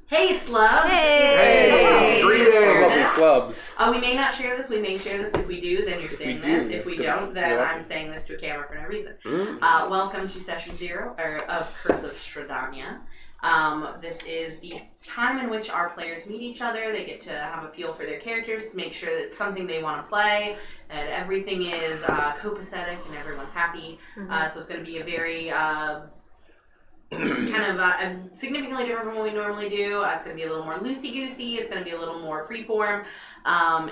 Hey, slubs! Hey! Greetings! Lovely slubs. We may not share this. We may share this. If we do, then you're saying this. If we don't, then I'm saying this to a camera for no reason. Welcome to session 0 of Curse of Strahdanya. This is the time in which our players meet each other. They get to have a feel for their characters, make sure that it's something they want to play, and everything is copacetic and everyone's happy. So it's going to be a very... significantly different from what we normally do. It's going to be a little more loosey-goosey. It's going to be a little more freeform.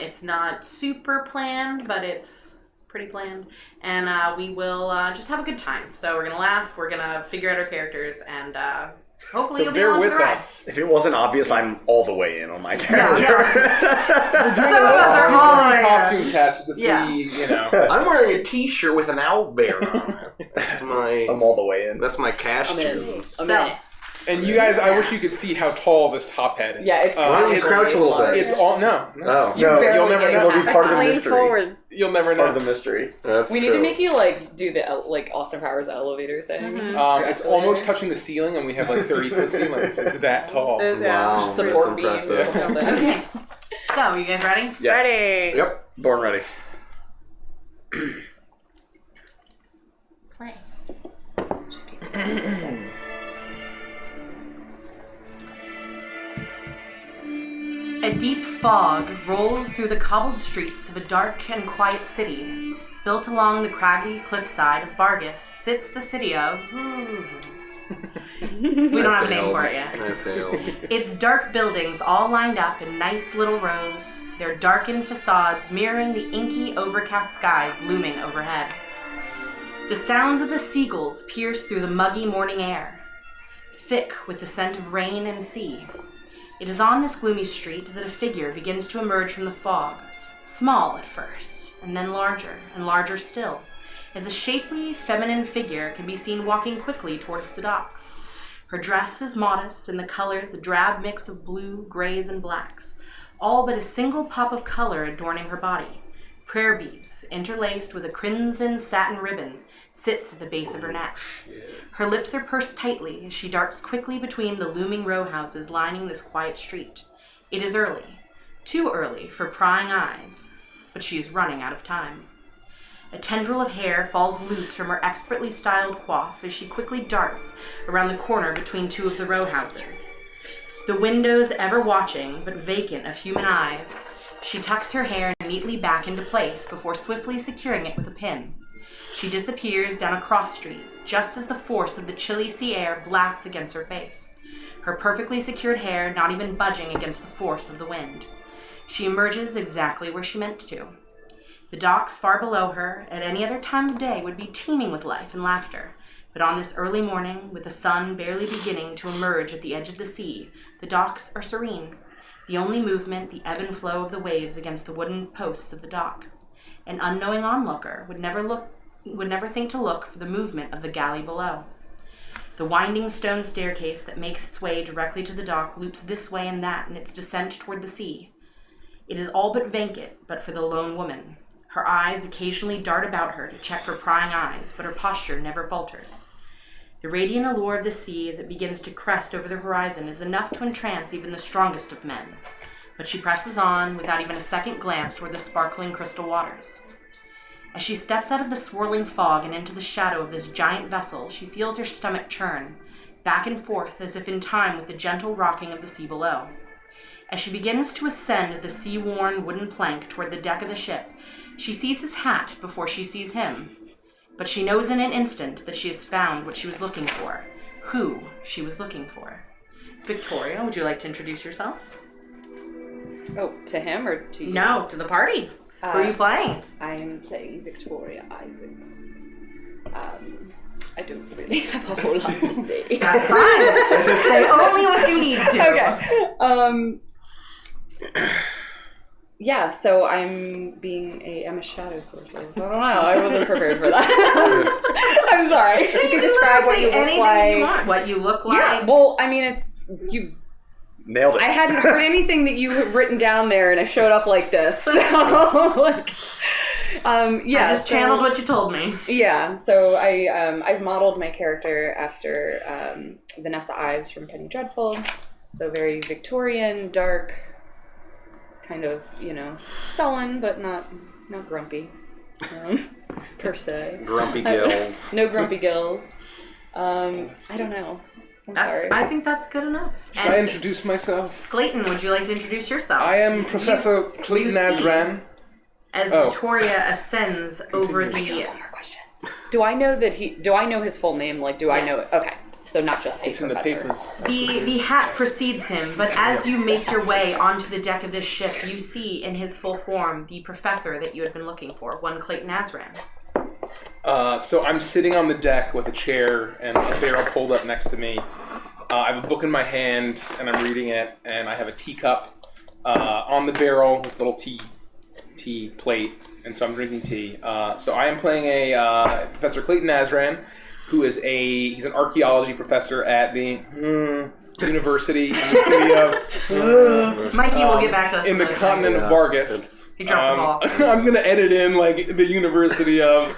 It's not super planned, but it's pretty planned. And we will just have a good time. So we're going to laugh. We're going to figure out our characters. And hopefully you'll be along with us. If it wasn't obvious, I'm all the way in on my character. Some of us are all the way costume tests to see, I'm wearing a t-shirt with an owl bear on it. I'm all the way in. That's my costume. And you guys, I wish you could see how tall this top head is. Yeah, it's why don't you crouch a little bit? It's all No, you'll never know. It'll be part of the mystery. Forward. You'll never know. Part of the mystery. We need to make you do the Austin Powers elevator thing. It's almost touching the ceiling, and we have 30-foot ceilings. It's that tall. Wow, support beams. Okay. So, you guys ready? Yes. Ready. Yep. Born ready. Play. A deep fog rolls through the cobbled streets of a dark and quiet city. Built along the craggy cliffside of Bargus sits the city of... We don't have a name for it yet. I failed. Its dark buildings all lined up in nice little rows, their darkened facades mirroring the inky, overcast skies looming overhead. The sounds of the seagulls pierce through the muggy morning air, thick with the scent of rain and sea. It is on this gloomy street that a figure begins to emerge from the fog, small at first, and then larger still, as a shapely, feminine figure can be seen walking quickly towards the docks. Her dress is modest, and the colors a drab mix of blue, grays, and blacks, all but a single pop of color adorning her body. Prayer beads, interlaced with a crimson satin ribbon, sits at the base of her neck. Her lips are pursed tightly as she darts quickly between the looming row houses lining this quiet street. It is early, too early for prying eyes, but she is running out of time. A tendril of hair falls loose from her expertly styled coif as she quickly darts around the corner between two of the row houses. The windows ever watching, but vacant of human eyes, she tucks her hair neatly back into place before swiftly securing it with a pin. She disappears down a cross street, just as the force of the chilly sea air blasts against her face, her perfectly secured hair not even budging against the force of the wind. She emerges exactly where she meant to. The docks far below her, at any other time of day, would be teeming with life and laughter, but on this early morning, with the sun barely beginning to emerge at the edge of the sea, the docks are serene. The only movement, the ebb and flow of the waves against the wooden posts of the dock. An unknowing onlooker would never think to look for the movement of the galley below. The winding stone staircase that makes its way directly to the dock loops this way and that in its descent toward the sea. It is all but vacant, but for the lone woman. Her eyes occasionally dart about her to check for prying eyes, but her posture never falters. The radiant allure of the sea as it begins to crest over the horizon is enough to entrance even the strongest of men, but she presses on without even a second glance toward the sparkling crystal waters. As she steps out of the swirling fog and into the shadow of this giant vessel, she feels her stomach churn, back and forth as if in time with the gentle rocking of the sea below. As she begins to ascend the sea-worn wooden plank toward the deck of the ship, she sees his hat before she sees him. But she knows in an instant that she has found what she was looking for, who she was looking for. Victoria, would you like to introduce yourself? Oh, to him or to you? No, to the party. Who are you playing? I am playing Victoria Isaacs. I don't really have a whole lot to say. That's fine. Say only what you need to. Okay. Yeah, so I'm a shadow sorcerer. I don't know. I wasn't prepared for that. I'm sorry. You can describe what you look like. You want. What you look like. Yeah. Well, I mean, you nailed it. I hadn't heard anything that you had written down there, and I showed up like this. So, I just channeled what you told me. Yeah. So I've modeled my character after Vanessa Ives from Penny Dreadful. So very Victorian, dark, kind of, sullen, but not grumpy, per se. Grumpy gills. No grumpy gills. I don't know. I'm sorry. I think that's good enough. Should I introduce myself? Clayton, would you like to introduce yourself? I am Professor Clayton Azran. As Victoria ascends over the... One more question. Do I know his full name? Like, do I know it? Okay. So not just a professor. In the papers. The hat precedes him, but as you make your way onto the deck of this ship, you see in his full form the professor that you had been looking for, one Clayton Azran. So I'm sitting on the deck with a chair and a barrel pulled up next to me. I have a book in my hand and I'm reading it, and I have a teacup on the barrel with a little tea plate, and so I'm drinking tea. So I am playing a Professor Clayton Azran, who is he's an archaeology professor at the university in the city of... Mikey will get back to us in the continent of Vargas. He dropped the ball. I'm going to edit in, like, the University of...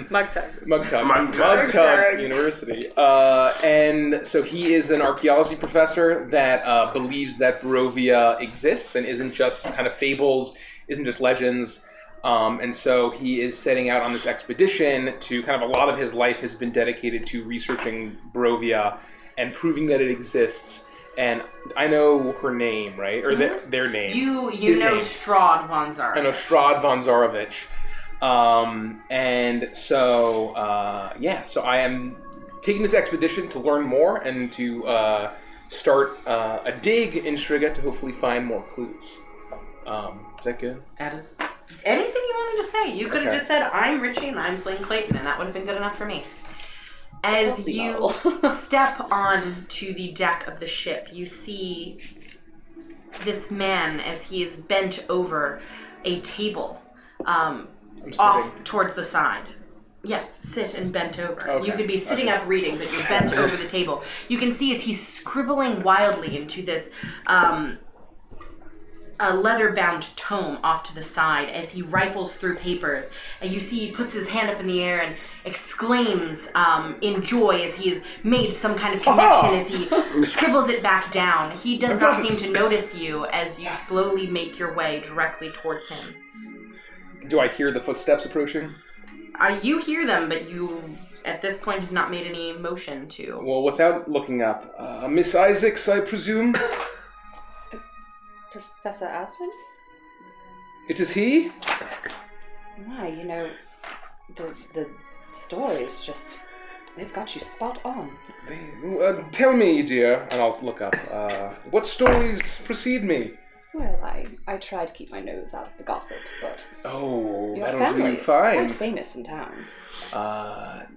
Mugtug University. And so he is an archaeology professor that believes that Barovia exists and isn't just kind of fables, isn't just legends. And so he is setting out on this expedition to kind of a lot of his life has been dedicated to researching Barovia and proving that it exists. And I know her name, right? Or their name. You know Strahd von Zarovich. I know Strahd von Zarovich. And so, so I am taking this expedition to learn more and to start a dig in Striga to hopefully find more clues. Is that good? That is anything you wanted to say. You could have just said, I'm Richie and I'm playing Clayton, and that would have been good enough for me. As you step on to the deck of the ship, you see this man as he is bent over a table off towards the side. Yes, sit and bent over. Okay. You could be sitting up reading, but you're bent over the table. You can see as he's scribbling wildly into this a leather-bound tome off to the side as he rifles through papers. And you see he puts his hand up in the air and exclaims in joy as he has made some kind of connection as he scribbles it back down. He does not seem to notice you as you slowly make your way directly towards him. Do I hear the footsteps approaching? You hear them, but you, at this point, have not made any motion to... Well, without looking up, Miss Isaacs, I presume? Professor Aswin? It is he? My, the stories just, they've got you spot on. Tell me, dear, and I'll look up, what stories precede me? Well, I try to keep my nose out of the gossip, but... Oh, your that'll do you fine. Quite famous in town.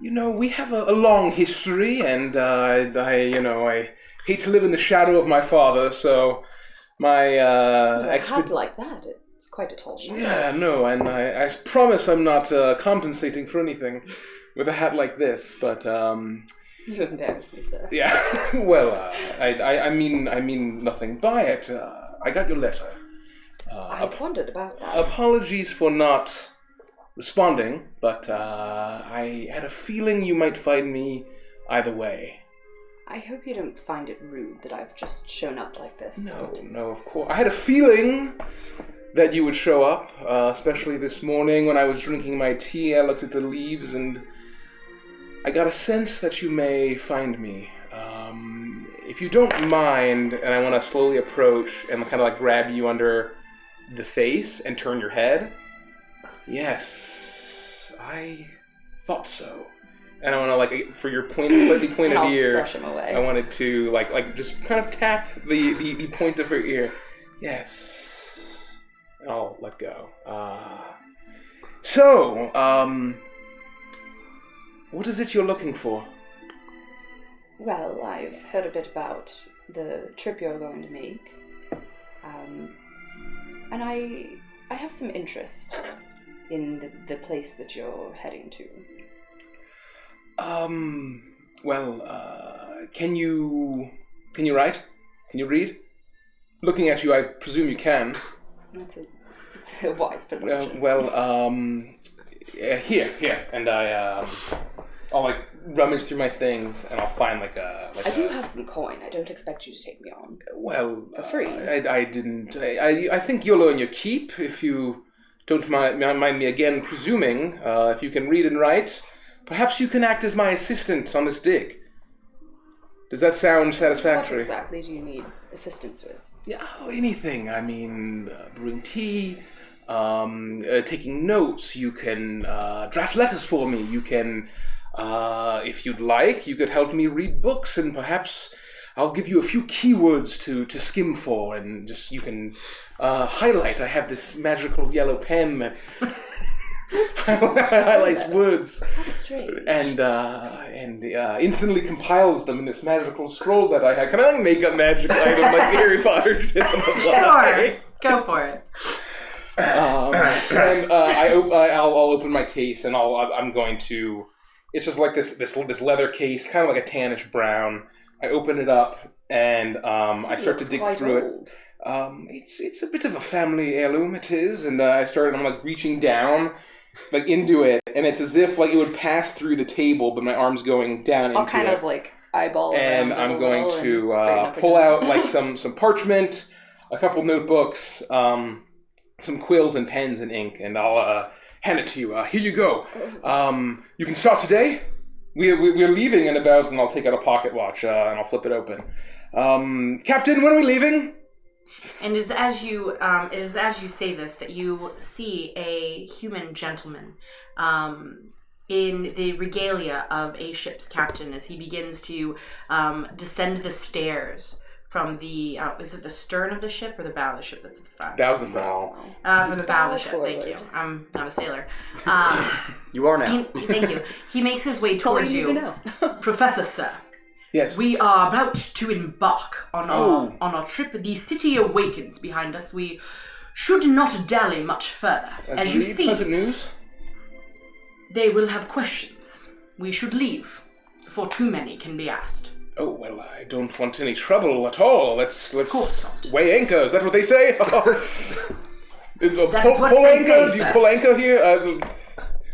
We have a long history, and I hate to live in the shadow of my father, so... a hat like that, it's quite a tall shadow. Yeah, no, and I promise I'm not compensating for anything with a hat like this, but You embarrass me, sir. Yeah, well, I mean nothing by it. I got your letter. I wondered about that. Apologies for not responding, but I had a feeling you might find me either way. I hope you don't find it rude that I've just shown up like this. No, of course. I had a feeling that you would show up, especially this morning when I was drinking my tea. I looked at the leaves and I got a sense that you may find me. If you don't mind, and I want to slowly approach and kind of like grab you under the face and turn your head. Yes, I thought so. And I want to, like, for your slightly pointed ear, brush him away. I wanted to, like just kind of tap the point of her ear. Yes. And I'll let go. What is it you're looking for? Well, I've heard a bit about the trip you're going to make. And I have some interest in the place that you're heading to. Can you write? Can you read? Looking at you, I presume you can. It's a wise presumption. Here, and I'll like rummage through my things, and I'll find I do have some coin. I don't expect you to take me on. Well, for free. I didn't. I think you'll earn your keep if you don't mind me again presuming. If you can read and write, perhaps you can act as my assistant on this dig. Does that sound satisfactory? What exactly do you need assistance with? Yeah, anything. I mean, brewing tea, taking notes. You can draft letters for me. You can, if you'd like, you could help me read books, and perhaps I'll give you a few keywords to skim for, and just you can highlight. I have this magical yellow pen that highlights words. That's strange. And instantly compiles them in this magical scroll that I have. Can I make up magic item like Harry Potter? Sure, go for it. And I'll open my case, and I'm going to. It's just like this leather case, kind of like a tannish brown. I open it up, and I start to dig through it. It's a bit of a family heirloom, it is, and I'm like reaching down, like into it, and it's as if like it would pass through the table, but my arm's going down into it. I'll kind of like eyeball it. And I'm going to pull out like some parchment, a couple notebooks, some quills and pens and ink, and I'll hand it to you. Here you go. You can start today. We're leaving in about, and I'll take out a pocket watch and I'll flip it open. Captain, when are we leaving? And it is as you say this that you see a human gentleman in the regalia of a ship's captain as he begins to descend the stairs from the is it the stern of the ship or the bow of the ship that's at the front? Bow's the front. From the bow of the ship. Thank you. I'm not a sailor. You are now. Thank you. He makes his way towards you, Professor Sir. Yes. We are about to embark on our trip. The city awakens behind us. We should not dally much further. As you see, pleasant news. They will have questions. We should leave before too many can be asked. Oh, well, I don't want any trouble at all. Let's Of course not. weigh anchor. Is that what they say? That is what pull they anchor? say, Do you sir. pull anchor here?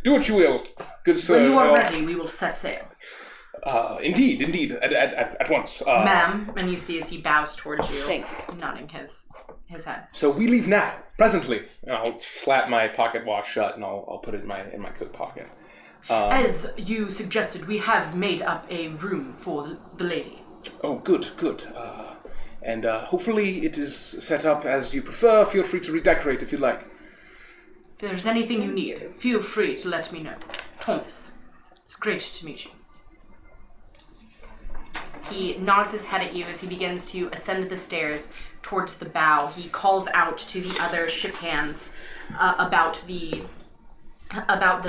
Do what you will. Good sir. When you are ready, we will set sail. Indeed. At once. Ma'am, and you see as he bows towards you, Thank nodding his head. So we leave now, presently. And I'll slap my pocket watch shut, and I'll put it in my coat pocket. As you suggested, we have made up a room for the lady. Oh, good. And hopefully it is set up as you prefer. Feel free to redecorate if you'd like. If there's anything you need, feel free to let me know. Thomas, it's great to meet you. He nods his head at you as he begins to ascend the stairs towards the bow. He calls out to the other ship hands about the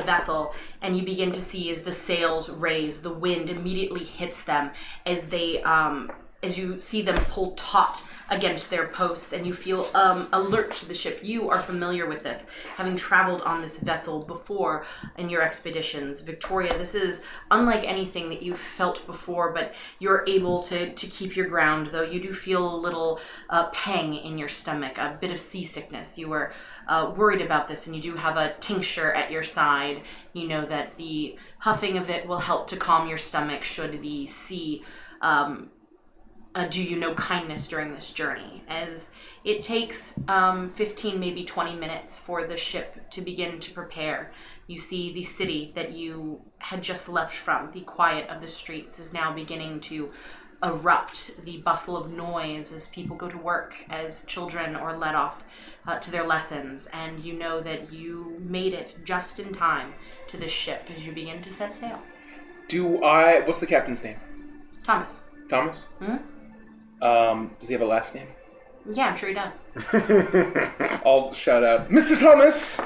vessel, and you begin to see as the sails raise, the wind immediately hits them as they as you see them pull taut against their posts, and you feel alert to the ship. You are familiar with this, having traveled on this vessel before in your expeditions. Victoria, this is unlike anything that you've felt before, but you're able to keep your ground, though you do feel a little pang in your stomach, a bit of seasickness. You were worried about this, and you do have a tincture at your side. You know that the huffing of it will help to calm your stomach should the sea do you no kindness during this journey, as it takes 15, maybe 20 minutes for the ship to begin to prepare. You see the city that you had just left from, the quiet of the streets, is now beginning to erupt, the bustle of noise as people go to work, as children are let off to their lessons, and you know that you made it just in time to this ship as you begin to set sail. What's the captain's name? Thomas. Thomas? Hmm? Does he have a last name? Yeah, I'm sure he does. I'll shout out, Mr. Thomas!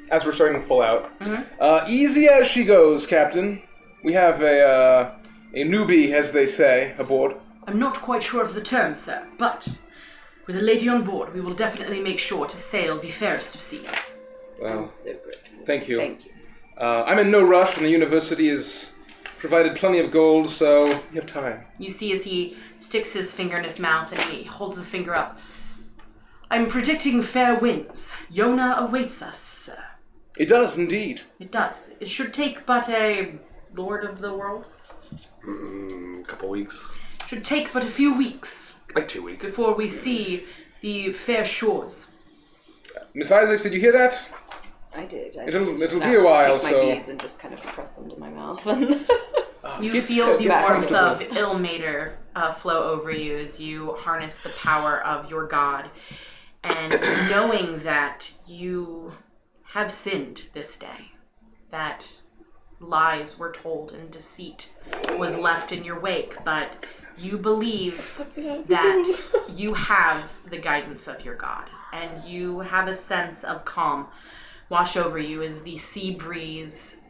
As we're starting to pull out. Mm-hmm. Easy as she goes, Captain. We have a newbie, as they say, aboard. I'm not quite sure of the term, sir, but with a lady on board, we will definitely make sure to sail the fairest of seas. Well, I'm so grateful. thank you. Thank you. I'm in no rush, and the university has provided plenty of gold, so you have time. You see as he sticks his finger in his mouth and he holds the finger up. I'm predicting fair winds. Yona awaits us, sir. It does, indeed. It does. It should take but a Lord of the World? Couple weeks. Should take but a few weeks. Like 2 weeks. Before we see the fair shores. Miss Isaacs, did you hear that? I did. It'll be a while, take so... my beads and just kind of press them to my mouth. And you feel the warmth of Ilmater flow over you as you harness the power of your god. And knowing that you have sinned this day, that lies were told and deceit was left in your wake, but you believe that you have the guidance of your god, and you have a sense of calm wash over you as the sea breeze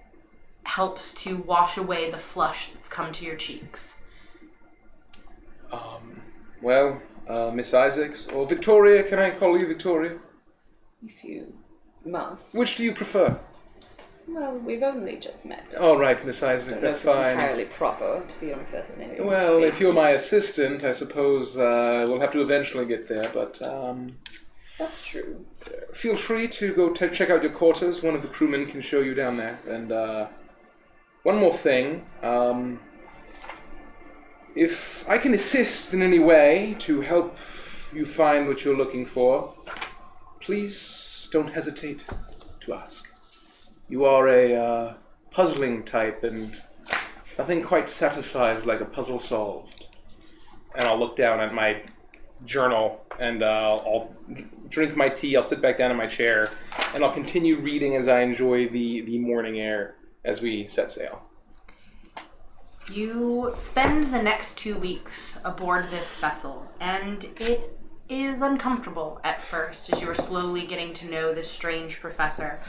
helps to wash away the flush that's come to your cheeks. Miss Isaacs, or Victoria, can I call you Victoria? if you must. Which do you prefer? Well, we've only just met. All right, Miss Isaac, that's fine. It's entirely proper to be on first name. Well, if you're my assistant, I suppose we'll have to eventually get there, but... That's true. Feel free to go check out your quarters. One of the crewmen can show you down there. And one more thing. If I can assist in any way to help you find what you're looking for, please don't hesitate to ask. You are a puzzling type, and nothing quite satisfies like a puzzle solved. And I'll look down at my journal, and I'll drink my tea, I'll sit back down in my chair, and I'll continue reading as I enjoy the morning air as we set sail. You spend the next 2 weeks aboard this vessel, and it is uncomfortable at first as you are slowly getting to know this strange professor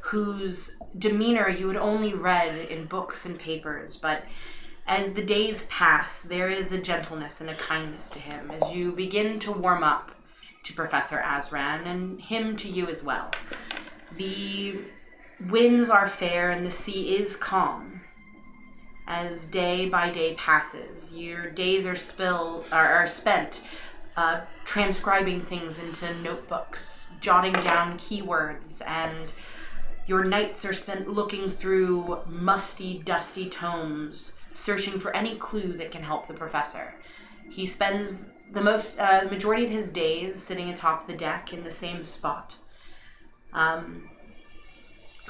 whose demeanor you had only read in books and papers, but as the days pass, there is a gentleness and a kindness to him as you begin to warm up to Professor Azran and him to you as well. The winds are fair and the sea is calm. As day by day passes, your days are spent transcribing things into notebooks, jotting down keywords, and your nights are spent looking through musty, dusty tomes, searching for any clue that can help the professor. He spends the majority of his days sitting atop the deck in the same spot,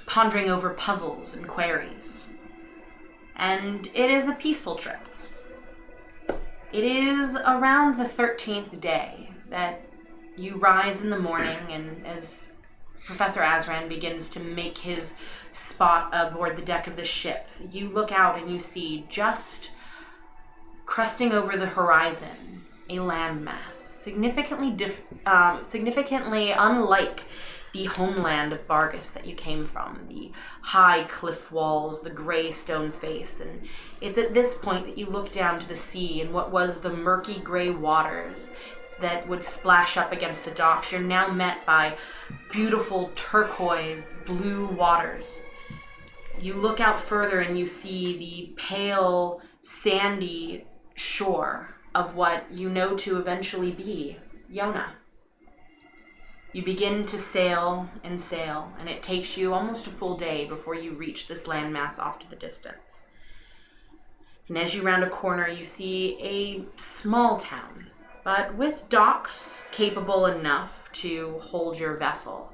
pondering over puzzles and queries. And it is a peaceful trip. It is around the 13th day that you rise in the morning, and as Professor Azran begins to make his spot aboard the deck of the ship, you look out and you see, just cresting over the horizon, a landmass significantly unlike the homeland of Bargus that you came from, the high cliff walls, the gray stone face. And it's at this point that you look down to the sea and what was the murky gray waters that would splash up against the docks. You're now met by beautiful turquoise blue waters. You look out further and you see the pale, sandy shore of what you know to eventually be Yona. You begin to sail, and it takes you almost a full day before you reach this landmass off to the distance. And as you round a corner, you see a small town, but with docks capable enough to hold your vessel.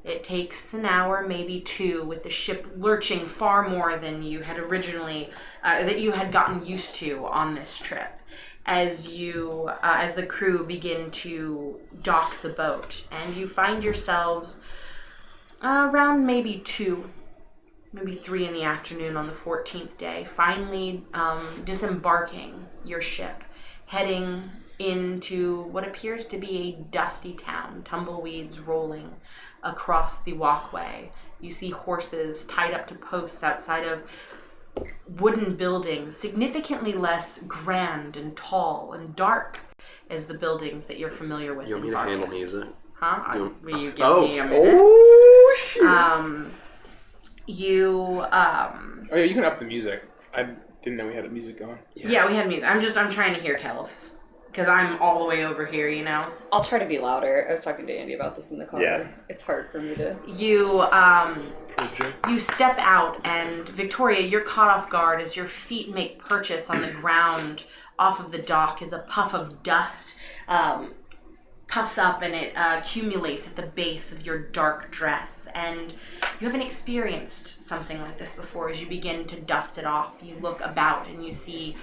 It takes an hour, maybe two, with the ship lurching far more than you had originally, that you had gotten used to on this trip, as the crew begin to dock the boat, and you find yourselves around maybe 2, maybe 3 in the afternoon on the 14th day, finally disembarking your ship, heading into what appears to be a dusty town, tumbleweeds rolling across the walkway. You see horses tied up to posts outside of wooden buildings, significantly less grand and tall and dark as the buildings that you're familiar with. You want me to handle music? Huh? Will you give me a minute? Oh, shit. Oh yeah, you can up the music. I didn't know we had music going. Yeah, we had music. I'm trying to hear Kells. because I'm all the way over here, you know. I'll try to be louder. I was talking to Andy about this in the car. Yeah. It's hard for me to... You step out, and Victoria, you're caught off guard as your feet make purchase on the ground off of the dock as a puff of dust puffs up and it accumulates at the base of your dark dress. And you haven't experienced something like this before. As you begin to dust it off, you look about and you see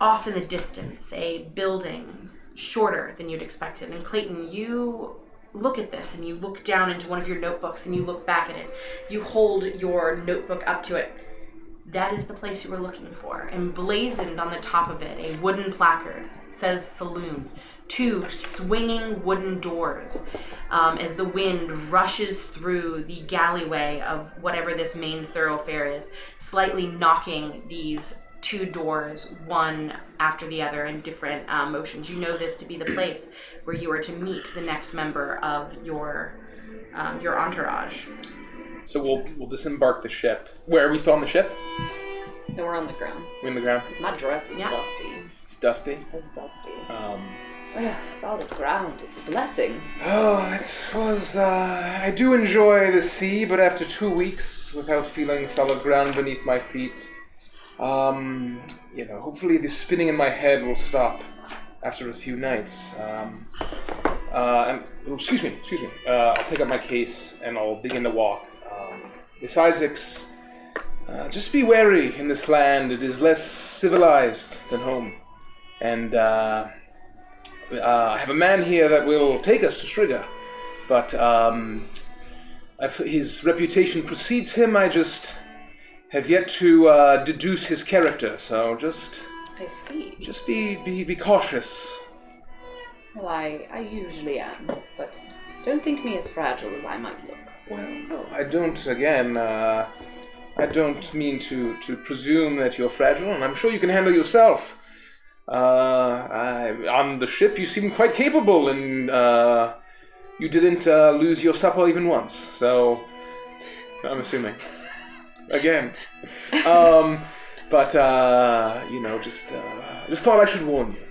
off in the distance a building shorter than you'd expected. And Clayton, you look at this and you look down into one of your notebooks and you look back at it. You hold your notebook up to it. That is the place you were looking for. Emblazoned on the top of it, a wooden placard says saloon. 2 swinging wooden doors as the wind rushes through the galleyway of whatever this main thoroughfare is, slightly knocking these 2 doors, one after the other in different motions. You know this to be the place where you are to meet the next member of your entourage. So we'll disembark the ship. Where are we still on the ship? No, we're on the ground. We're in the ground? Because my dress is dusty. It's dusty? It's dusty. Solid ground. It's a blessing. Oh, it was, I do enjoy the sea, but after 2 weeks without feeling solid ground beneath my feet, hopefully the spinning in my head will stop after a few nights. Excuse me. I'll pick up my case and I'll begin to walk. Miss Isaacs, just be wary in this land. It is less civilized than home. And I have a man here that will take us to Striga, but his reputation precedes him. I just have yet to deduce his character, so just... I see. Just be cautious. Well, I usually am, but don't think me as fragile as I might look. Well, no, I don't, again, I don't mean to presume that you're fragile, and I'm sure you can handle yourself. On the ship, you seem quite capable, and you didn't lose your supper even once, so I'm assuming. Again. Just thought I should warn you.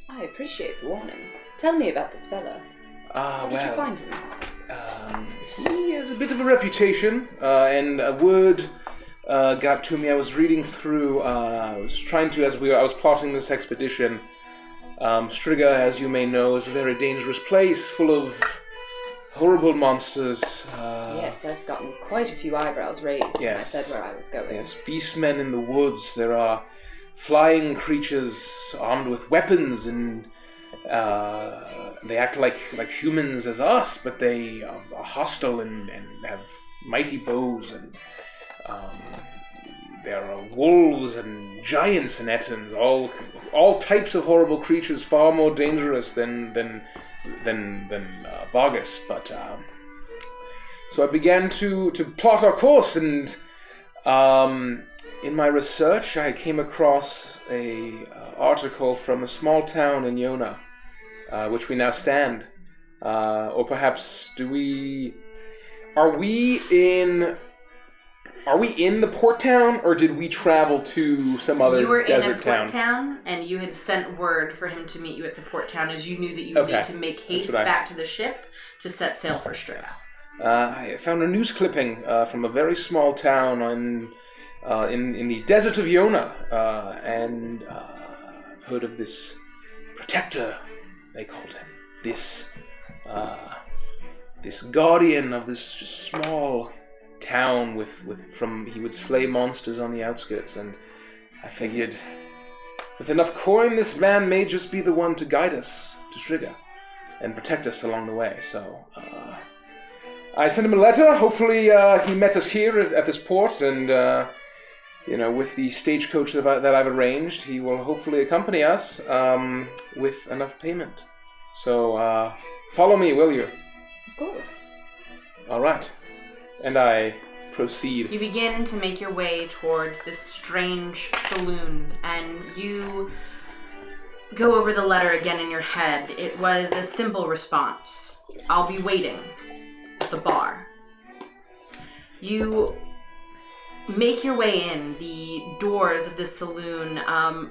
I appreciate the warning. Tell me about this fella. How did you find him? He has a bit of a reputation, and a word got to me. I was reading through, I was plotting this expedition. Striga, as you may know, is a very dangerous place, full of horrible monsters. Yes, I've gotten quite a few eyebrows raised when I said where I was going. Yes, beastmen in the woods. There are flying creatures armed with weapons, and they act like humans as us, but they are hostile and have mighty bows, and there are wolves and giants and ettins, all types of horrible creatures, far more dangerous than Vargas. But so I began to plot our course, and in my research I came across a article from a small town in Iona, which we now stand. Or perhaps are we in the port town, or did we travel to some other desert town? You were in a port town, and you had sent word for him to meet you at the port town, as you knew that you would need to make haste back to the ship to set sail for Striga. I found a news clipping from a very small town in the desert of Iona, and I've heard of this protector, they called him. This guardian of this just small town he would slay monsters on the outskirts, and I figured with enough coin, this man may just be the one to guide us to Striga and protect us along the way. So I sent him a letter. Hopefully he met us here at this port, and with the stagecoach that I've arranged, he will hopefully accompany us with enough payment. So follow me, will you? Of course. All right. And I proceed. You begin to make your way towards this strange saloon, and you go over the letter again in your head. It was a simple response. I'll be waiting at the bar. You make your way in. The doors of this saloon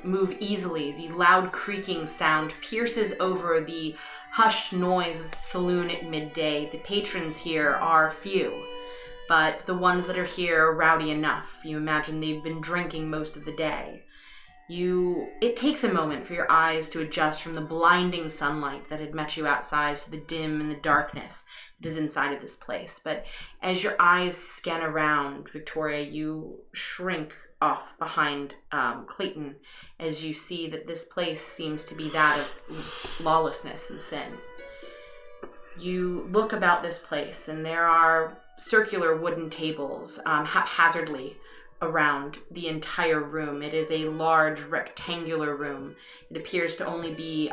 move easily. The loud creaking sound pierces over the hushed noise of the saloon at midday. The patrons here are few, but the ones that are here are rowdy enough. You imagine they've been drinking most of the day. It takes a moment for your eyes to adjust from the blinding sunlight that had met you outside to the dim and the darkness that is inside of this place. But as your eyes scan around, Victoria, you shrink off behind Clayton as you see that this place seems to be that of lawlessness and sin. You look about this place, and there are circular wooden tables haphazardly around the entire room. It is a large rectangular room. It appears to only be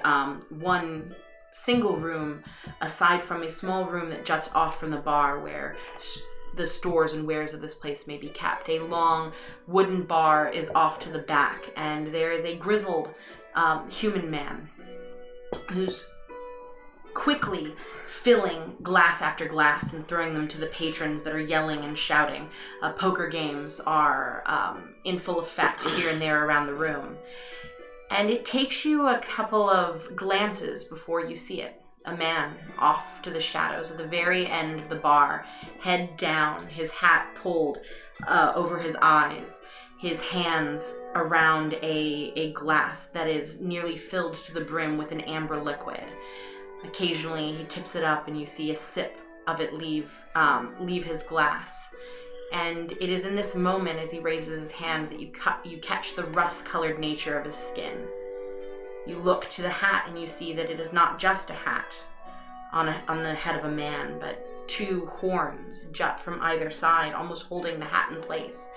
one single room, aside from a small room that juts off from the bar where the stores and wares of this place may be kept. A long wooden bar is off to the back, and there is a grizzled human man who's quickly filling glass after glass and throwing them to the patrons that are yelling and shouting. Poker games are in full effect here and there around the room. And it takes you a couple of glances before you see it. A man off to the shadows at the very end of the bar, head down, his hat pulled over his eyes, his hands around a glass that is nearly filled to the brim with an amber liquid. Occasionally, he tips it up, and you see a sip of it leave his glass. And it is in this moment, as he raises his hand, that you catch the rust-colored nature of his skin. You look to the hat, and you see that it is not just a hat on the head of a man, but two horns jut from either side, almost holding the hat in place.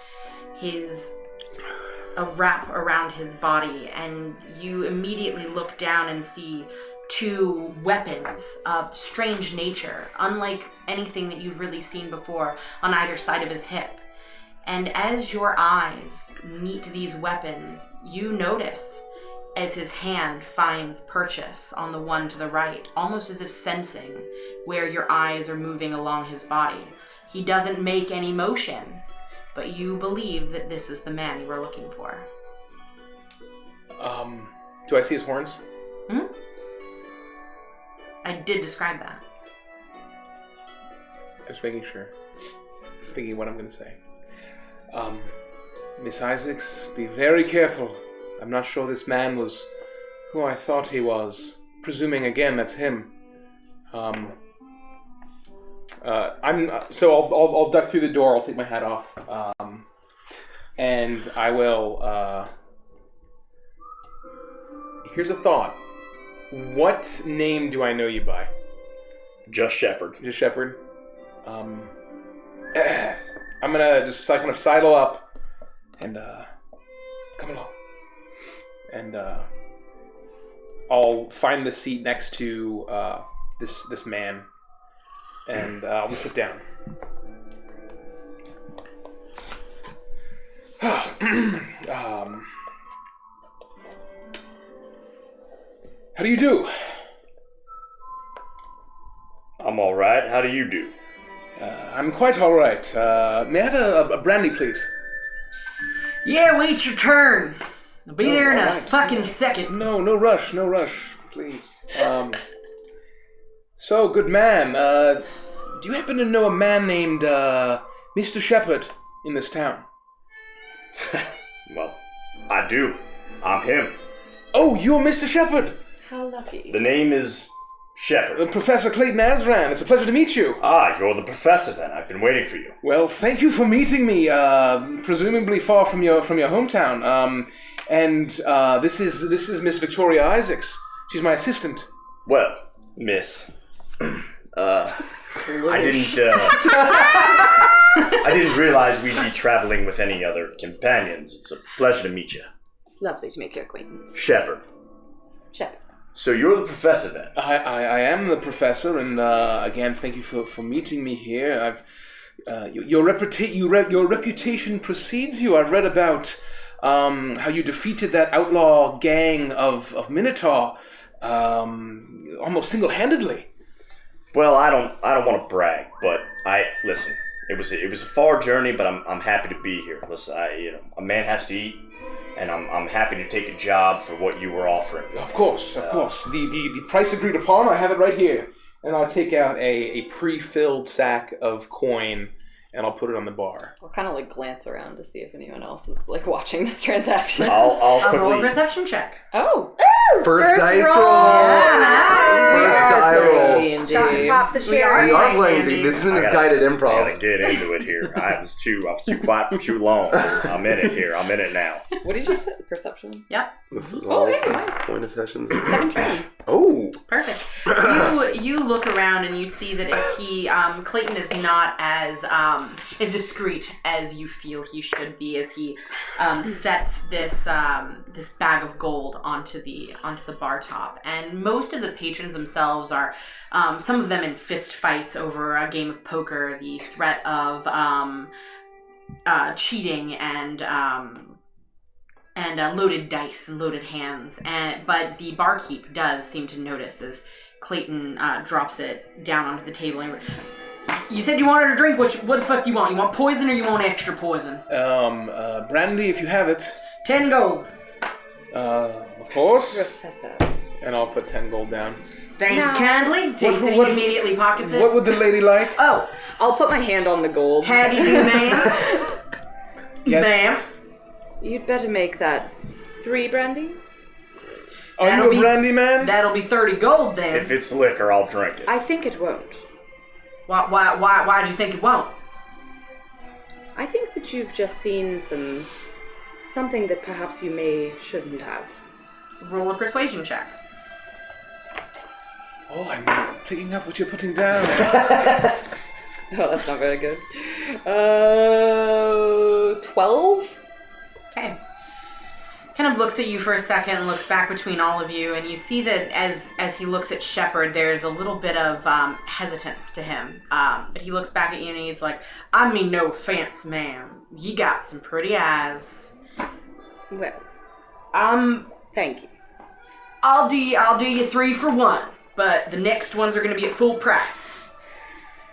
A wrap around his body, and you immediately look down and see two weapons of strange nature, unlike anything that you've really seen before, on either side of his hip. And as your eyes meet these weapons, you notice as his hand finds purchase on the one to the right, almost as if sensing where your eyes are moving along his body. He doesn't make any motion, but you believe that this is the man you were looking for. Do I see his horns? I did describe that. Just making sure. Thinking what I'm going to say. Miss Isaacs, be very careful. I'm not sure this man was who I thought he was. Presuming again that's him. I'll duck through the door. I'll take my hat off. And I will. Here's a thought. What name do I know you by? Just Shepherd. Just Shepherd. I'm gonna just kind of sidle up and come along. And I'll find the seat next to this man, and I'll just sit down. How do you do? I'm all right. How do you do? I'm quite all right. May I have a brandy, please? Yeah, wait your turn. I'll be there in a fucking second. No rush, please. So, good man, do you happen to know a man named Mr. Shepherd in this town? Well, I do. I'm him. Oh, you're Mr. Shepherd! How lucky. The name is Shepherd. Professor Clayton Azran, it's a pleasure to meet you. Ah, you're the professor then. I've been waiting for you. Well, thank you for meeting me, presumably far from your hometown. And this is Miss Victoria Isaacs. She's my assistant. Well, miss, I didn't realize we'd be traveling with any other companions. It's a pleasure to meet you. It's lovely to make your acquaintance. Shepherd. Shepherd. So you're the professor then? I am the professor, and again, thank you for meeting me here. Your reputation precedes you. I've read about how you defeated that outlaw gang of Minotaur almost single-handedly. Well, I don't want to brag, but listen. It was a far journey, but I'm happy to be here. Listen, a man has to eat, and I'm happy to take a job for what you were offering. Of course. The price agreed upon, I have it right here. And I'll take out a pre-filled sack of coin, and I'll put it on the bar. I'll kind of like glance around to see if anyone else is like watching this transaction. I'll Roll a quickly. perception check. Oh! First dice roll. roll. First We are die roll. playing D&D. Pop the cherry. We are playing D. This isn't I as gotta- guided I gotta improv. get into it here. I was too quiet for too long. I'm in it here. I'm in it now. What did you say? Perception? Yep. This is Oh, all yeah, the mine's- point of sessions. 17. Oh. Perfect. You look around and you see that Clayton is not as discreet as you feel he should be as he sets this bag of gold onto the bar top. And most of the patrons themselves are some of them in fist fights over a game of poker, the threat of cheating and loaded dice and loaded hands. But the barkeep does seem to notice as Clayton drops it down onto the table. And you said you wanted a drink. What the fuck you want? You want poison or you want extra poison? Brandy, if you have it. 10 gold. Of course. Professor. And I'll put 10 gold down. Thank you kindly. Takes it, what- he immediately pockets it. What would the lady like? Oh, I'll put my hand on the gold. how do you do, ma'am? Yes. Ma'am. You'd better make that 3 brandies. Are That'll you a be- brandy man? That'll be 30 gold then. If it's liquor, I'll drink it. I think it won't. Why'd you think it won't? I think that you've just seen something that perhaps you shouldn't have. Roll a persuasion check. Oh, I'm picking up what you're putting down. Oh, that's not very good. 12? Okay. Kind of looks at you for a second and looks back between all of you, and you see that as he looks at Shepard, there's a little bit of hesitance to him. But he looks back at you and he's like, I mean no offense, ma'am. You got some pretty eyes. Well, thank you. I'll do you 3 for 1, but the next ones are gonna be at full price.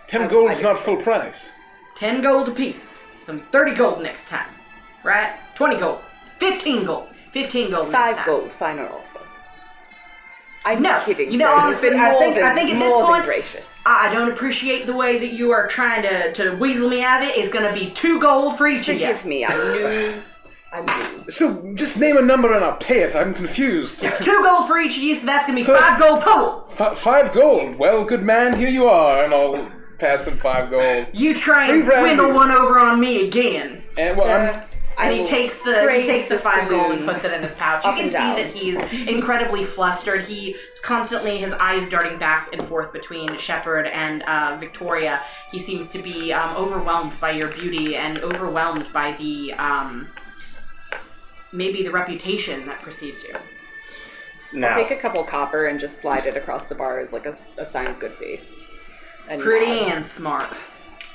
10 gold is not full price. 10 gold apiece. So 30 gold next time. Right? 20 gold. 15 gold. 15 gold next 5 time. gold, final offer. I'm No, kidding, you know, sir. honestly, You've been I more think than, at this more than point, gracious. I don't appreciate the way that you are trying to weasel me out of it. It's gonna be 2 gold for each of you. Forgive me, I knew. So, just name a number and I'll pay it. I'm confused. It's 2 gold for each of you, so that's gonna be So 5 gold total. 5 gold. Well, good man, here you are. And I'll pass him 5 gold. You try and Free brandy. swindle one over on me again. And, well, Sir, And I he will takes the praise 5 gold and saloon. puts it in his pouch. You Up can and see down. that he's incredibly flustered. He's constantly, his eyes darting back and forth between Shepard and Victoria. He seems to be overwhelmed by your beauty and overwhelmed by the maybe the reputation that precedes you. Now, take a couple copper and just slide it across the bar as like a sign of good faith. And Pretty nod. and smart.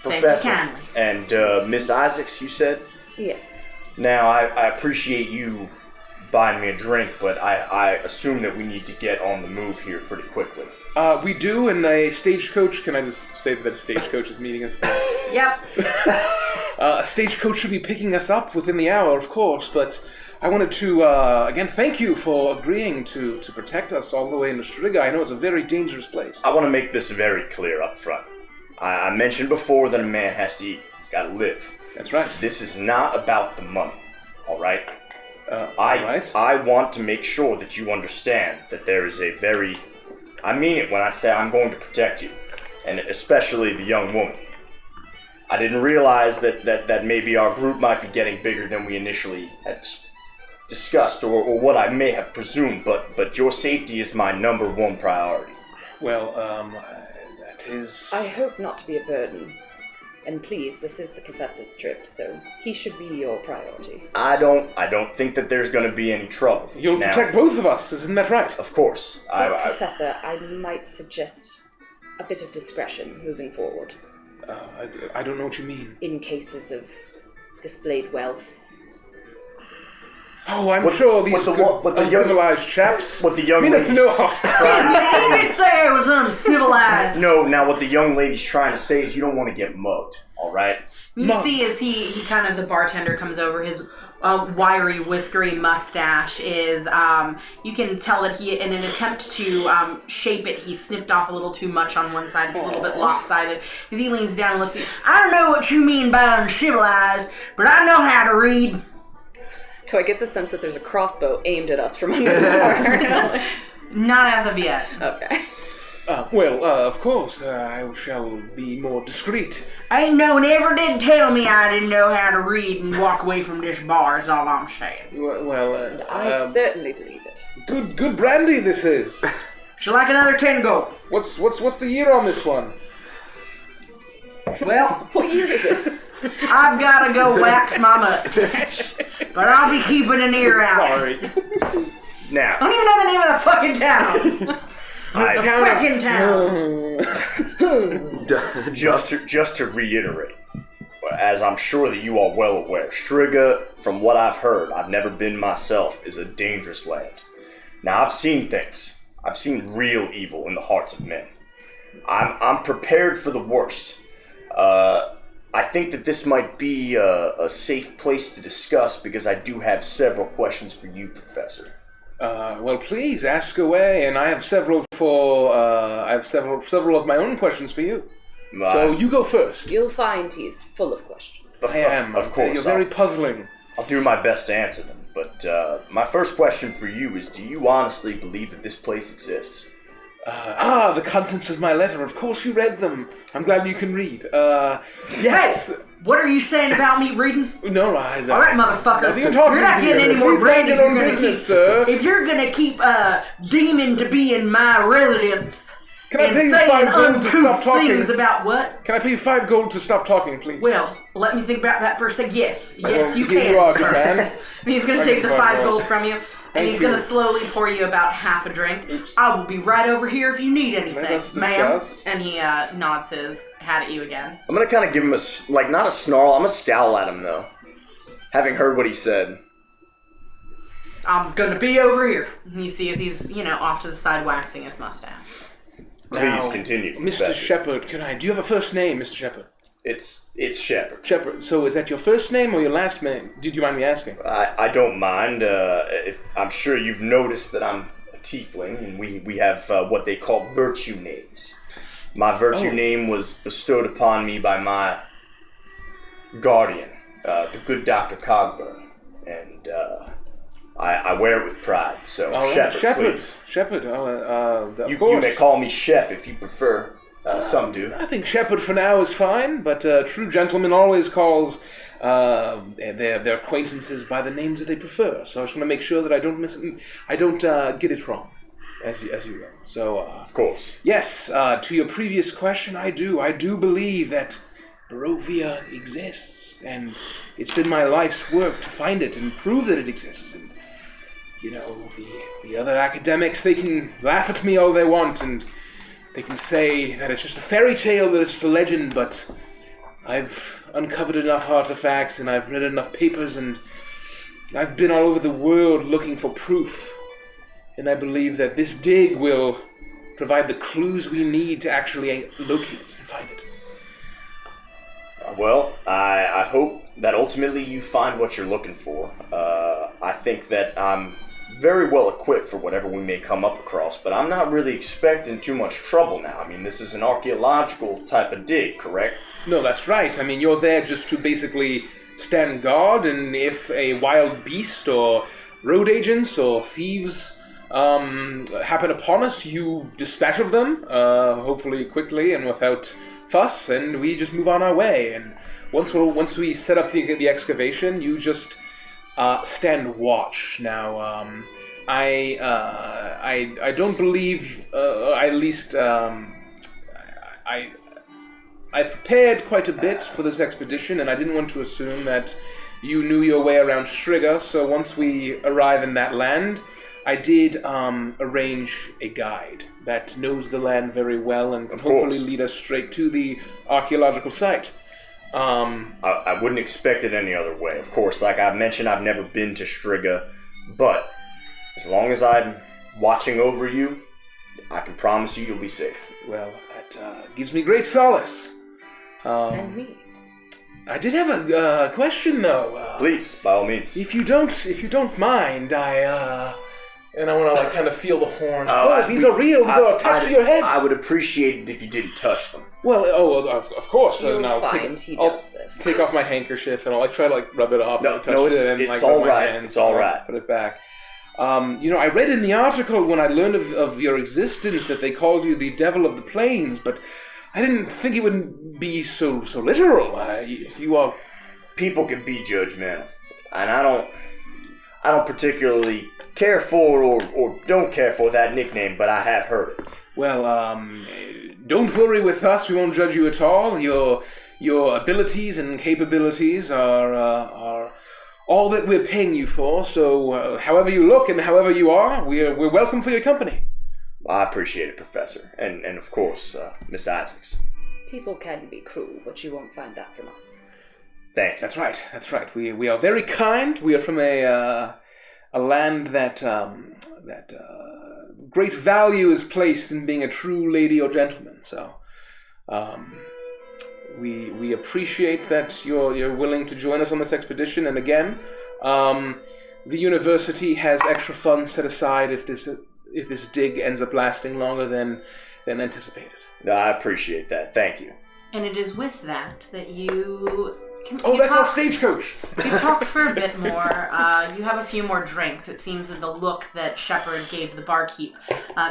Thank Professor, you kindly. and Miss Isaacs, you said? Yes. Now, I appreciate you buying me a drink, but I assume that we need to get on the move here pretty quickly. we do in a stagecoach. Can I just say that a stagecoach is meeting us there? Yep. A stagecoach should be picking us up within the hour, of course, but I wanted to, again, thank you for agreeing to protect us all the way into Striga. I know it's a very dangerous place. I want to make this very clear up front. I mentioned before that a man has to eat. He's got to live. That's right. This is not about the money, all right? All right. I want to make sure that you understand that there is a very... I mean it when I say I'm going to protect you, and especially the young woman. I didn't realize that maybe our group might be getting bigger than we initially had discussed, or what I may have presumed, but your safety is my number 1 priority. Well, that is... I hope not to be a burden. And please, this is the professor's trip, so he should be your priority. I don't think that there's going to be any trouble. You'll Now, protect both of us, isn't that right? Of course. But, Professor, I might suggest a bit of discretion moving forward. I don't know what you mean. In cases of displayed wealth. Oh, I'm sure these uncivilized chaps What the young mean us lady... no harm. You say I was uncivilized. No, now what the young lady's trying to say is you don't want to get mugged, all right? You see as he kind of, the bartender comes over, his wiry, whiskery mustache is, you can tell that he, in an attempt to shape it, he snipped off a little too much on one side. It's a little bit lopsided. As he leans down and looks at you, I don't know what you mean by uncivilized, but I know how to read. Do I get the sense that there's a crossbow aimed at us from under the bar? Not as of yet. Okay. Of course, I shall be more discreet. Ain't no one ever did tell me I didn't know how to read and walk away from this bar, is all I'm saying. I certainly believe it. Good brandy this is. Would you like another 10 gold? What's the year on this one? Well, What year is it? I've got to go wax my mustache, but I'll be keeping an ear out. Sorry. Now, I don't even know the name of the fucking town. Fucking town. just to reiterate, as I'm sure that you are well aware, Striga, from what I've heard, I've never been myself, is a dangerous land. Now, I've seen things. I've seen real evil in the hearts of men. I'm prepared for the worst. I think that this might be a safe place to discuss because I do have several questions for you, Professor. Well, please ask away, and I have several of my own questions for you. So you go first. You'll find he's full of questions. I am, of course. You're very puzzling. I'll do my best to answer them. But my first question for you is: do you honestly believe that this place exists? The contents of my letter. Of course, you read them. I'm glad you can read. Yes. What are you saying about me reading? No, All right, motherfucker. What are you talking You're not getting any more Please mind brandy. your own business, sir. If you're gonna keep demon to be in my residence Can I and pay you saying 5 gold to stop uncouth talking? things about what? Can I pay you 5 gold to stop talking, please? Well, let me think about that for a second. Yes, you Here can. you are, sir. man. And he's gonna take the 5 gold from you, and Thank he's gonna you. slowly pour you about half a drink. Oops. I will be right over here if you need anything, Let us ma'am. discuss. And he nods his hat at you again. I'm gonna kind of give him not a snarl. I'm gonna scowl at him though, having heard what he said. I'm gonna be over here. And you see as he's, off to the side waxing his mustache. Please Now, continue, Mr. Professor. Shepard, do you have a first name, Mr. Shepard? It's Shepard. Shepard. So is that your first name or your last name? Did you mind me asking? I don't mind. If I'm sure you've noticed that I'm a tiefling, and we have what they call virtue names. My virtue name was bestowed upon me by my guardian, the good Dr. Cogburn, and I wear it with pride. So Shepard, please. Shepard. Of You course. may call me Shep if you prefer. Some do. I think Shepard for now is fine, but a true gentleman always calls their acquaintances by the names that they prefer. So I just want to make sure that I don't get it wrong, as you will. So Of course. yes, to your previous question, I do believe that Barovia exists, and it's been my life's work to find it and prove that it exists. And the other academics, they can laugh at me all they want, and they can say that it's just a fairy tale, that it's just a legend, but I've uncovered enough artifacts, and I've read enough papers, and I've been all over the world looking for proof. And I believe that this dig will provide the clues we need to actually locate it and find it. Well, I hope that ultimately you find what you're looking for. I think that I'm very well equipped for whatever we may come up across, but I'm not really expecting too much trouble now. I mean, this is an archaeological type of dig, correct? No, that's right. I mean, you're there just to basically stand guard, and if a wild beast or road agents or thieves happen upon us, you dispatch of them, hopefully quickly and without fuss, and we just move on our way. And once we set up the excavation, you just stand watch. Now, I don't believe, at least, I prepared quite a bit for this expedition, and I didn't want to assume that you knew your way around Striga. So once we arrive in that land, I did arrange a guide that knows the land very well and can hopefully lead us straight to the archaeological site. I wouldn't expect it any other way. Of course, like I mentioned, I've never been to Striga, but as long as I'm watching over you, I can promise you'll be safe. Well, that gives me great solace. And me. I did have a question, though. Please, by all means. If you don't mind, and I want to kind of feel the horns. These are real. These are attached to your head. I would appreciate it if you didn't touch them. Well, of course. You'll find he does this. Take off my handkerchief and I'll try to rub it off. No, and touch it and it's rub all my right. hands It's all and right. Put it back. I read in the article when I learned of your existence that they called you the Devil of the Plains, but I didn't think it would be so literal. You are. People can be judgmental, and I don't particularly care for or don't care for that nickname, but I have heard it. Well, don't worry with us. We won't judge you at all. Your abilities and capabilities are all that we're paying you for. So, however you look and however you are, we're welcome for your company. I appreciate it, Professor, and of course, Miss Isaacs. People can be cruel, but you won't find that from us. Thank you. That's right. We are very kind. We are from a land that great value is placed in being a true lady or gentleman. So, we appreciate that you're willing to join us on this expedition. And again, the university has extra funds set aside if this dig ends up lasting longer than anticipated. I appreciate that. Thank you. And it is with that you... That's our stagecoach! You talk for a bit more. You have a few more drinks. It seems that the look that Shepard gave the barkeep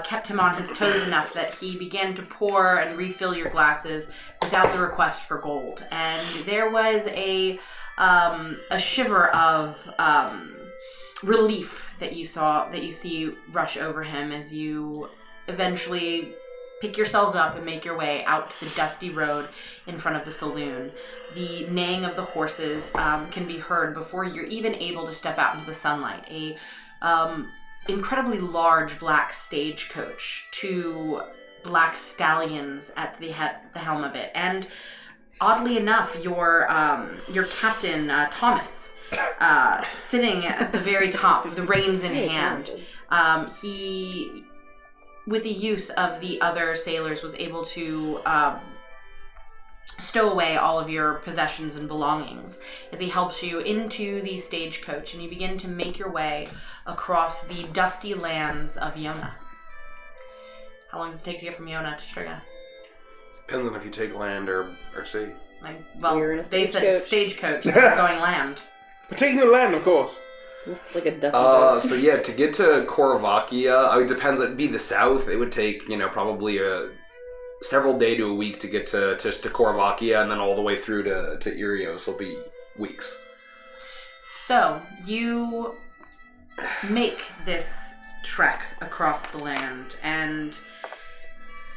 kept him on his toes enough that he began to pour and refill your glasses without the request for gold. And there was a shiver of relief that you see rush over him as you eventually pick yourselves up and make your way out to the dusty road in front of the saloon. The neighing of the horses can be heard before you're even able to step out into the sunlight. A incredibly large black stagecoach, 2 black stallions at the helm of it, and oddly enough, your captain Thomas, sitting at the very top, the reins in hand. He, with the use of the other sailors, was able to stow away all of your possessions and belongings as he helps you into the stagecoach, and you begin to make your way across the dusty lands of Iona. How long does it take to get from Iona to Striga? Depends on if you take land or sea. They said stagecoach, so we're going land. We're taking the land, of course. It's like a duck. So yeah, to get to Korvakia, it depends. It'd be the south. It would take probably several days to a week to get to Korvakia, and then all the way through to Irios will be weeks. So you make this trek across the land, and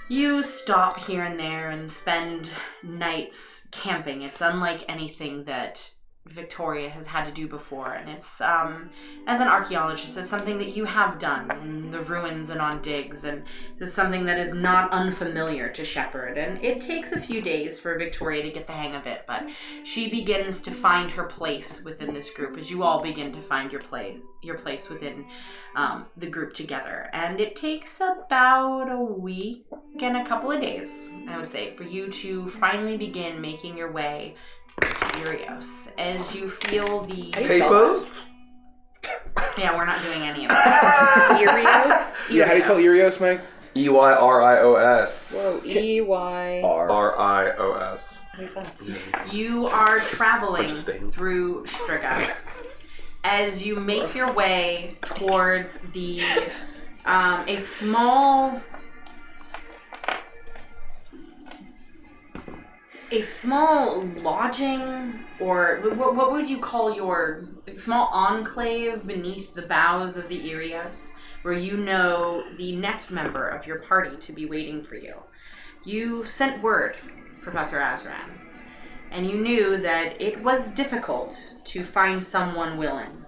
you stop here and there and spend nights camping. It's unlike anything that Victoria has had to do before, and it's as an archaeologist, it's something that you have done in the ruins and on digs, and this is something that is not unfamiliar to Shepard, and it takes a few days for Victoria to get the hang of it, but she begins to find her place within this group as you all begin to find your place within the group together. And it takes about a week and a couple of days, I would say, for you to finally begin making your way to Irios as you feel the Papers? Yeah, we're not doing any of that. Irios? Yeah, how do you spell Irios, Mike? EYRIOS. Whoa, EY. RIOS. How do you find it? You are traveling Bunch of stains. through Striga as you make your way towards the a small lodging, or what would you call your small enclave beneath the boughs of the Irios, where you know the next member of your party to be waiting for you. You sent word, Professor Azran, and you knew that it was difficult to find someone willing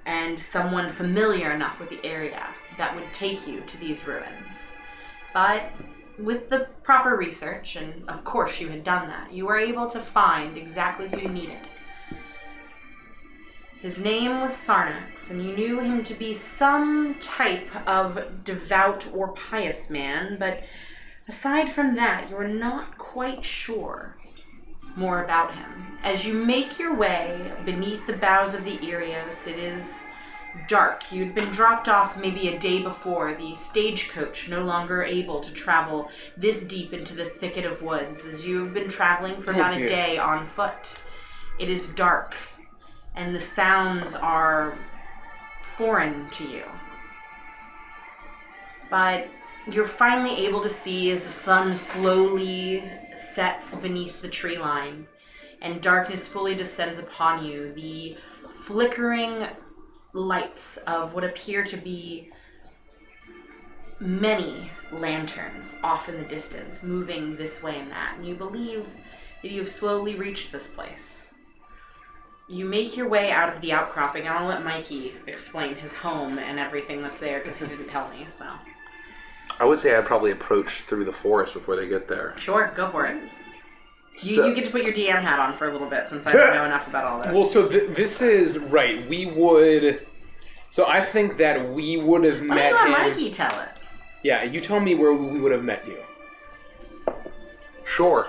and someone familiar enough with the area that would take you to these ruins. But with the proper research, and of course you had done that, you were able to find exactly who you needed. His name was Sarnax, and you knew him to be some type of devout or pious man, but aside from that, you were not quite sure more about him. As you make your way beneath the boughs of the Irios, it is dark. You'd been dropped off maybe a day before, the stagecoach no longer able to travel this deep into the thicket of woods, as you have been traveling for about a day on foot. It is dark, and the sounds are foreign to you. But you're finally able to see as the sun slowly sets beneath the tree line and darkness fully descends upon you, the flickering lights of what appear to be many lanterns off in the distance, moving this way and that. And you believe that you've slowly reached this place. You make your way out of the outcropping. I'll let Mikey explain his home and everything that's there because he didn't tell me, so. I would say I'd probably approach through the forest before they get there. Sure, go for it. You get to put your DM hat on for a little bit since I don't know enough about all this. Well, so this is right. We would. So I think that we would have met him. Let Mikey tell it. Yeah, you tell me where we would have met you. Sure.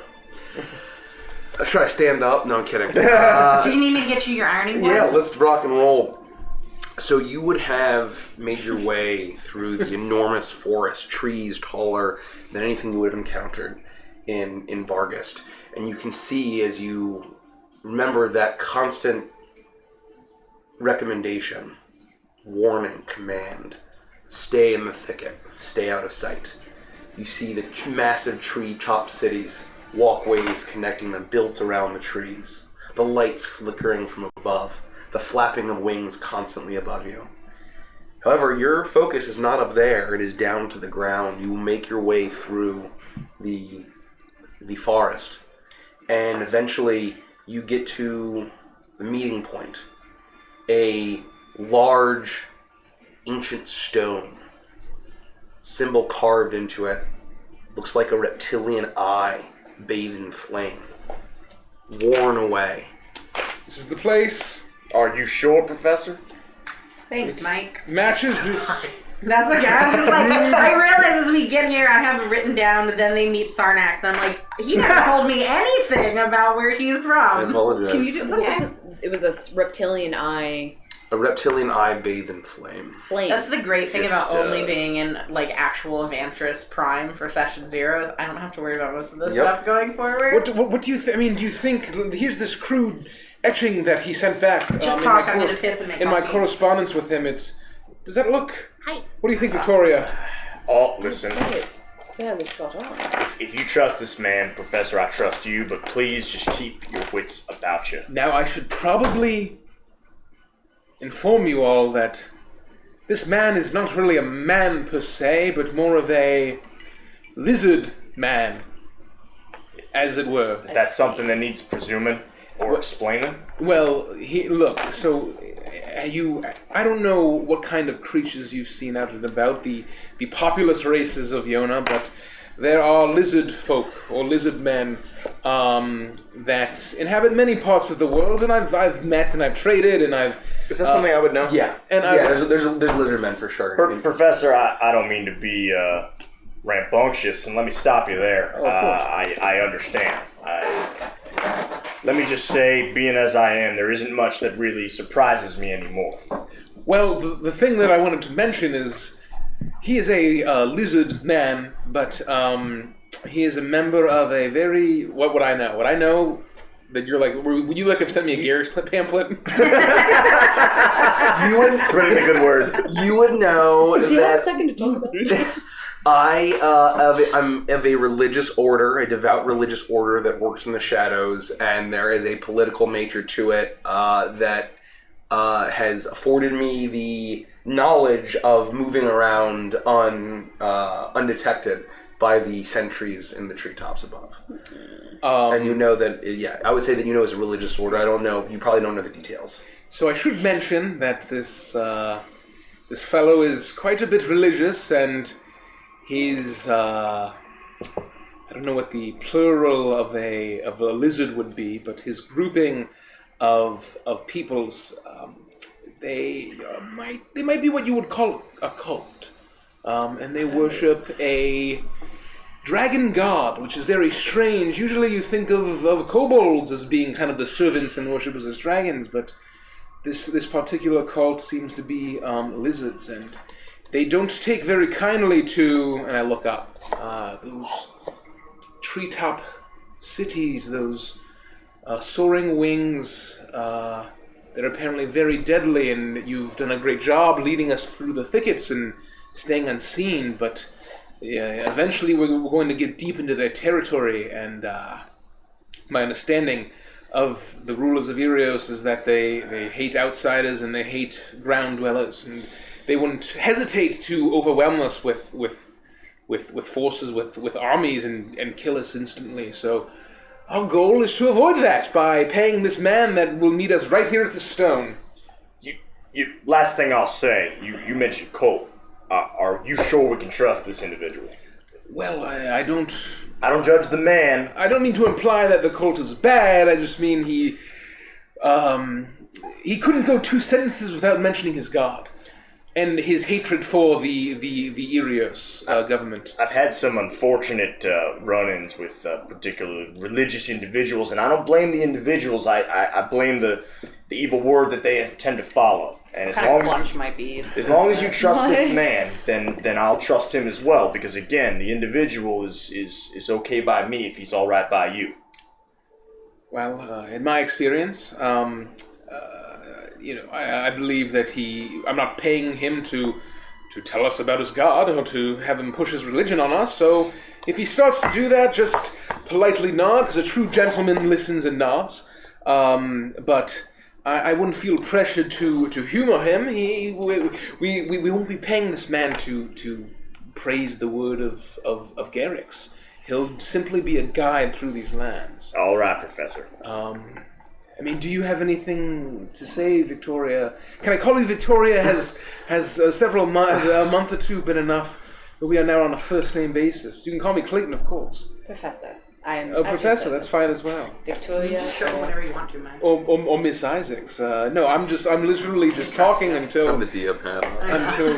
Should I stand up? No, I'm kidding. Do you need me to get you your ironing board? Yeah, let's rock and roll. So you would have made your way through the enormous forest, trees taller than anything you would have encountered in Vargast. And you can see as you remember that constant recommendation, warning, command, stay in the thicket, stay out of sight. You see the massive tree-topped cities, walkways connecting them built around the trees, the lights flickering from above, the flapping of wings constantly above you. However, your focus is not up there, it is down to the ground. You make your way through the forest, and eventually you get to the meeting point. A large, ancient stone, symbol carved into it, looks like a reptilian eye bathed in flame, worn away. This is the place. Are you sure, Professor? Thanks, Mike. Matches this. That's okay. I'm just like, I realize as we get here, I have it written down, but then they meet Sarnax, and I'm like, he never told me anything about where he's from. I apologize. Can you do what was this? It was a reptilian eye. A reptilian eye bathed in flame. Flame. That's the great thing Just, about only being in like actual Avantris Prime for session 0 is I don't have to worry about most of this stuff going forward. What do you think? I mean, do you think here's this crude etching that he sent back? Just talk. I'm gonna piss and make in my coffee. correspondence with him. Does that look? Hi. What do you think, Victoria? Oh, listen. I'd say it's fairly spot on. If you trust this man, Professor, I trust you, but please just keep your wits about you. Now, I should probably inform you all that this man is not really a man per se, but more of a lizard man, as it were. Is that something that needs presuming or explaining? Well, look, so I don't know what kind of creatures you've seen out and about, the populous races of Yona, but there are lizard folk, or lizard men, that inhabit many parts of the world, and I've met and I've traded, and I've... Is that something I would know? Yeah. And there's lizard men for sure. Professor, I don't mean to be rambunctious, and let me stop you there. Oh, of course. I understand. Let me just say, being as I am, there isn't much that really surprises me anymore. Well, the thing that I wanted to mention is he is a lizard man, but he is a member of a very... What would I know? Would I know that you're like... Would you have sent me a Garrick's pamphlet? You would Spreading a good word. You would know Do you have a that second to talk about it? I'm of a religious order, a devout religious order that works in the shadows, and there is a political nature to it that has afforded me the knowledge of moving around undetected by the sentries in the treetops above. And you know that, I would say that you know it's a religious order. I don't know, you probably don't know the details. So I should mention that this fellow is quite a bit religious, and he's I don't know what the plural of a lizard would be, but his grouping of peoples, they might be what you would call a cult, and they worship a dragon god, which is very strange. Usually, you think of kobolds as being kind of the servants and worshippers as dragons, but this particular cult seems to be lizards, and they don't take very kindly to. And I look up those treetop cities, those soaring wings that are apparently very deadly, and you've done a great job leading us through the thickets and staying unseen, but eventually we're going to get deep into their territory, and my understanding of the rulers of Irios is that they hate outsiders and they hate ground dwellers, and they wouldn't hesitate to overwhelm us with forces, with armies, and kill us instantly. So our goal is to avoid that by paying this man that will meet us right here at the stone. You last thing I'll say, you mentioned Cole. Are you sure we can trust this individual? Well, I don't judge the man. I don't mean to imply that the cult is bad. I just mean he couldn't go 2 sentences without mentioning his god and his hatred for the Irios government. I've had some unfortunate run-ins with particular religious individuals, and I don't blame the individuals. I blame the evil word that they tend to follow. And as long as you trust this man, then I'll trust him as well. Because again, the individual is okay by me if he's all right by you. Well, in my experience, I believe that I'm not paying him to tell us about his god or to have him push his religion on us. So if he starts to do that, just politely nod, because a true gentleman listens and nods. But I wouldn't feel pressured to humor him. We won't be paying this man to praise the word of Garrix. He'll simply be a guide through these lands. All right, Professor. Do you have anything to say, Victoria? Can I call you Victoria? Has a month or two been enough? But we are now on a first name basis. You can call me Clayton, of course. Professor. Professor, that's fine as well. Victoria. Sure, whatever you want to, man. Or Miss Isaacs. No, I'm literally just talking until... I'm the DM hat. Until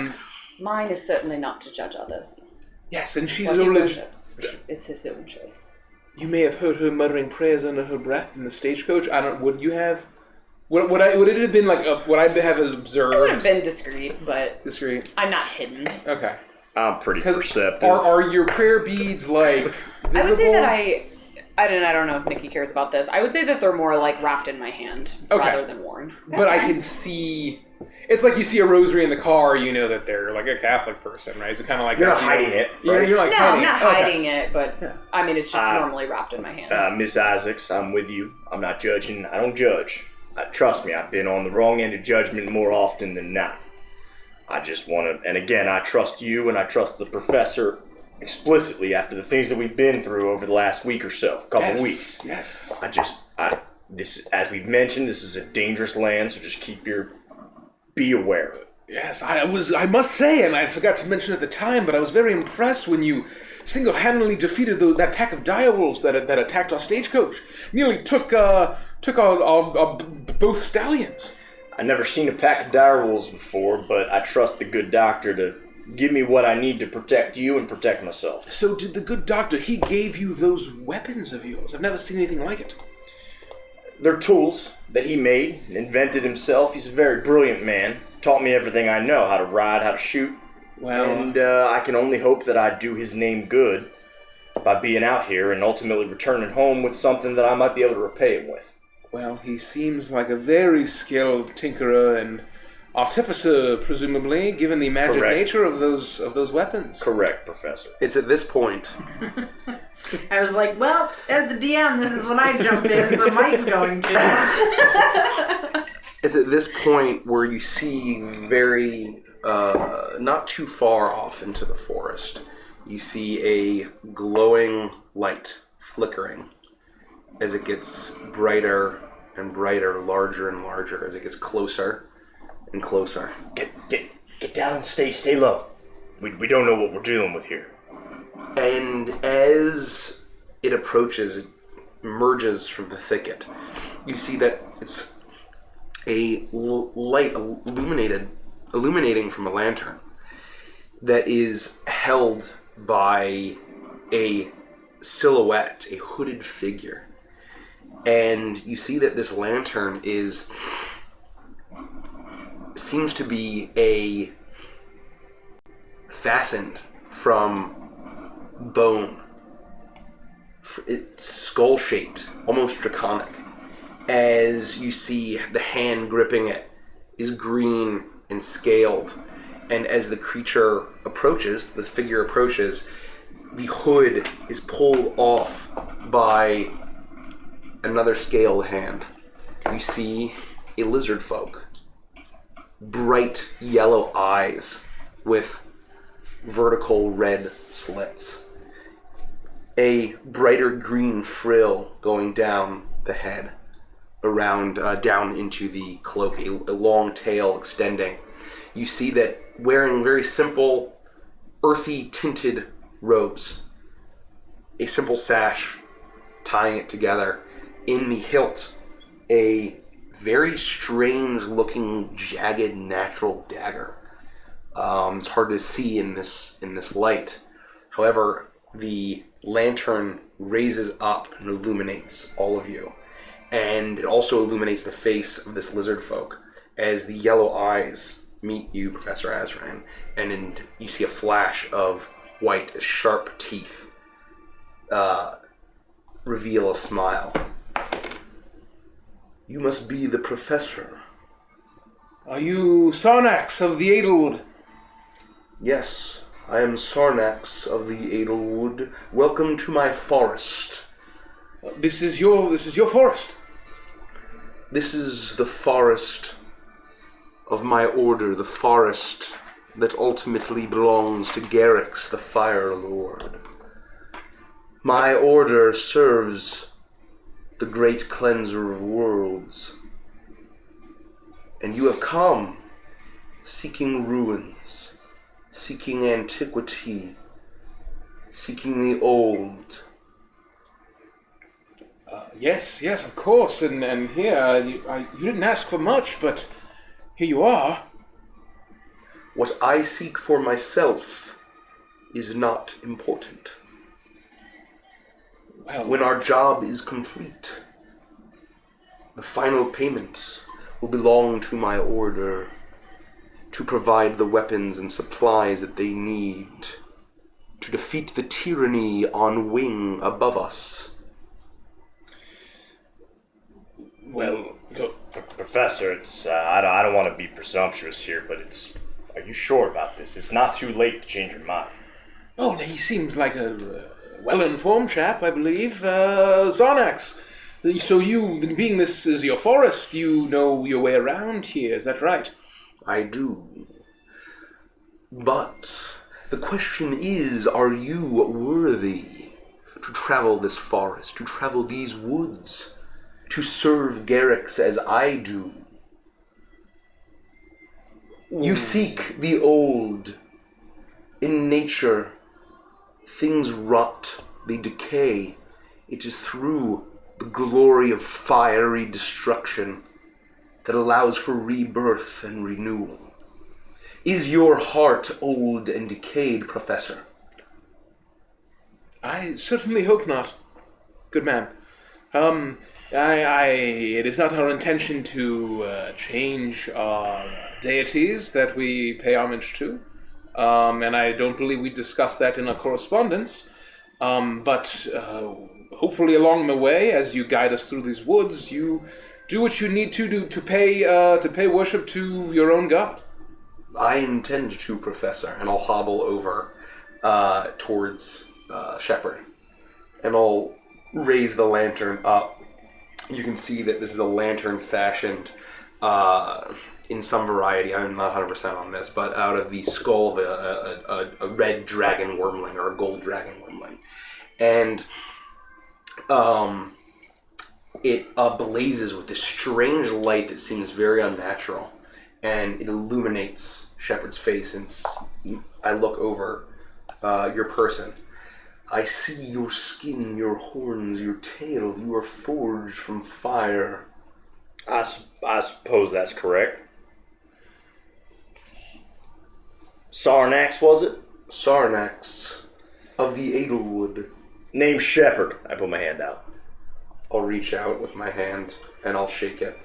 we, Mine is certainly not to judge others. Yes, and she's what a he religious... worships is his own choice. You may have heard her muttering prayers under her breath in the stagecoach. Would you have... Would it have been like... would I have observed... It would have been discreet, but... Discreet. I'm not hidden. Okay. I'm pretty perceptive. Are your prayer beads, like, visible? I would say that I don't know if Nikki cares about this. I would say that they're more, like, wrapped in my hand rather than worn. But I can see... It's like you see a rosary in the car, you know that they're, like, a Catholic person, right? It's kind of like... You're not hiding it, right? You're like I'm not hiding it, but, it's just normally wrapped in my hand. Miss Isaacs, I'm with you. I'm not judging. I don't judge. Trust me, I've been on the wrong end of judgment more often than not. I just want to, and again, I trust you and I trust the professor explicitly after the things that we've been through over the last week or so, couple weeks. Yes. This, as we've mentioned, this is a dangerous land, so just be aware. Yes, I must say, and I forgot to mention at the time, but I was very impressed when you single-handedly defeated that pack of direwolves that attacked our stagecoach. Nearly took our both stallions. I've never seen a pack of direwolves before, but I trust the good doctor to give me what I need to protect you and protect myself. So did the good doctor, he gave you those weapons of yours? I've never seen anything like it. They're tools that he made and invented himself. He's a very brilliant man. Taught me everything I know, how to ride, how to shoot. Well, and I can only hope that I do his name good by being out here and ultimately returning home with something that I might be able to repay him with. Well, he seems like a very skilled tinkerer and artificer, presumably, given the magic nature of those weapons. Correct, Professor. It's at this point. I was like, well, as the DM, this is when I jump in, so Mike's going to. It's at this point where you see very, not too far off into the forest, you see a glowing light flickering as it gets brighter and brighter, larger and larger, as it gets closer and closer. Get down and stay low. We don't know what we're dealing with here. And as it approaches, it emerges from the thicket. You see that it's a light illuminating from a lantern that is held by a silhouette, a hooded figure. And you see that this lantern seems to be fastened from bone. It's skull-shaped, almost draconic. As you see, the hand gripping it is green and scaled. And as the creature approaches, the figure approaches, the hood is pulled off by another scaled hand. You see a lizard folk. Bright yellow eyes with vertical red slits. A brighter green frill going down the head, around down into the cloak, a long tail extending. You see that wearing very simple, earthy tinted robes, a simple sash tying it together. In the hilt, a very strange looking jagged natural dagger. It's hard to see in this light. However, the lantern raises up and illuminates all of you. And it also illuminates the face of this lizard folk as the yellow eyes meet you, Professor Azran, and you see a flash of white as sharp teeth reveal a smile. You must be the professor. Are you Sarnax of the Edelwood? Yes, I am Sarnax of the Edelwood. Welcome to my forest. This is your forest. This is the forest of my order, the forest that ultimately belongs to Garrix, the Fire Lord. My order serves the great cleanser of worlds. And you have come seeking ruins, seeking antiquity, seeking the old. Yes, of course. And here, you didn't ask for much, but here you are. What I seek for myself is not important. Well, when our job is complete, the final payment will belong to my order to provide the weapons and supplies that they need to defeat the tyranny on wing above us. Well, Professor, it's I don't want to be presumptuous here, but are you sure about this? It's not too late to change your mind. Oh, he seems like a well-informed chap, I believe. Sarnax. So you, being this is your forest, you know your way around here, is that right? I do. But the question is, are you worthy to travel this forest, to travel these woods, to serve Garrix as I do? You seek the old. In nature, things rot, they decay. It is through the glory of fiery destruction that allows for rebirth and renewal. Is your heart old and decayed, Professor? I certainly hope not. Good man. It is not our intention to change our deities that we pay homage to. And I don't believe we discussed that in our correspondence. But hopefully along the way, as you guide us through these woods, you do what you need to do to pay worship to your own god. I intend to, Professor, and I'll hobble over towards Shepard. And I'll raise the lantern up. You can see that this is a lantern fashioned in some variety, I'm not 100% on this, but out of the skull of a red dragon wormling or a gold dragon wormling. And it blazes with this strange light that seems very unnatural, and it illuminates Shepard's face, and I look over your person, I see your skin, your horns, your tail. You are forged from fire. I suppose that's correct. Sarnax, was it? Sarnax of the Edelwood. Named Shepherd. I put my hand out. I'll reach out with my hand and I'll shake it.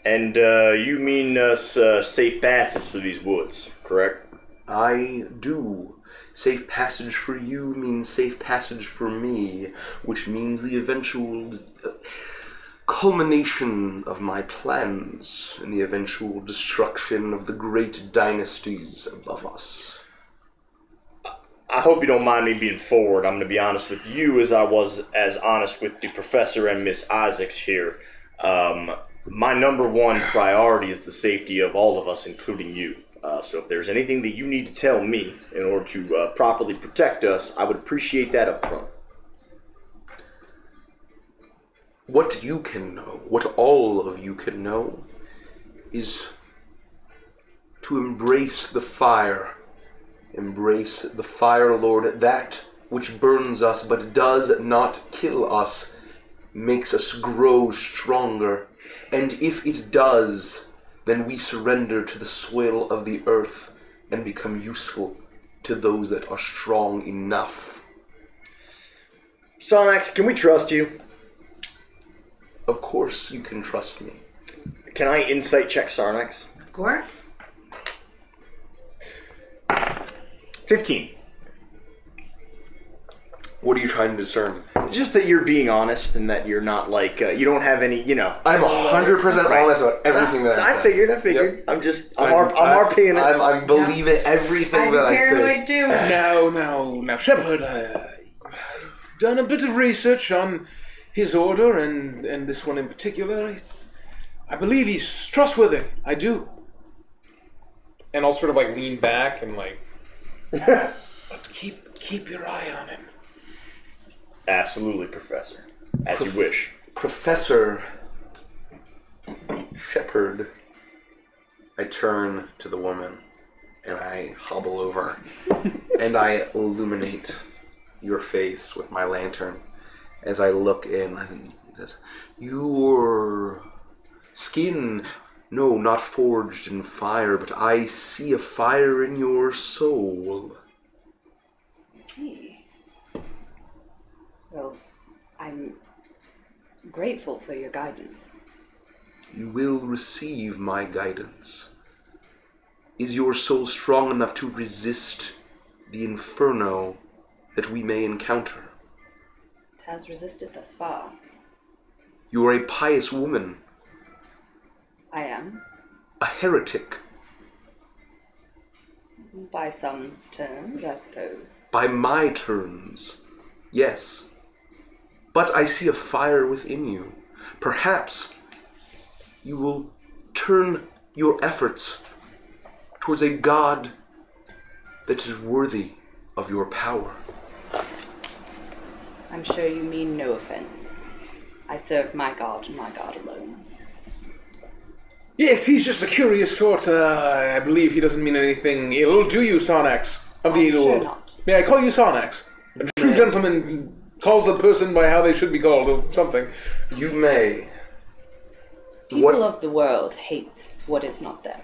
And you mean us safe passage through these woods, correct? I do. Safe passage for you means safe passage for me, which means the eventual culmination of my plans and the eventual destruction of the great dynasties above us. I hope you don't mind me being forward. I'm going to be honest with you as I was as honest with the professor and Miss Isaacs here. My number one priority is the safety of all of us, including you. So if there's anything that you need to tell me in order to properly protect us, I would appreciate that up front. What you can know, what all of you can know, is to embrace the fire. Embrace the Fire Lord. That which burns us but does not kill us makes us grow stronger. And if it does, then we surrender to the soil of the earth and become useful to those that are strong enough. Sarnax, can we trust you? Of course you can trust me. Can I insight check Sarnax? Of course. 15. What are you trying to discern? Just that you're being honest and that you're not like, you don't have any, I'm 100% honest about everything that I I figured. Yep. I'm RPing it. I'm believing everything that I say. Paranoid too. Now, Shepard, I've done a bit of research on his order and this one in particular. I believe he's trustworthy. I do. And I'll sort of like lean back and like, keep your eye on him. Absolutely, Professor. As you wish. Professor Shepard. I turn to the woman and I hobble over and I illuminate your face with my lantern as I look in. And says, your skin, no, not forged in fire, but I see a fire in your soul. I see. Well, I'm grateful for your guidance. You will receive my guidance. Is your soul strong enough to resist the inferno that we may encounter? It has resisted thus far. You are a pious woman. I am. A heretic. By some terms, I suppose. By my terms, yes. But I see a fire within you. Perhaps you will turn your efforts towards a god that is worthy of your power. I'm sure you mean no offense. I serve my god and my god alone. Yes, he's just a curious sort. I believe he doesn't mean anything ill. Do you, Sarnax of the I'm Edelwood? sure not. May I call you Sarnax? A true gentleman calls a person by how they should be called, or something. You may. People of the world hate what is not them.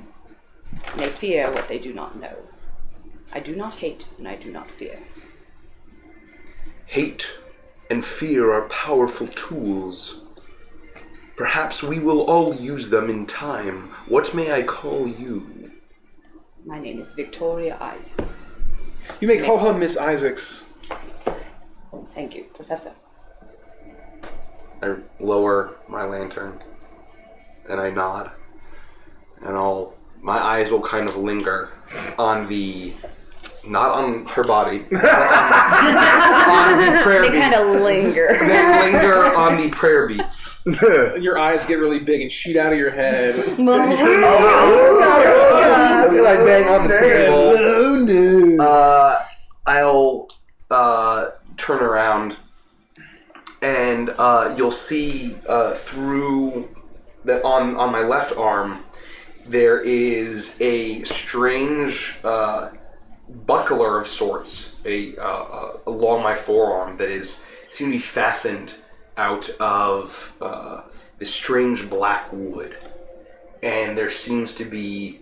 They fear what they do not know. I do not hate and I do not fear. Hate and fear are powerful tools. Perhaps we will all use them in time. What may I call you? My name is Victoria Isaacs. You may call her Miss Isaacs. Thank you, Professor. I lower my lantern and I nod. And my eyes will kind of linger on not on her body, but on the prayer beats. They kind of linger. They linger on the prayer beats. Your eyes get really big and shoot out of your head. I bang on the table. I'll turn around and you'll see through on my left arm there is a strange buckler of sorts along my forearm that is seem to be fastened out of this strange black wood, and there seems to be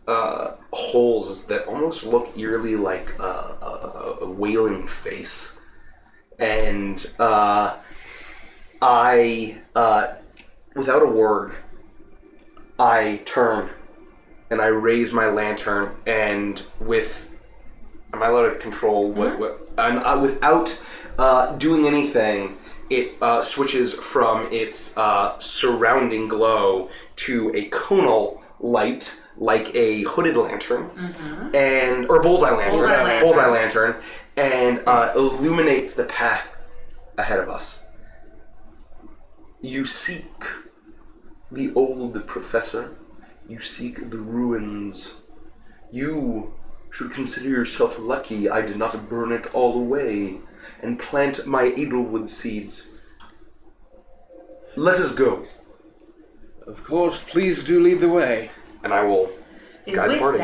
holes that almost look eerily like a wailing face. And I, without a word, I turn and I raise my lantern, and am I allowed to control without doing anything, it switches from its surrounding glow to a conal light, like a hooded lantern, or bullseye lantern, and illuminates the path ahead of us. You seek the old professor. You seek the ruins. You should consider yourself lucky I did not burn it all away and plant my Edelwood seeds. Let us go. Of course, please do lead the way. And I will It is guide the with party.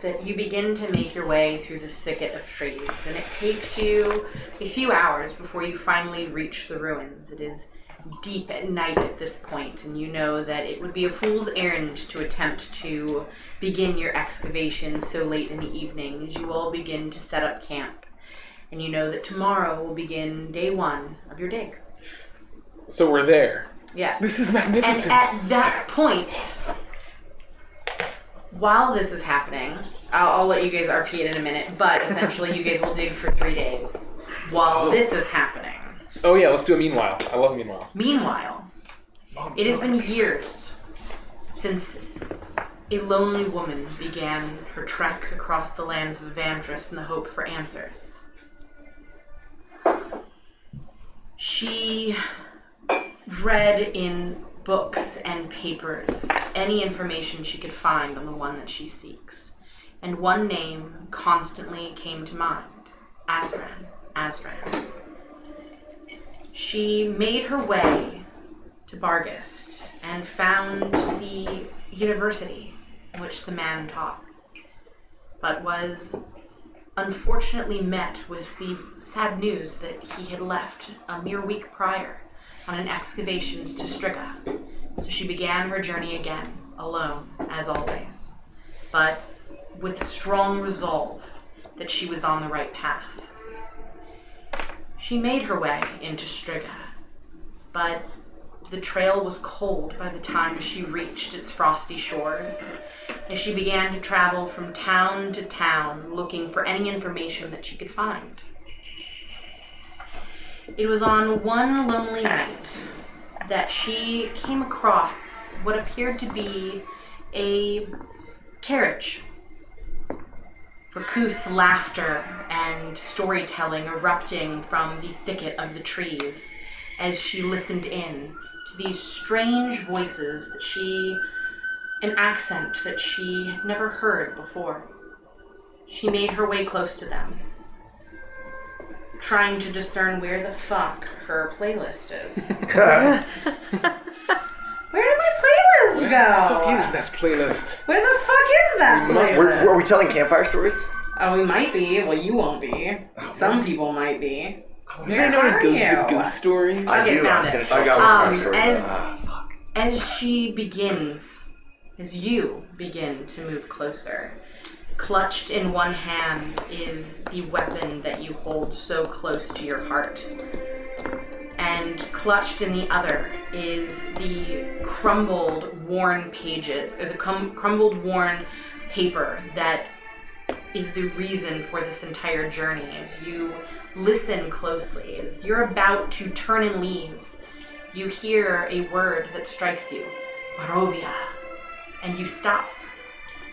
that you begin to make your way through the thicket of trees, and it takes you a few hours before you finally reach the ruins. It is deep at night at this point, and you know that it would be a fool's errand to attempt to begin your excavation so late in the evening as you all begin to set up camp. And you know that tomorrow will begin day one of your dig. So we're there. Yes. This is magnificent. And at that point, while this is happening, I'll let you guys RP it in a minute, but essentially you guys will dig for 3 days while this is happening. Oh yeah, let's do a meanwhile. I love meanwhiles. Meanwhile, it has been years since a lonely woman began her trek across the lands of Avantris in the hope for answers. She read in books and papers any information she could find on the one that she seeks, and one name constantly came to mind: Azran. She made her way to Bargist and found the university in which the man taught, but was unfortunately met with the sad news that he had left a mere week prior on an excavation to Strigga. So she began her journey again, alone, as always, but with strong resolve that she was on the right path. She made her way into Strigga, but the trail was cold by the time she reached its frosty shores, and she began to travel from town to town looking for any information that she could find. It was on one lonely night that she came across what appeared to be a carriage. Raccoose laughter and storytelling erupting from the thicket of the trees as she listened in to these strange voices an accent that she had never heard before. She made her way close to them, trying to discern where the fuck her playlist is. Where did my playlist go? Where the fuck is that playlist? Where the fuck is that playlist? Were we telling campfire stories? Oh, we might be. Well, you won't be. Some people might be. You don't know are any you? ghost stories? I Okay, do. I found was it. going to tell I you. got one story. As she begins, as you begin to move closer, clutched in one hand is the weapon that you hold so close to your heart. And clutched in the other is the crumbled, worn pages, or the crumbled, worn paper that is the reason for this entire journey. As you listen closely, as you're about to turn and leave, you hear a word that strikes you: Barovia. And you stop,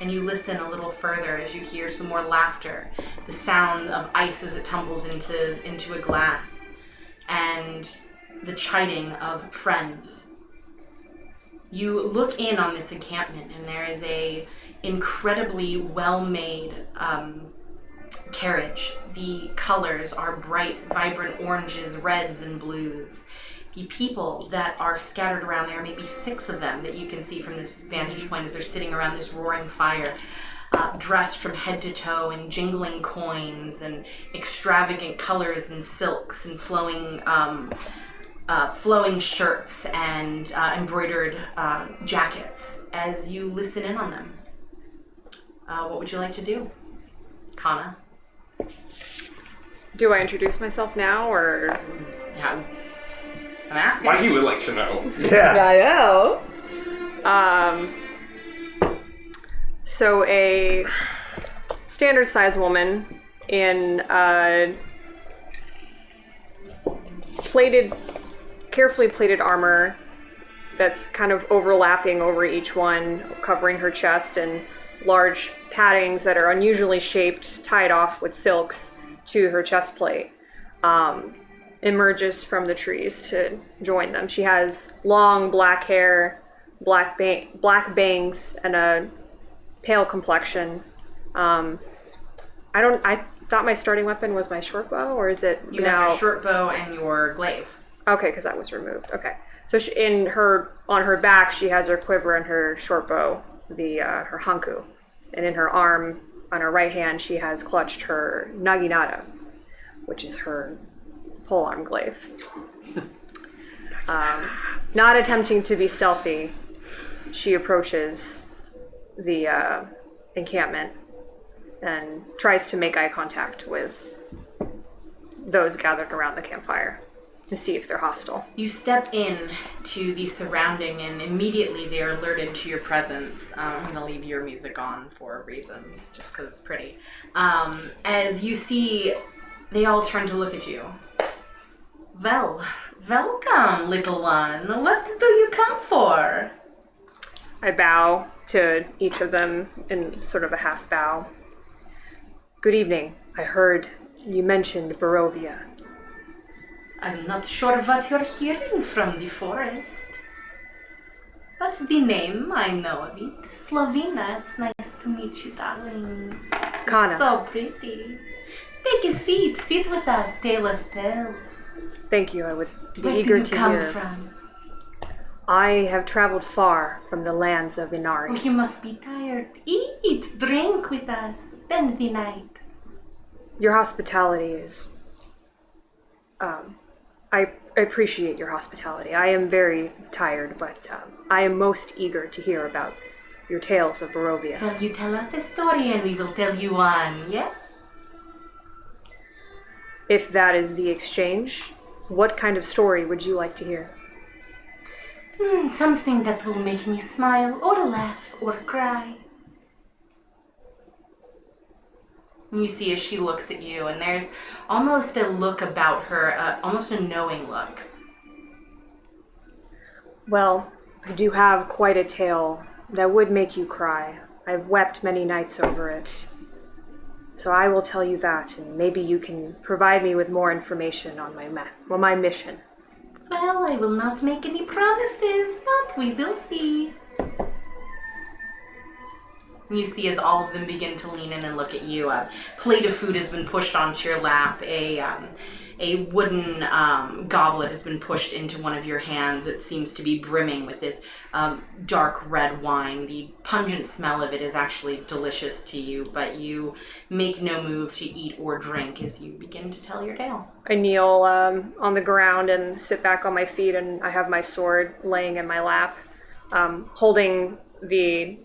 and you listen a little further as you hear some more laughter, the sound of ice as it tumbles into a glass, and the chiding of friends. You look in on this encampment, and there is a incredibly well-made carriage. The colors are bright, vibrant oranges, reds, and blues. The people that are scattered around there, maybe 6 of them that you can see from this vantage point as they're sitting around this roaring fire. dressed from head to toe in jingling coins and extravagant colors and silks and flowing shirts and embroidered jackets as you listen in on them. What would you like to do? Kana? Do I introduce myself now, or? Yeah, I'm asking. Mikey would like to know. Yeah. I know. So a standard-sized woman in carefully plated armor that's kind of overlapping over each one, covering her chest, and large paddings that are unusually shaped, tied off with silks to her chest plate, emerges from the trees to join them. She has long black hair, black bangs, and a pale complexion. I thought my starting weapon was my short bow, or is it You now? have your short bow and your glaive. Okay, because that was removed. Okay, so on her back she has her quiver and her short bow, her hanku, and in her arm on her right hand she has clutched her naginata, which is her polearm glaive. Not attempting to be stealthy, she approaches the encampment and tries to make eye contact with those gathered around the campfire to see if they're hostile. You step in to the surrounding and immediately they are alerted to your presence. I'm going to leave your music on for reasons, just because it's pretty. As you see, they all turn to look at you. Well, welcome, little one. What do you come for? I bow to each of them in sort of a half bow. Good evening. I heard you mentioned Barovia. I'm not sure what you're hearing from the forest. But the name, I know of it. Slavina, it's nice to meet you, darling. Kana. So pretty. Take a seat. Sit with us. Tell us tales. Thank you. I would be Where eager do you to come hear. from? I have traveled far from the lands of Oh, Inari. you must be tired. Eat. Drink with us. Spend the night. Your hospitality is... I appreciate your hospitality. I am very tired, but I am most eager to hear about your tales of Barovia. Well, you tell us a story and we will tell you one, yes? If that is the exchange, what kind of story would you like to hear? Something that will make me smile or laugh or cry. You see as she looks at you, and there's almost a look about her, almost a knowing look. Well, I do have quite a tale that would make you cry. I've wept many nights over it. So I will tell you that, and maybe you can provide me with more information on my mission. Well, I will not make any promises, but we will see. You see as all of them begin to lean in and look at you. A plate of food has been pushed onto your lap. A wooden goblet has been pushed into one of your hands. It seems to be brimming with this dark red wine. The pungent smell of it is actually delicious to you, but you make no move to eat or drink as you begin to tell your tale. I kneel on the ground and sit back on my feet, and I have my sword laying in my lap. Holding the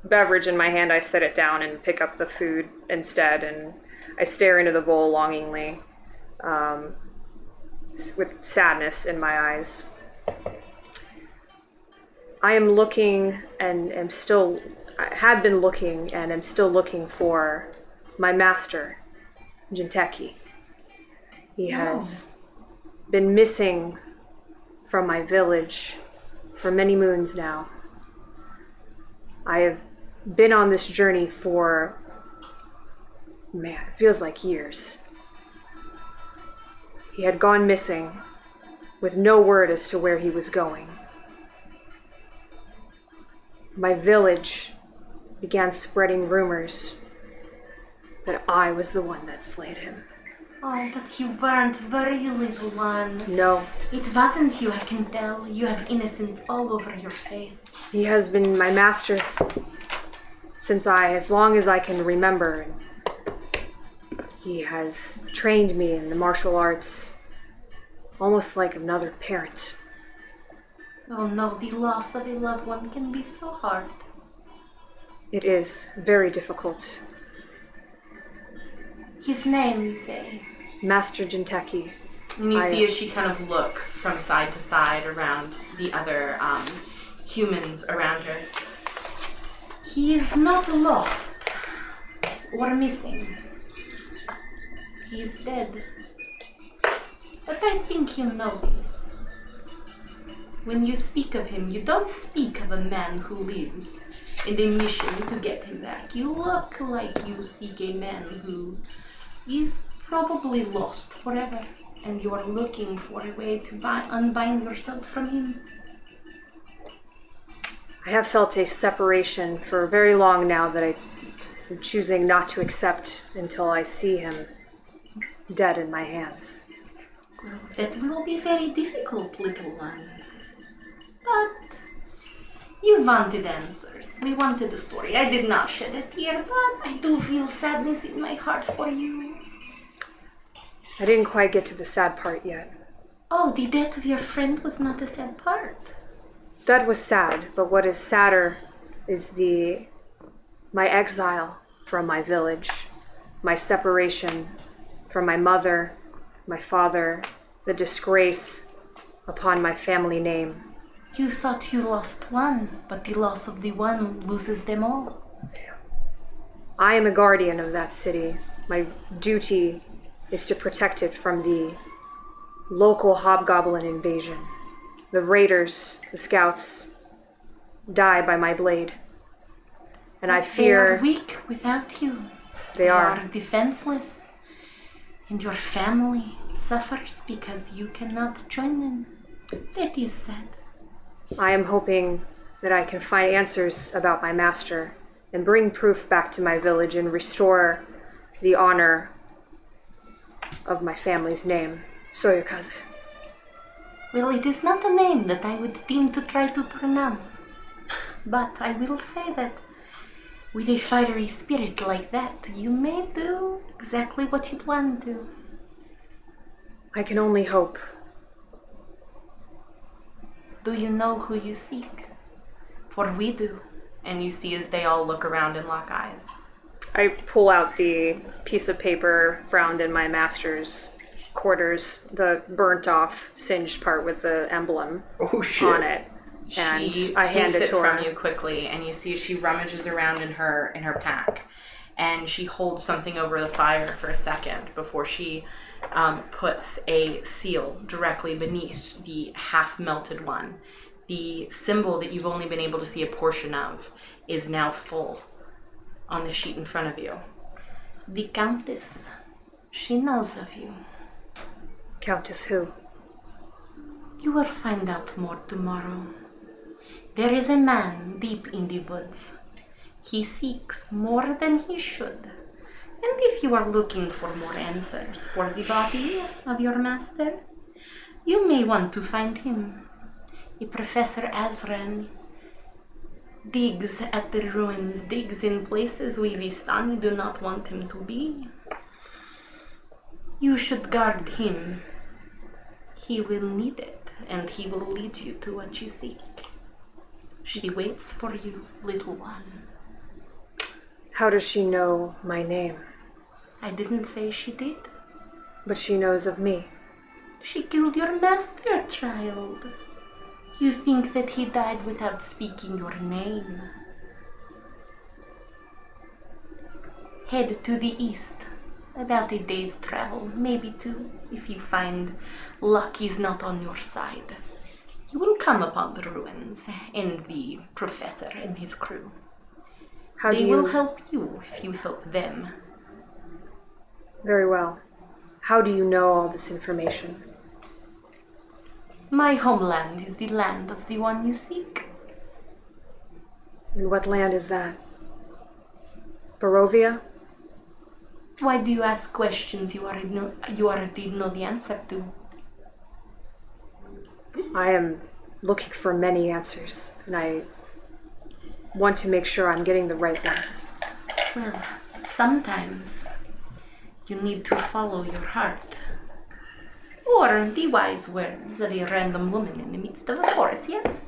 beverage in my hand, I set it down and pick up the food instead, and I stare into the bowl longingly, with sadness in my eyes. I am looking and I had been looking and am still looking for my master, Jinteki. He has been missing from my village for many moons now. I have been on this journey for, it feels like years. He had gone missing with no word as to where he was going. My village began spreading rumors that I was the one that slayed him. Oh, but you weren't, were you, little one? No, It wasn't you, I can tell. You have innocence all over your face. he has been my master's as long as I can remember. He has trained me in the martial arts almost like another parent. Oh no, the loss of a loved one can be so hard. It is very difficult. His name, you say? Master Jinteki. And you see as she kind of looks from side to side around the other humans around her. He is not lost or missing. He is dead. But I think you know this. When you speak of him, you don't speak of a man who lives in a mission to get him back. You look like you seek a man who is probably lost forever, and you are looking for a way to unbind yourself from him. I have felt a separation for very long now that I'm choosing not to accept until I see him dead in my hands. Well, that will be very difficult, little one. But you wanted answers. We wanted a story. I did not shed a tear, but I do feel sadness in my heart for you. I didn't quite get to the sad part yet. Oh, the death of your friend was not a sad part. That was sad, but what is sadder is my exile from my village, my separation from my mother, my father, the disgrace upon my family name. You thought you lost one, but the loss of the one loses them all. I am a guardian of that city. My duty is to protect it from the local hobgoblin invasion. The raiders, the scouts, die by my blade. And I fear... They are weak without you. They are defenseless. And your family suffers because you cannot join them. That is sad. I am hoping that I can find answers about my master and bring proof back to my village and restore the honor of my family's name, Soyokaze. Well, it is not a name that I would deem to try to pronounce. But I will say that with a fiery spirit like that, you may do exactly what you plan to. I can only hope. Do you know who you seek? For we do. And you see as they all look around and lock eyes. I pull out the piece of paper found in my master's quarters, the burnt off, singed part with the emblem on it. And She I hand takes it to her. from you quickly, and you see she rummages around in her pack, and she holds something over the fire for a second before she puts a seal directly beneath the half-melted one. The symbol that you've only been able to see a portion of is now full on the sheet in front of you. The Countess, she knows of you. Countess who? You will find out more tomorrow. There is a man deep in the woods. He seeks more than he should. And if you are looking for more answers for the body of your master, you may want to find him. A Professor Azran digs at the ruins, digs in places we Vistani do not want him to be. You should guard him. He will need it, and he will lead you to what you seek. She waits for you, little one. How does she know my name? I didn't say she did. But she knows of me. She killed your master, child. You think that he died without speaking your name. Head to the east. About a day's travel, maybe two, if you find luck is not on your side. You will come upon the ruins and the professor and his crew. They will help you if you help them. Very well. How do you know all this information? My homeland is the land of the one you seek. And what land is that? Barovia? Why do you ask questions you already know the answer to? I am looking for many answers, and want to make sure I'm getting the right ones. Well, sometimes you need to follow your heart. Or the wise words of a random woman in the midst of a forest, yes?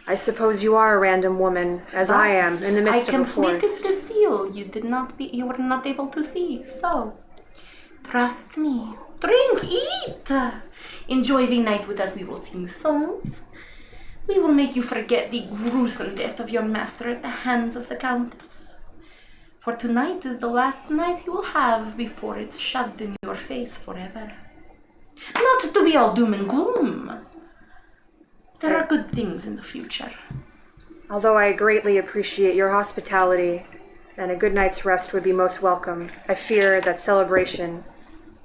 I suppose you are a random woman, as I am, in the midst of a I completed forest. the seal you were not able to see, so trust me. Drink, eat! Enjoy the night with us. We will sing songs. We will make you forget the gruesome death of your master at the hands of the Countess. For tonight is the last night you will have before it's shoved in your face forever. Not to be all doom and gloom. There are good things in the future. Although I greatly appreciate your hospitality, and a good night's rest would be most welcome, I fear that celebration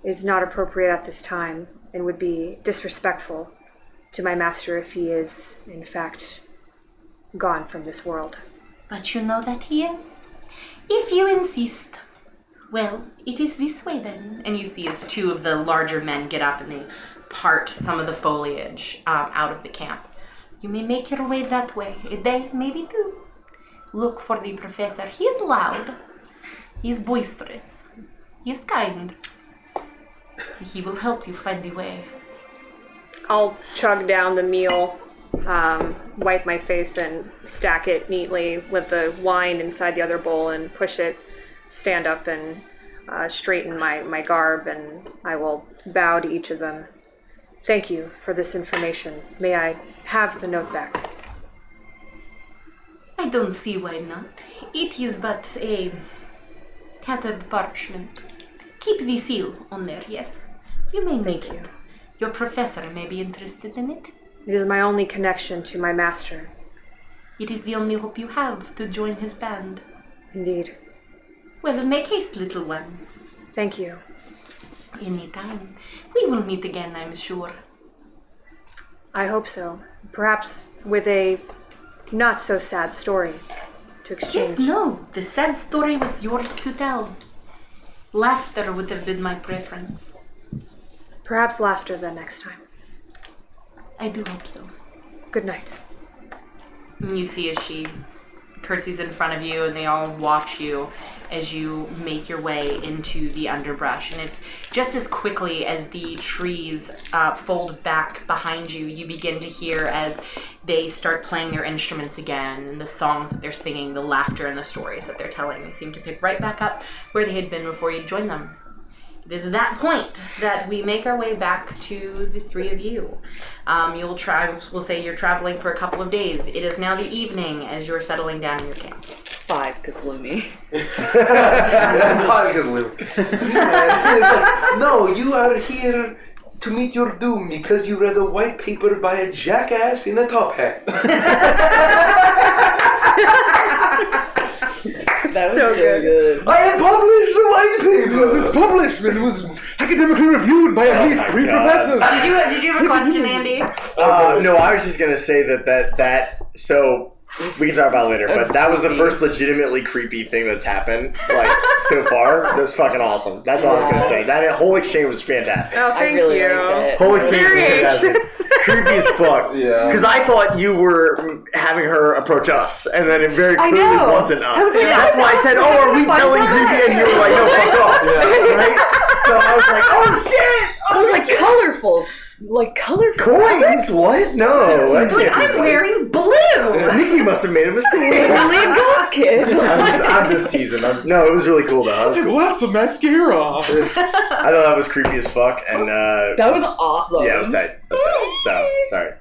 is not appropriate at this time and would be disrespectful to my master if he is, in fact, gone from this world. But you know that he is. If you insist. Well, it is this way then. And you see as two of the larger men get up and they part some of the foliage out of the camp. You may make your way that way. They maybe do. Look for the professor. He is loud. He is boisterous. He is kind. He will help you find the way. I'll chug down the meal, wipe my face and stack it neatly with the wine inside the other bowl and push it, stand up and straighten my garb, and I will bow to each of them. Thank you for this information. May I have the note back? I don't see why not. It is but a tattered parchment. Keep the seal on there, yes? You may make Thank you. it. Your professor may be interested in it. It is my only connection to my master. It is the only hope you have to join his band. Indeed. Well, make haste, little one. Thank you. Any time. We will meet again, I'm sure. I hope so. Perhaps with a not so sad story to exchange. Yes, no. The sad story was yours to tell. Laughter would have been my preference. Perhaps laughter then next time. I do hope so. Good night. And you see as she curtsies in front of you, and they all watch you as you make your way into the underbrush. And it's just as quickly as the trees fold back behind you, you begin to hear as they start playing their instruments again, and the songs that they're singing, the laughter and the stories that they're telling. They seem to pick right back up where they had been before you joined them. It is at that point that we make our way back to the three of you. We'll say you're traveling for a couple of days. It is now the evening as you're settling down in your camp. 5, because Lumi. Because no, you are here to meet your doom because you read a white paper by a jackass in a top hat. That was So good. I have published the white paper. It was published, and it was academically reviewed by at least 3 professors. Did you have a question, Andy? No, I was just gonna say that so we can talk about it later, but that was the first legitimately creepy thing that's happened, like, so far. That's fucking awesome. That's all I was gonna say. That whole exchange was fantastic. Oh, thank really you. liked it. Whole exchange was Very fantastic. anxious. Creepy as fuck. Yeah. Because I thought you were having her approach us, and then it very I clearly know. wasn't us. I was like, That's why I said, "Oh, are we telling creepy?" And you were like, "No, fuck off." Right? So I was like, "Oh shit!" I was like colorful. Like colorful. Coins? What? No. That can't be I'm right. wearing blue! Nikki must have made a mistake. Really a goth kid. I'm just teasing. No, it was really cool though. That was cool. Lots of mascara. I thought that was creepy as fuck, and That was awesome. yeah, it was tight. It was tight. So sorry.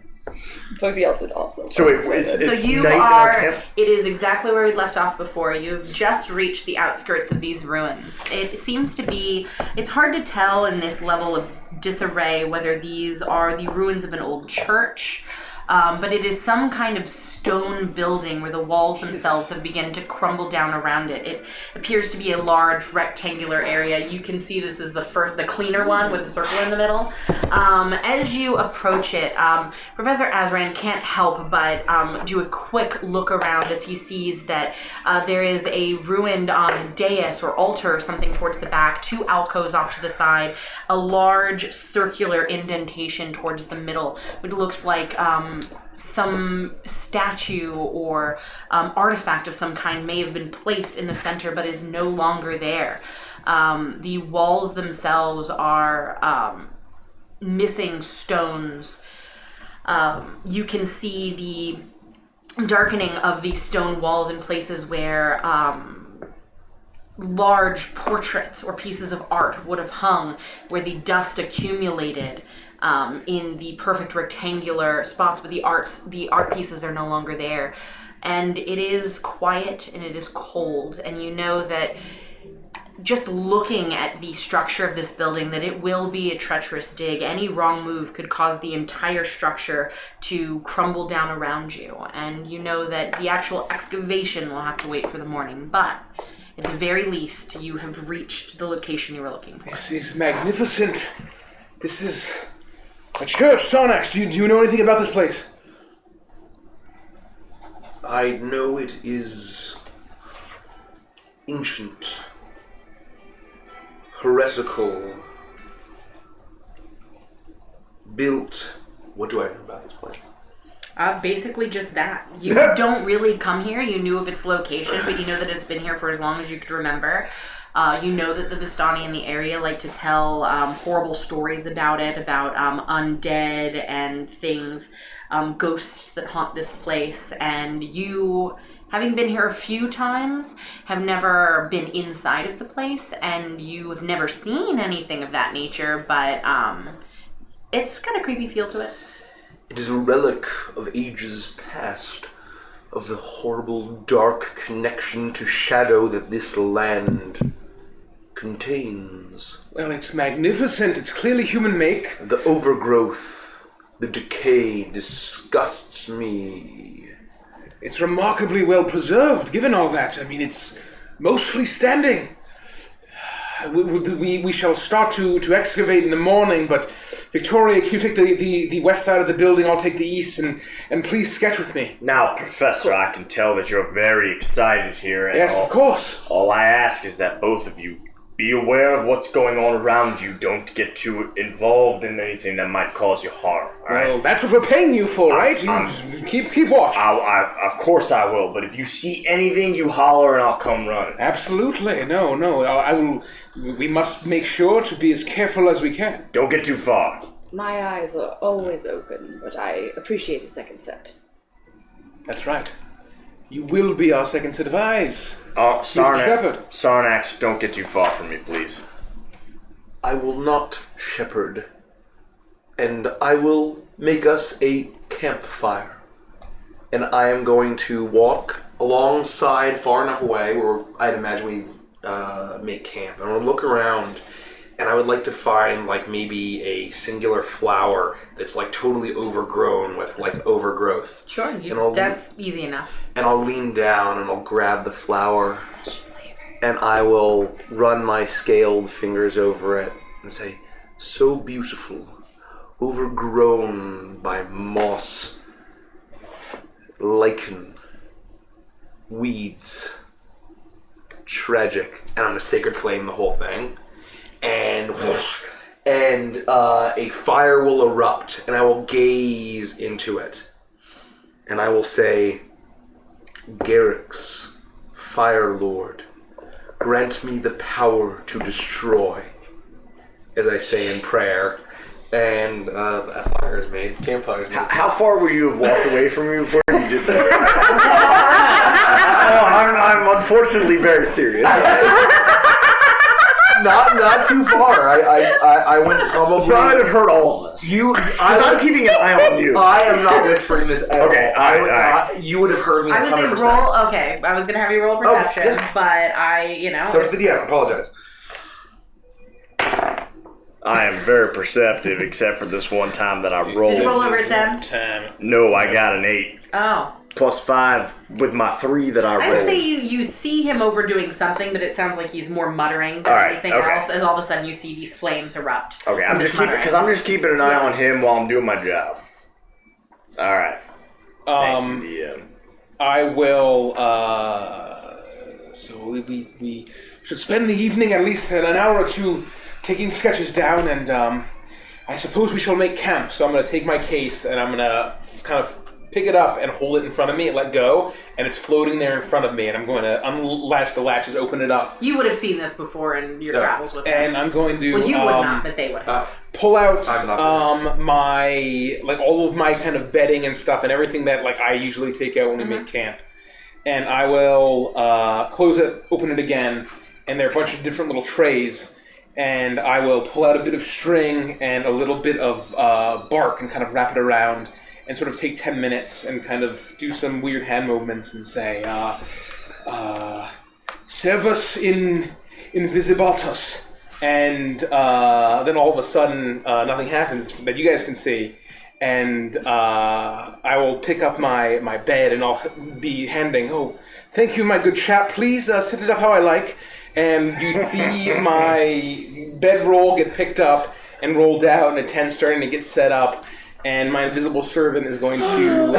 Both of y'all did awesome. So wait, it's So you night in our are, camp? it is exactly where we left off before. You've just reached the outskirts of these ruins. It seems to be, it's hard to tell in this level of disarray whether these are the ruins of an old church, but it is some kind of stone building where the walls themselves have begun to crumble down around it. It appears to be a large rectangular area. You can see this is the cleaner one with the circle in the middle. As you approach it, Professor Azran can't help but do a quick look around as he sees that there is a ruined dais or altar or something towards the back, 2 alcoves off to the side, a large circular indentation towards the middle, which looks like some statue or artifact of some kind may have been placed in the center but is no longer there. The walls themselves are missing stones. You can see the darkening of the stone walls in places where large portraits or pieces of art would have hung, where the dust accumulated in the perfect rectangular spots, but the art pieces are no longer there. And it is quiet and it is cold, and you know that just looking at the structure of this building, that it will be a treacherous dig. Any wrong move could cause the entire structure to crumble down around you, and you know that the actual excavation will have to wait for the morning, but at the very least, you have reached the location you were looking for. This is magnificent. This is a church, Sarnax. Do you know anything about this place? I know it is ancient, heretical, built. What do I know about this place? Basically just that. You don't really come here. You knew of its location, but you know that it's been here for as long as you could remember. You know that the Vistani in the area like to tell horrible stories about it, about undead and things, ghosts that haunt this place. And you, having been here a few times, have never been inside of the place, and you have never seen anything of that nature, but it's got a creepy feel to it. It is a relic of ages past, of the horrible dark connection to shadow that this land contains. Well, it's magnificent. It's clearly human make. The overgrowth, the decay disgusts me. It's remarkably well preserved, given all that. I mean, it's mostly standing. We shall start to excavate in the morning, but Victoria, can you take the west side of the building? I'll take the east, and please sketch with me. Now, Professor, I can tell that you're very excited here. And yes, of course. All I ask is that both of you be aware of what's going on around you. Don't get too involved in anything that might cause you harm. All right? Well, that's what we're paying you for, right? You keep watch. Of course I will. But if you see anything, you holler and I'll come running. Absolutely. No. I will. We must make sure to be as careful as we can. Don't get too far. My eyes are always open, but I appreciate a second set. That's right. You will be our second set of eyes. Sarnax, don't get too far from me, please. I will not shepherd, and I will make us a campfire. And I am going to walk alongside, far enough away, where I'd imagine we make camp. And I'll look around, and I would like to find, like, maybe a singular flower that's, like, totally overgrown with, like, overgrowth. Sure, that's easy enough. And I'll lean down, and I'll grab the flower, and I will run my scaled fingers over it and say, so beautiful, overgrown by moss, lichen, weeds, tragic. And I'm going to sacred flame the whole thing. And a fire will erupt, and I will gaze into it. And I will say, Garrix, Fire Lord, grant me the power to destroy, as I say in prayer. And a fire is made. Campfire is made. How far would you have walked away from me before you did that? I'm unfortunately very serious. Not too far. I went probably. So I'd have heard all of this. I'm keeping an eye on you. I am not whispering this at all. Okay, you would have heard me 100%. I was going to roll. Okay, I was going to have you roll perception, but So I apologize. I am very perceptive, except for this one time that I rolled. Did you roll over a 10? No, I got an 8. Oh. Plus 5 with my 3 that I rolled. I would say you see him overdoing something, but it sounds like he's more muttering than anything else, as all of a sudden you see these flames erupt. Okay, I'm just keeping an eye on him while I'm doing my job. All right. I will. So we should spend the evening at least an hour or two taking sketches down, and I suppose we shall make camp. So I'm going to take my case and I'm going to kind of pick it up and hold it in front of me and let go, and it's floating there in front of me, and I'm going to unlatch the latches, open it up. You would have seen this before in your travels with them. And I'm going to... Well, you would not, but they would have. Pull out my, like, all of my kind of bedding and stuff and everything that, like, I usually take out when we make camp. And I will close it, open it again, and there are a bunch of different little trays, and I will pull out a bit of string and a little bit of bark and kind of wrap it around and sort of take 10 minutes and kind of do some weird hand movements and say, Servus in invisibatus. And then all of a sudden, nothing happens that you guys can see. And I will pick up my bed and I'll be handing, thank you, my good chap. Please set it up how I like. And you see my bedroll get picked up and rolled out and a tent starting to get set up. And my invisible servant is going to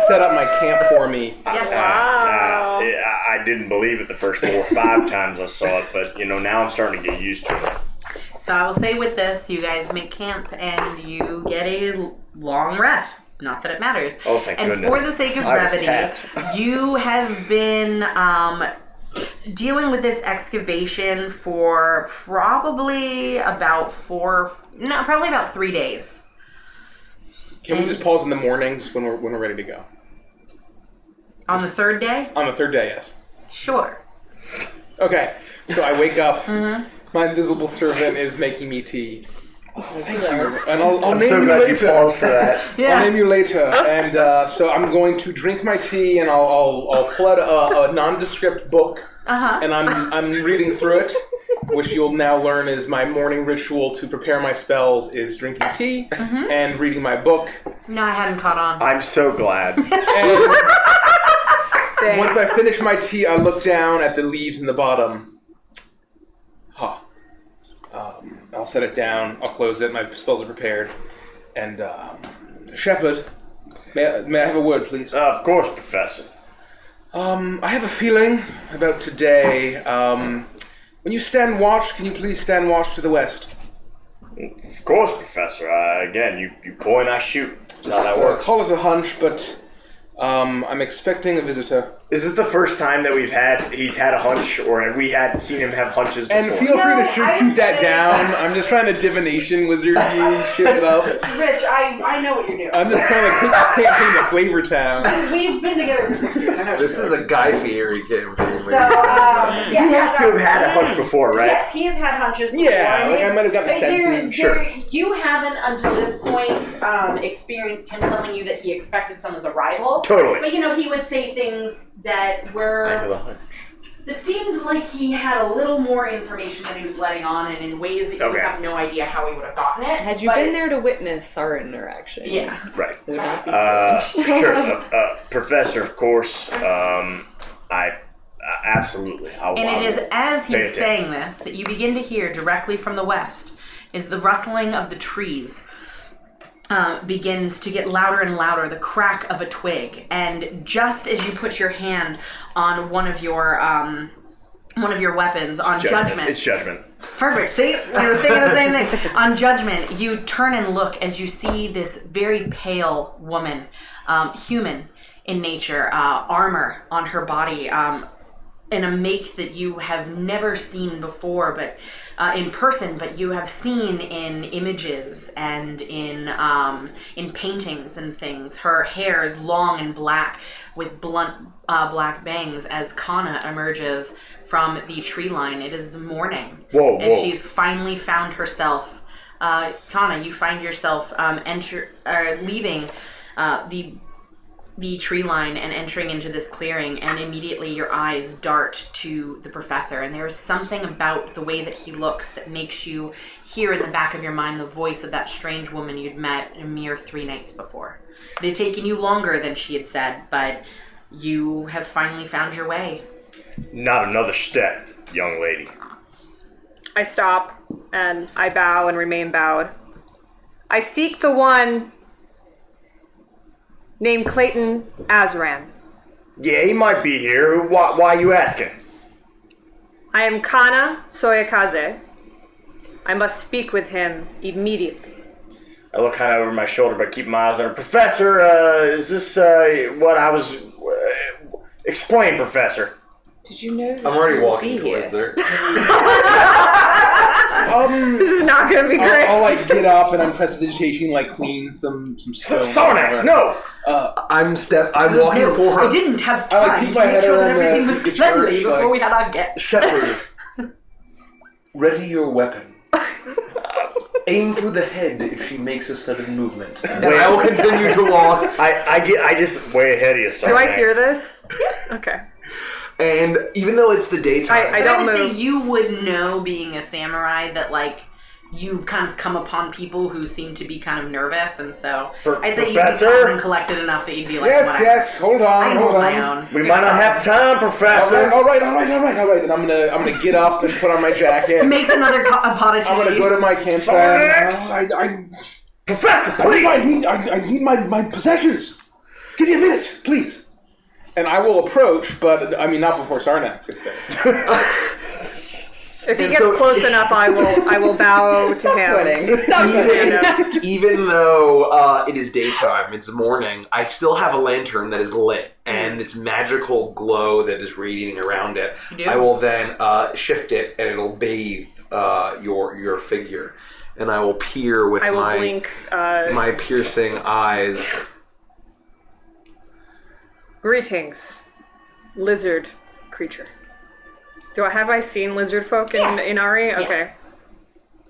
set up my camp for me. Wow. I didn't believe it the first 4 or 5 times I saw it, but now I'm starting to get used to it. So I will say with this, you guys make camp and you get a long rest. Not that it matters. Oh, thank goodness. And for the sake of brevity, you have been dealing with this excavation for probably about 3 days. Can we just pause in the morning just when we're ready to go? On the third day? On the third day, yes. Sure. Okay, so I wake up. My invisible servant is making me tea. Thank you. And I'll name you later. Pause for that. I'll name you later. And so I'm going to drink my tea and I'll pull out a nondescript book. And I'm reading through it, which you'll now learn is my morning ritual to prepare my spells is drinking tea and reading my book. No, I hadn't caught on. I'm so glad. And once I finish my tea, I look down at the leaves in the bottom. I'll set it down. I'll close it. My spells are prepared. And Shepherd, may I have a word, please? Of course, Professor. I have a feeling about today. When you stand watch, can you please stand watch to the west? Of course, Professor. Again, you point, I shoot. That's how that works. Call us a hunch, but I'm expecting a visitor. Is this the first time that he's had a hunch, or have we seen him have hunches before? And feel free to shoot that down. I'm just trying to divination wizard shit it up. Rich, I know what you're doing. I'm just trying to take this campaign to Flavor Town. We've been together for 6 years. I know This is a Guy Fieri campaign. So, He has to have had a hunch before, right? Yes, he has had hunches before. Yeah, I might have gotten the senses. Sure. You haven't, until this point, experienced him telling you that he expected someone's arrival. Totally. But, he would say things that were... I have a hunch. That seemed like he had a little more information than he was letting on, and in ways that you would have no idea how he would have gotten it. Had you been there to witness our interaction? Yeah. Right. It would not be strange. Sure. Professor, of course. I absolutely. And it is as he's saying this that you begin to hear directly from the west is the rustling of the trees. Begins to get louder and louder, the crack of a twig, and just as you put your hand on one of your weapons on judgment. It's judgment. Perfect. See, we were thinking the same thing. On judgment, you turn and look as you see this very pale woman, human in nature, armor on her body, in a make that you have never seen before, but in person, but you have seen in images and in paintings and things. Her hair is long and black with blunt black bangs as Kana emerges from the tree line. It is morning. Whoa. As she's finally found herself. Kana, you find yourself leaving the tree line and entering into this clearing, and immediately your eyes dart to the professor, and there is something about the way that he looks that makes you hear in the back of your mind the voice of that strange woman you'd met a mere 3 nights before. It had taken you longer than she had said, but you have finally found your way. Not another step, young lady. I stop and I bow and remain bowed. I seek the one named Clayton Azran. Yeah, he might be here. Why are you asking? I am Kana Soyakaze. I must speak with him immediately. I look kind of over my shoulder, but keep my eyes on her. Professor, is this what I was... explain, Professor. Did you know that I'm already she would walking be here? towards her. This is not gonna be great. I'll like get up and I'm prestidigitating, like clean some stone. Sarnax, no! I'm walking for her. I didn't have I, like, time peek to my make head sure that around everything was the cleanly church, before like- we had our guests. Shepherd, ready your weapon. Aim for the head if she makes a sudden movement. And I will continue to walk. I just way ahead of you, Sarnax. Do I hear this? Okay. And even though it's the daytime, I But don't I would say move. you would know, being a samurai, that like you've kind of come upon people who seem to be kind of nervous, and so I'd say you'd be Professor? calm and collected enough that you'd be like, Yes, whatever. yes. Hold on, I can hold hold on. my own. We might not have time, Professor. All right. And I'm gonna get up and put on my jacket. Makes another a pot of tea. I'm gonna go to my campfire. Sarnax! Professor, I please! need my possessions. Give me a minute, please. And I will approach, but I mean not before Sarnax gets there. If he And gets so- close enough, I will bow to Stop him. quitting. Stop quitting. even though it is daytime, it's morning, I still have a lantern that is lit, and its magical glow that is radiating around it. You do? I will then shift it, and it'll bathe your figure, and I will peer with I will my blink. my piercing eyes. Greetings, lizard creature. Have I seen lizard folk in Ari? Okay.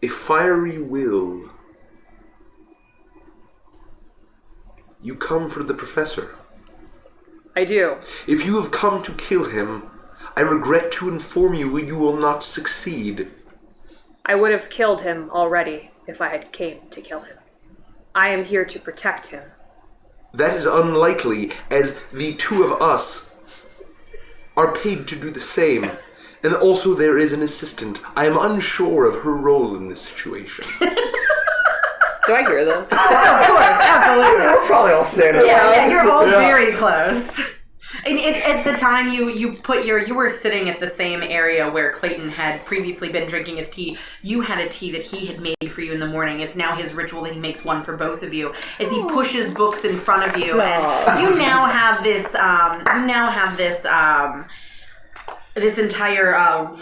A fiery will. You come for the professor. I do. If you have come to kill him, I regret to inform you you will not succeed. I would have killed him already if I had came to kill him. I am here to protect him. That is unlikely, as the two of us are paid to do the same. And also there is an assistant. I am unsure of her role in this situation. Do I hear this? Of course, absolutely. We're probably all standing Yeah, you're all Yeah. very close. And at the time you were sitting at the same area where Clayton had previously been drinking his tea. You had a tea that he had made for you in the morning. It's now his ritual that he makes one for both of you as he pushes books in front of you, and you now have this. This entire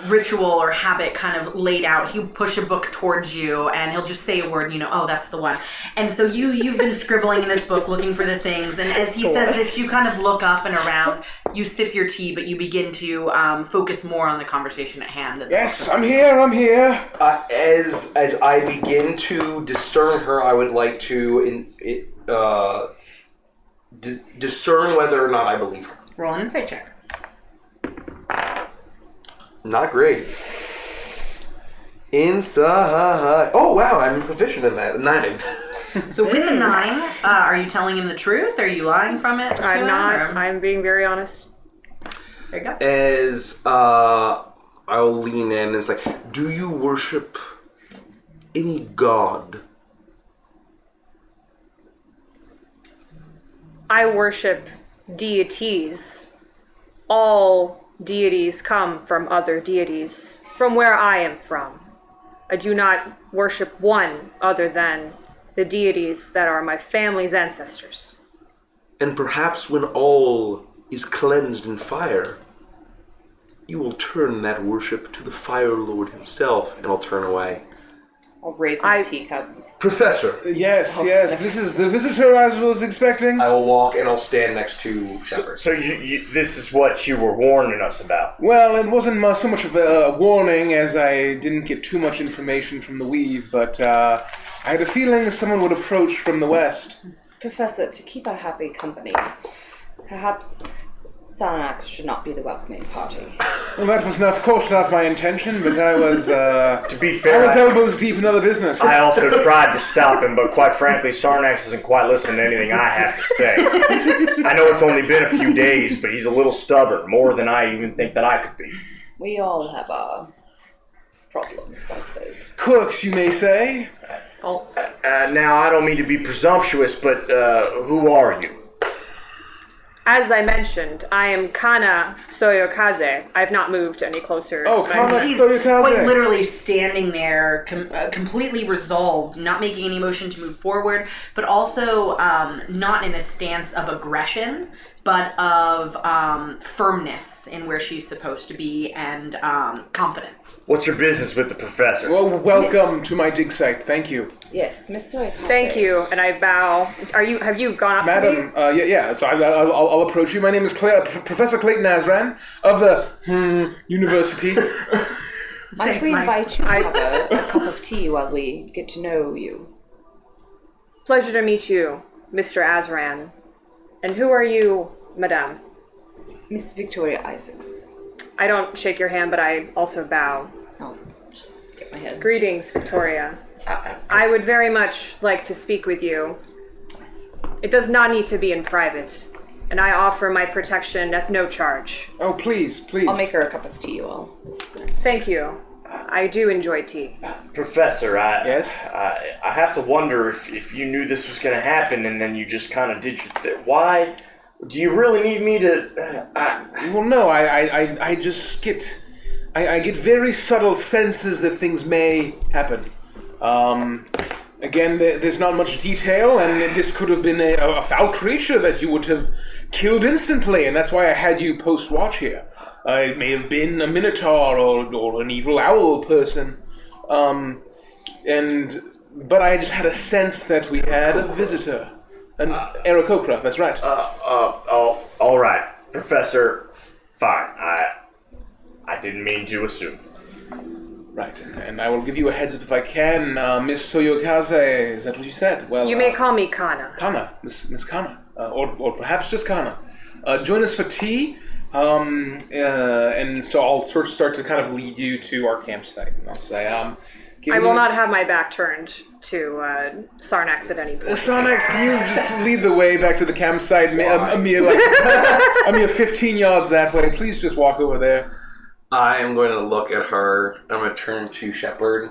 ritual or habit kind of laid out. He'll push a book towards you, and he'll just say a word, and oh, that's the one. And so you've been scribbling in this book, looking for the things. And as he says this, you kind of look up and around. You sip your tea, but you begin to focus more on the conversation at hand. Yes, I'm here. As I begin to discern her, I would like to discern whether or not I believe her. Roll an insight check. Not great. Inside. Oh wow, I'm proficient in that. 9. So with a 9, are you telling him the truth? Are you lying from it? to I'm him, not. or- I'm being very honest. There you go. As I'll lean in and it's like, Do you worship any god? I worship deities. All deities come from other deities, from where I am from. I do not worship one other than the deities that are my family's ancestors. And perhaps when all is cleansed in fire, you will turn that worship to the Fire Lord himself. and I'll turn away. I'll raise my teacup. Professor, Yes. This is the visitor I was expecting. I will walk and I'll stand next to Shepard. So this is what you were warning us about. Well, it wasn't so much of a warning as I didn't get too much information from the weave, but I had a feeling someone would approach from the west. Professor, to keep our happy company, perhaps Sarnax should not be the welcoming party. Well, that was, of course, not my intention, but I was, To be I fair, was elbows deep in other business. I also tried to stop him, but quite frankly, Sarnax isn't quite listening to anything I have to say. I know it's only been a few days, but he's a little stubborn, more than I even think that I could be. We all have our problems, I suppose. Quirks, you may say. Faults. Now, I don't mean to be presumptuous, but who are you? As I mentioned, I am Kana Soyokaze. I've not moved any closer. Oh, Kana She's Soyokaze. quite literally standing there, completely resolved, not making any motion to move forward, but also not in a stance of aggression, but of firmness in where she's supposed to be and confidence. What's your business with the professor? Well, welcome to my dig site. Thank you. Yes, Miss Soy. Thank you, and I bow. Have you gone up Madam, to me? yeah. So I'll approach you. My name is Professor Clayton Azran of the University. Might we invite you to have a cup of tea while we get to know you? Pleasure to meet you, Mr. Azran. And who are you, Madame? Miss Victoria Isaacs. I don't shake your hand, but I also bow. I'll just get my head. Greetings, Victoria. I would very much like to speak with you. It does not need to be in private, and I offer my protection at no charge. Oh, please. I'll make her a cup of tea while this is going. Thank you. I do enjoy tea. Professor, Yes? I have to wonder if you knew this was going to happen and then you just kind of did your thing. Why? Do you really need me to... Well, no, I just get... I get very subtle senses that things may happen. Again, there's not much detail, and this could have been a foul creature that you would have killed instantly, and that's why I had you post watch here. It may have been a minotaur or an evil owl person, but I just had a sense that we had a visitor, an Aarakocra. That's right. All right, Professor. Fine. I didn't mean to assume. Right, and I will give you a heads up if I can. Miss Soyokaze, is that what you said? Well, You may call me Kana. Kana, Miss Kana, or perhaps just Kana. Join us for tea, and so I'll start to kind of lead you to our campsite. And I'll say, I will not have my back turned to Sarnax at any point. Sarnax, can you just lead the way back to the campsite? A mere 15 yards that way. Please just walk over there. I am going to look at her. I'm going to turn to Shepard.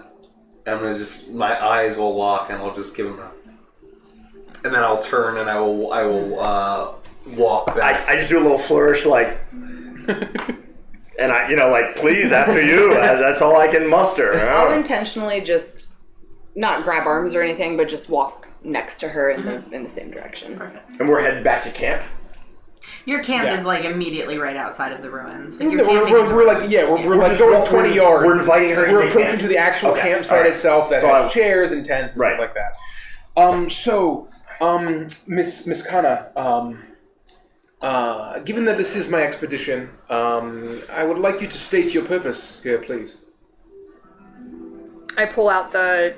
I'm going to my eyes will lock, and I'll just give him and then I'll turn and I will walk back. I just do a little flourish, like, and I, please, after you. That's all I can muster. I'll intentionally just not grab arms or anything, but just walk next to her in the same direction. Perfect. And we're heading back to camp. Your camp is immediately right outside of the ruins. Like, you're we're like going 20 yards. We're inviting her. We're approaching to the actual campsite itself that has chairs and tents and stuff like that. Miss Kana, given that this is my expedition, I would like you to state your purpose here, please. I pull out the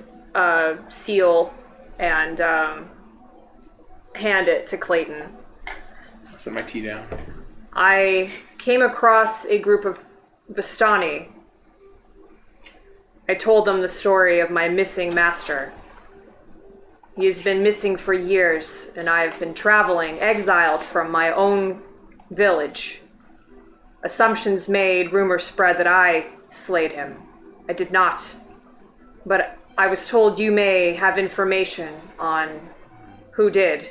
seal and hand it to Clayton. Set my tea down. I came across a group of Vistani. I told them the story of my missing master. He has been missing for years, and I have been traveling, exiled from my own village. Assumptions made, rumors spread that I slayed him. I did not. But I was told you may have information on who did.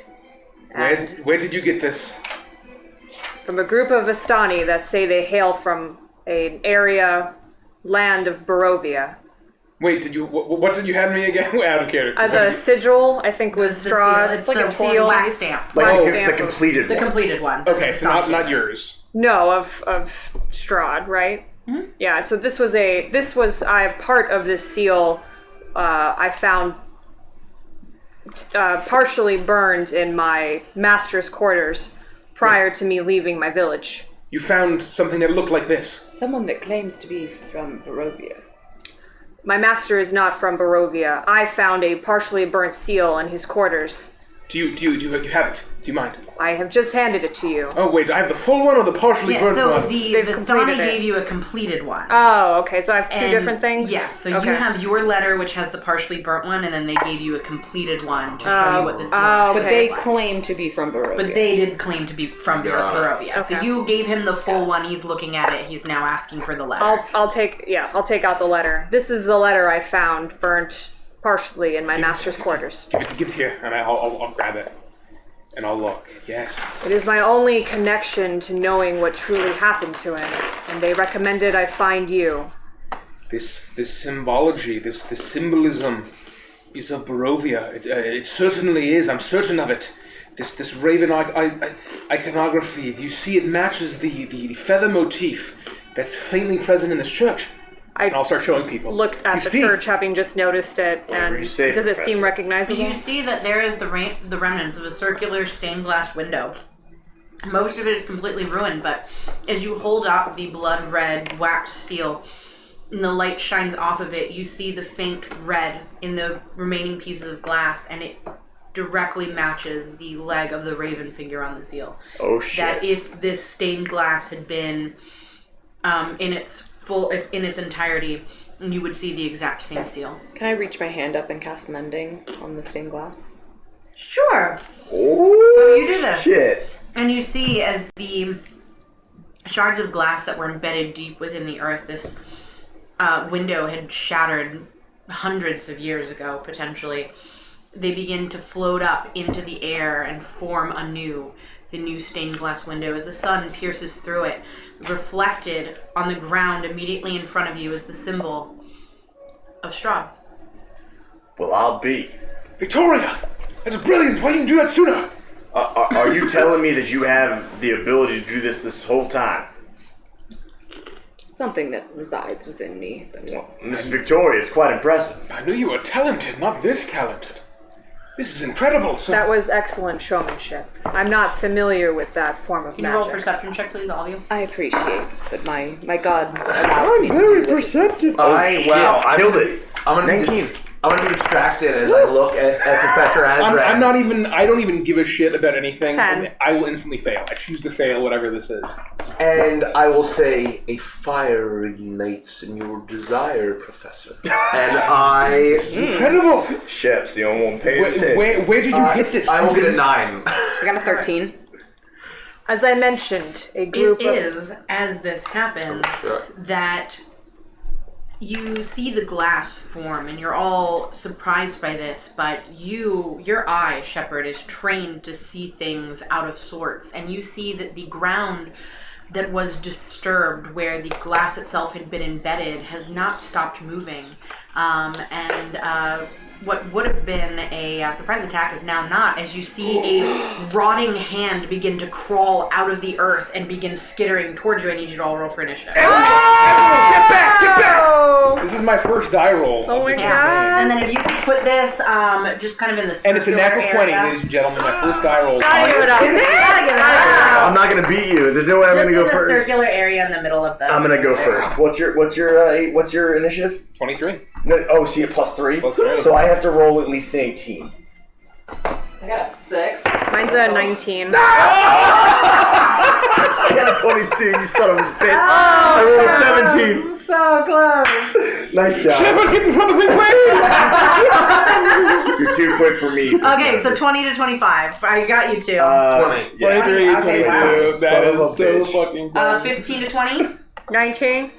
Where did you get this? From a group of Vistani that say they hail from an land of Barovia. Wait, what did you hand me again? Out of character. The sigil, I think, was straw. It's like the a seal. wax stamp. The completed one. The completed one. Okay, so not yours. No, of Strahd, right? Mm-hmm. Yeah. So this was part of this seal. I found partially burned in my master's quarters prior to me leaving my village. You found something that looked like this. Someone that claims to be from Barovia. My master is not from Barovia. I found a partially burnt seal in his quarters. Do you have it? Do you mind? I have just handed it to you. Oh wait, I have the full one or the partially burnt one? So the Vistani gave you a completed one. Oh, okay. So I have two different things? Yes. So you have your letter, which has the partially burnt one, and then they gave you a completed one to show you what this is. But they claim to be from Barovia. But they did claim to be from Barovia. Okay. So you gave him the full one. He's looking at it. He's now asking for the letter. I'll take out the letter. This is the letter I found burnt partially in my master's quarters. Give it here, and I'll grab it. And I'll look. Yes. It is my only connection to knowing what truly happened to him, and they recommended I find you. This symbology, this symbolism is of Barovia. It certainly is. I'm certain of it. This raven iconography. Do you see it matches the feather motif that's faintly present in this church? And I'll start showing people. Looked at the church, having just noticed it, and does it seem recognizable? You see that there is the remnants of a circular stained glass window. Most of it is completely ruined, but as you hold up the blood red wax steel and the light shines off of it, you see the faint red in the remaining pieces of glass, and it directly matches the leg of the raven figure on the seal. Oh shit. That if this stained glass had been in its entirety, you would see the exact same seal. Can I reach my hand up and cast Mending on the stained glass? Sure. Oh, So you do this. shit. And you see as the shards of glass that were embedded deep within the earth, this window had shattered hundreds of years ago, potentially. They begin to float up into the air and form anew. The new stained glass window, as the sun pierces through it, reflected on the ground immediately in front of you is the symbol of Strahd. Well, I'll be. Victoria! That's brilliant! Why didn't you do that sooner? Are you telling me that you have the ability to do this whole time? Something that resides within me. But Well, Miss Victoria is quite impressive. I knew you were talented, not this talented. This is incredible. So That was excellent showmanship. I'm not familiar with that form of Can you magic. roll a perception check, please, all of you? I appreciate, but my god allows me to do this. perceptive. I killed it. I'm gonna 19. I'm gonna be distracted as I look at Professor Azran. I don't even give a shit about anything. 10. I will instantly fail. I choose to fail whatever this is. And I will say, a fire ignites in your desire, Professor. And I... Incredible! Shep's the only one paying attention. Where did you get this? I will get a 9. I got a 13. As I mentioned, a group It is, as this happens, Sure. that you see the glass form, and you're all surprised by this, but your eye, Shepard, is trained to see things out of sorts, and you see that the ground that was disturbed, where the glass itself had been embedded, has not stopped moving, and what would have been a surprise attack is now not, as you see a rotting hand begin to crawl out of the earth and begin skittering towards you. I need you to all roll for initiative. Get back! This is my first die roll. Oh my Yeah. god. And then if you can put this just kind of in the circular And it's a natural 20, area. ladies and gentlemen. My first die roll. Gotta give it up. Gotta give it up. I'm not gonna beat you. There's no way I'm Just gonna go in the first. circular area in the middle of the... I'm gonna go first. What's your initiative? 23. No, oh, see a +3. +3. So I have to roll at least an 18. I got a 6. Mine's a 19. I got a 22. You son of a bitch. I rolled a 17. So close. Nice job. Shepard, get in front of me, please! You're too quick for me. Okay, so 20 to 25. I got you two. 20. Yeah. 23, Okay, 22. wow. That Son of a is so bitch. fucking close. 15 to 20. 19.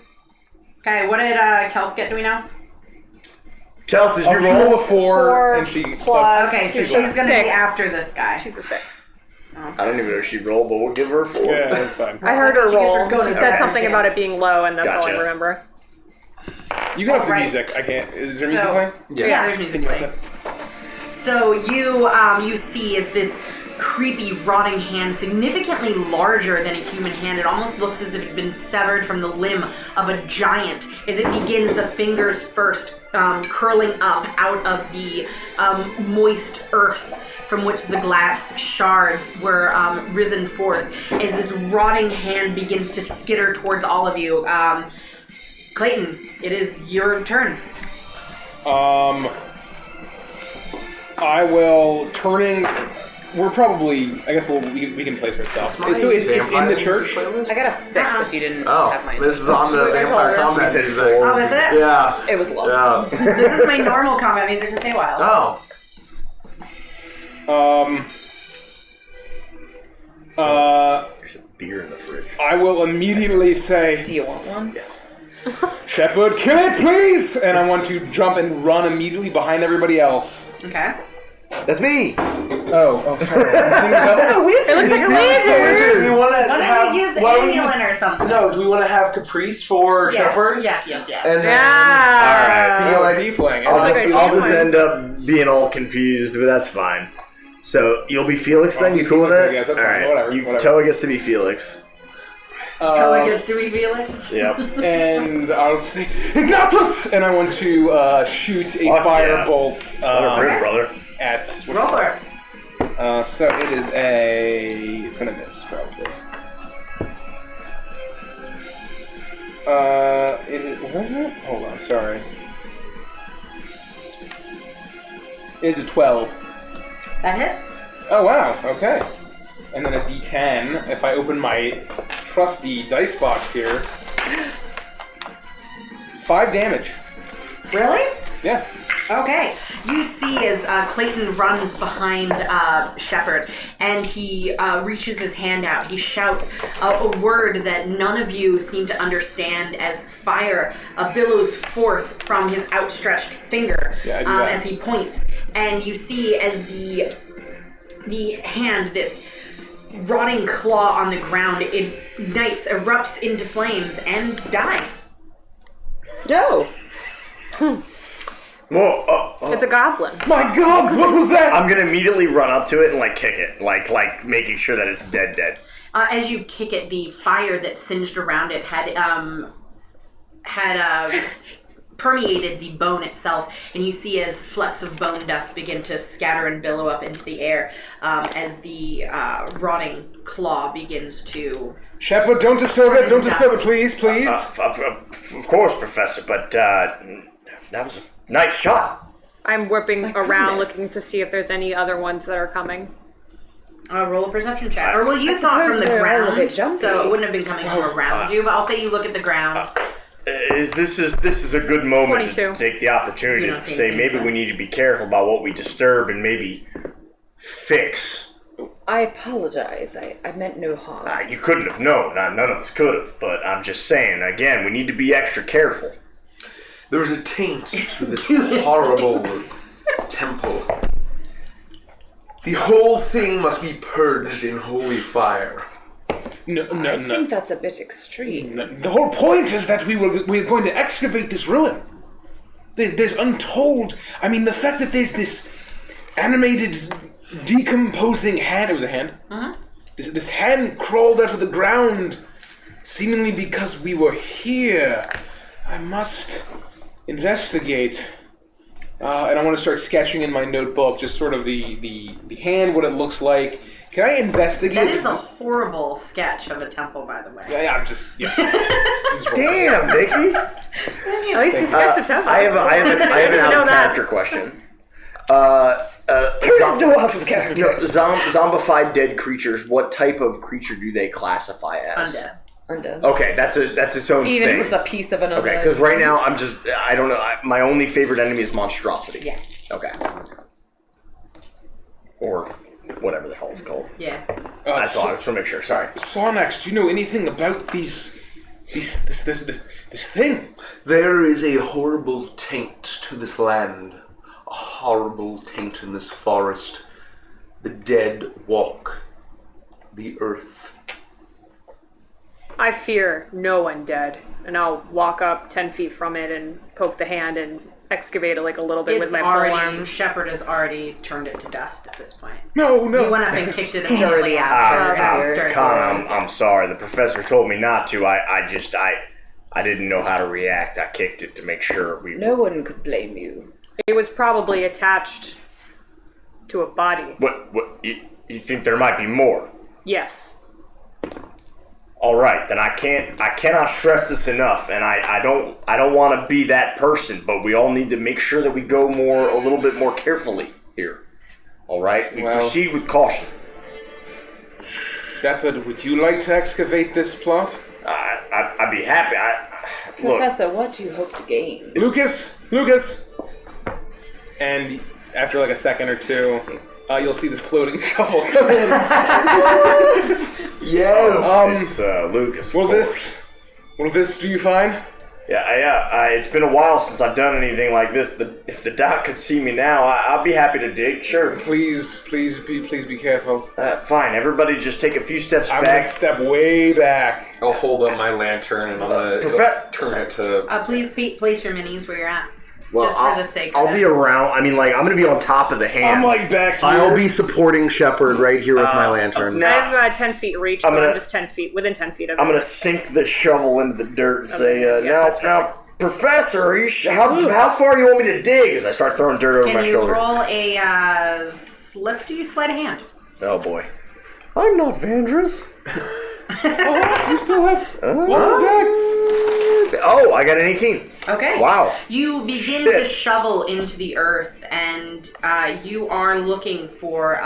Okay, what did Kels get? Do we know? Kels, did She you rolled roll? a 4, and she plus. Okay, so She's she's gonna be 6. after this guy. She's a 6. I don't even know if she rolled, but we'll give her a 4. Yeah, that's fine. I heard her She gets her roll. bonus She said die. something about it being low, and that's all I Gotcha. remember. You can have the Alright. music. I can't. Is there music So- playing? Yeah, there's music playing. So you see as this creepy, rotting hand, significantly larger than a human hand. It almost looks as if it had been severed from the limb of a giant. As it begins, the fingers first curling up out of the moist earth from which the glass shards were risen forth. As this rotting hand begins to skitter towards all of you. Clayton, it is your turn. I will turning. We're probably. I guess we can place ourselves. So it's in the church. I got a 6 if you didn't have mine. This is on the Vampire Combat said music. 4. Oh, is it? Yeah. It was low. Yeah. This is my normal combat music for Feywild. Oh. There's a beer in the fridge. I will immediately say, Do you want one? Yes. Shepard, kill it, please! And I want to jump and run immediately behind everybody else. Okay. That's me. sorry. I'm thinking about wizard. We want to Why don't we use Anulin or something? No, do we want to have Caprice for Shepherd? Yes. And then, Yeah. All right. tiefling. I'll just end up being all confused, but that's fine. So you'll be Felix then? You cool with that? Yeah, that's all fine. right. Whatever. Toa gets to be Felix. Toa gets to be Felix. Yep. And I'll say Ignatus, and I want to shoot a firebolt brother. at Roll for it. so it is it's gonna miss probably. What is it? Hold on, sorry. It's a 12. That hits. Oh wow, okay. And then a D10. If I open my trusty dice box here, 5 damage. Really? Yeah. Okay. You see as Clayton runs behind Shepard, and he reaches his hand out. He shouts a word that none of you seem to understand as fire billows forth from his outstretched finger as he points. And you see as the hand, this rotting claw on the ground, ignites, erupts into flames, and dies. No. Whoa! It's a goblin. My gods, what was that? I'm gonna immediately run up to it and kick it, like making sure that it's dead. As you kick it, the fire that singed around it had permeated the bone itself, and you see as flecks of bone dust begin to scatter and billow up into the air as the rotting claw begins to... Shepard, don't disturb it. Don't disturb it, please. Of course, Professor, but that was a nice shot. I'm whipping My around goodness. looking to see if there's any other ones that are coming. roll a perception check. Or, well, you saw it from the they're all a ground, bit jumpy. so it wouldn't have been coming from around you, but I'll say you look at the ground. This is a good moment 22. to take the opportunity You to don't see say anything, maybe but- we need to be careful about what we disturb and maybe fix. I apologize. I meant no harm. You couldn't have known. None of us could have. But I'm just saying, again, we need to be extra careful. There's a taint to this horrible temple. The whole thing must be purged in holy fire. No. I think that's a bit extreme. The whole point is that we're going to excavate this ruin. There's untold... I mean, the fact that there's this animated, decomposing hand... It was a hand? Uh-huh. This hand crawled out of the ground, seemingly because we were here. I must investigate. And I want to start sketching in my notebook just sort of the hand, what it looks like. Can I investigate? That is a horrible sketch of a temple, by the way. Yeah, I'm just... Yeah. I'm just Damn, Nikki! At least he's got the temple. I have an out know of that. character question. Zombified dead creatures. What type of creature do they classify as? Undead. Okay, that's its own Even thing. if it's a piece of an Okay, undead. because right now I don't know. My only favorite enemy is monstrosity. Yeah. Okay. Or whatever the hell it's called. Yeah. That's all. I just want to make sure. Sorry. Sarnax, do you know anything about this thing? There is a horrible taint to this land. A horrible taint in this forest. The dead walk the earth. I fear no undead, and I'll walk up 10 feet from it and poke the hand and excavate it like a little bit with my forearm. Shepard has already turned it to dust at this point. No. You went up and kicked it immediately after. Con, I'm sorry. The professor told me not to. I didn't know how to react. I kicked it to make sure we... No one could blame you. It was probably attached to a body. What you think there might be more? Yes. All right, then I cannot stress this enough, and I don't want to be that person, but we all need to make sure that we go a little bit more carefully here. All right, we proceed with caution. Shepard, would you like to excavate this plot? I'd be happy. Professor, what do you hope to gain? Lucas! And after like a second or two, you'll see this floating shovel come in. Yes! It's Lucas. Will this do you fine? Yeah. It's been a while since I've done anything like this. If the doc could see me now, I'll be happy to dig. Sure. Please be careful. Fine. Everybody, just take a few steps I'm back. gonna step way back. I'll hold up my lantern and I'm gonna turn it to. Please place your minis where you're at. Well, just for the sake of I'll be around. I mean, like, I'm gonna be on top of the hand. I'm like back here. I'll be supporting Shepard right here with my lantern. I have 10 feet reach, so I'm just 10 feet, within 10 feet of it. I'm gonna sink the shovel into the dirt and say, that's now, Professor, are you how far do you want me to dig? As I start throwing dirt over my shoulder. Can you roll a, let's do sleight of hand. Oh boy. I'm not Avantris. You still have lots of decks. Oh, I got an 18. Okay. Wow. You begin to shovel into the earth, and you are looking for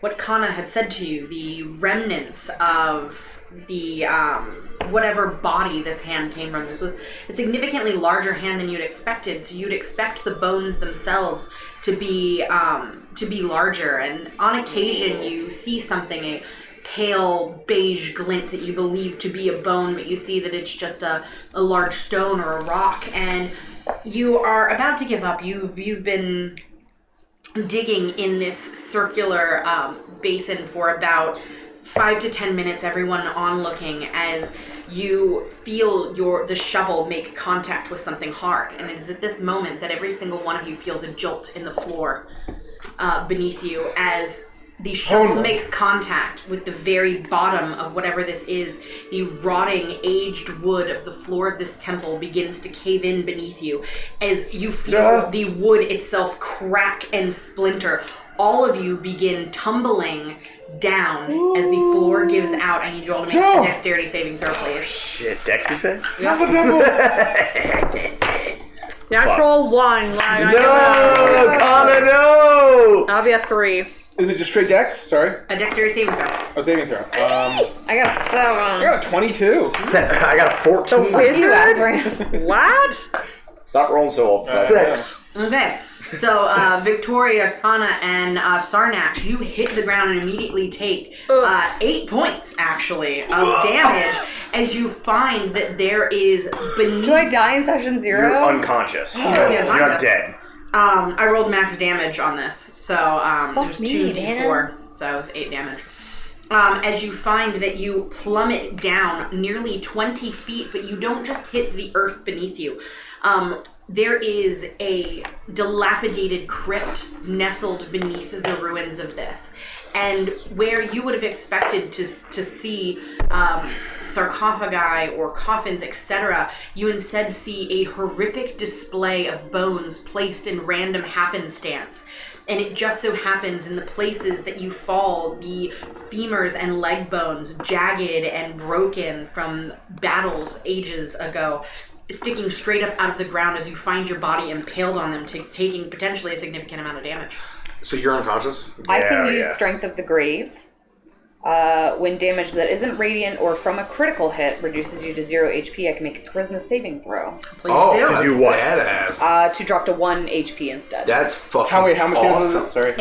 what Kana had said to you, the remnants of the whatever body this hand came from. This was a significantly larger hand than you'd expected, so you'd expect the bones themselves to be larger. And on occasion, you see something, a pale beige glint that you believe to be a bone, but you see that it's just a large stone or a rock, and you are about to give up. You've been digging in this circular basin for about 5 to 10 minutes, everyone onlooking, as you feel the shovel make contact with something hard. And it is at this moment that every single one of you feels a jolt in the floor beneath you as the shovel makes contact with the very bottom of whatever this is. The rotting, aged wood of the floor of this temple begins to cave in beneath you as you feel the wood itself crack and splinter. All of you begin tumbling down as the floor gives out. I need you all to make a dexterity saving throw, please. Shit, Dex, you said? Natural 1. No, Connor, no! I'll be a 3. Is it just straight dex? Sorry. A dexterity saving throw. Oh, saving throw. I got a 7. I got a 22. I got a 14. Wizard? What? Stop rolling so old. 6. Okay, so Victoria, Kana, and Sarnax, you hit the ground and immediately take 8 points, actually, of damage as you find that there is beneath... Do I die in session 0? You're unconscious. You're not dead. I rolled max damage on this, so it was 2d4, Dana. so it was 8 damage. As you find that you plummet down nearly 20 feet, but you don't just hit the earth beneath you. There is a dilapidated crypt nestled beneath the ruins of this. And where you would have expected to see sarcophagi or coffins, etc., you instead see a horrific display of bones placed in random happenstance. And it just so happens in the places that you fall, the femurs and leg bones, jagged and broken from battles ages ago, sticking straight up out of the ground as you find your body impaled on them, taking potentially a significant amount of damage. So you're unconscious? I can use Strength of the Grave. When damage that isn't radiant or from a critical hit reduces you to 0 HP, I can make a charisma saving throw. Please do. To do what? Badass. To drop to 1 HP instead. That's fucking How much awesome. damage was it? Sorry.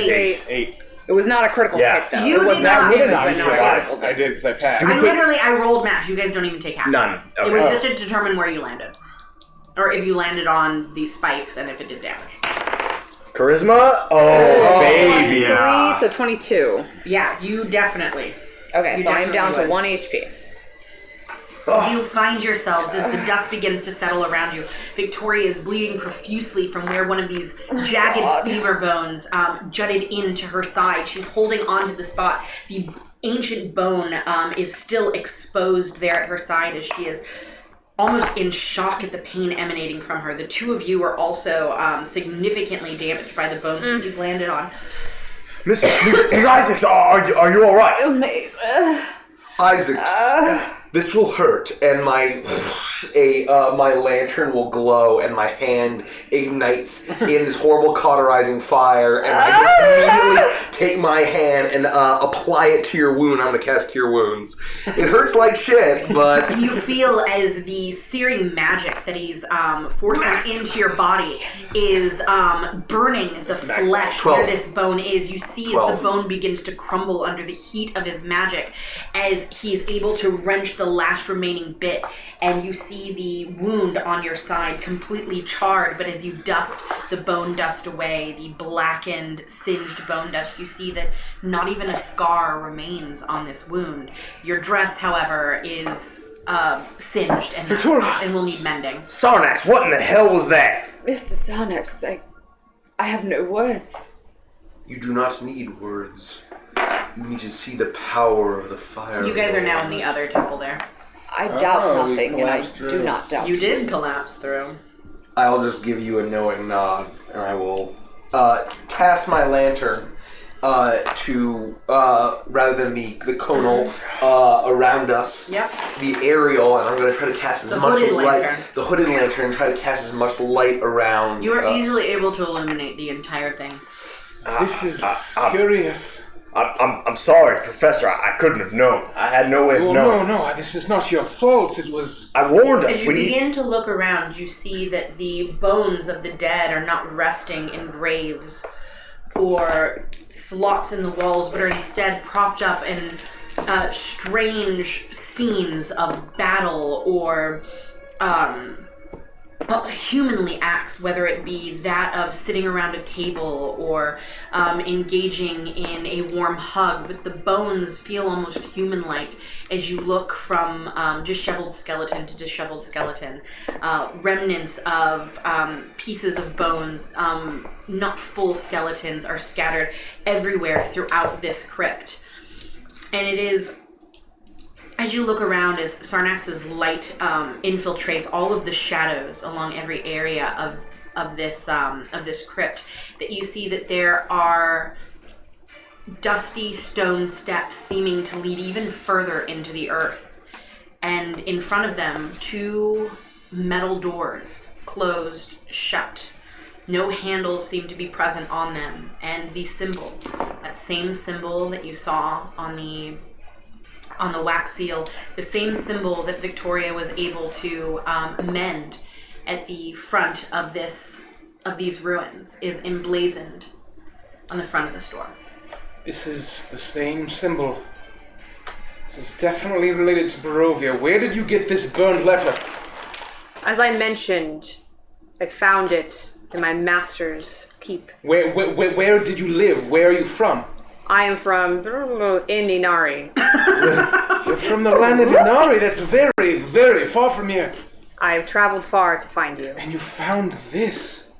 8. It was not a critical hit, though. You it was did max not. damage, I but not a critical hit. did because I passed. I rolled max. You guys don't even take half. None. Okay. It was just to determine where you landed. Or if you landed on the spikes and if it did damage. Charisma? Oh, baby. 3, so 22. Yeah, you definitely. Okay, You so I'm down to definitely 1 HP. You find yourselves as the dust begins to settle around you. Victoria is bleeding profusely from where one of these jagged femur bones jutted into her side. She's holding onto the spot. The ancient bone is still exposed there at her side as she is almost in shock at the pain emanating from her. The two of you are also significantly damaged by the bones that you've landed on. Miss Isaacs, are you all right? Isaacs, this will hurt, and my lantern will glow, and my hand ignites in this horrible cauterizing fire, and I just immediately take my hand and apply it to your wound. I'm going to cast Cure Wounds. It hurts like shit, but... You feel as the searing magic that he's forcing into your body is burning the flesh where this bone is. You see as the bone begins to crumble under the heat of his magic as he's able to wrench the last remaining bit, and you see the wound on your side completely charred, but as you dust the bone dust away, the blackened, singed bone dust, you see that not even a scar remains on this wound. Your dress, however, is singed and will need mending. Sarnax, what in the hell was that? Mr. Sarnax, I have no words. You do not need words. You need to see the power of the fire. You guys are now in the other temple there. I doubt nothing, and I do not doubt you. You did collapse through. I'll just give you a knowing nod, and I will cast my lantern to, rather than the conal around us, the aerial, and I'm going to try to cast as much light. The hooded lantern, try to cast as much light around. You are easily able to illuminate the entire thing. This is curious. I'm sorry, Professor. I couldn't have known. I had no way of knowing. No, this was not your fault. It was... I warned us. As you begin to look around, you see that the bones of the dead are not resting in graves or slots in the walls, but are instead propped up in strange scenes of battle or humanly acts, whether it be that of sitting around a table or engaging in a warm hug, but the bones feel almost human-like as you look from disheveled skeleton to disheveled skeleton. Remnants of pieces of bones, not full skeletons, are scattered everywhere throughout this crypt. And it is... As you look around, as Sarnax's light infiltrates all of the shadows along every area of this crypt, that you see that there are dusty stone steps seeming to lead even further into the earth, and in front of them, 2 metal doors closed shut. No handles seem to be present on them, and the symbol, that same symbol that you saw on the wax seal, the same symbol that Victoria was able to mend at the front of these ruins, is emblazoned on the front of this door. This is the same symbol. This is definitely related to Barovia. Where did you get this burned letter? As I mentioned, I found it in my master's keep. Where did you live? Where are you from? I am from Inari. You're from the land of Inari. That's very, very far from here. I've traveled far to find you. And you found this?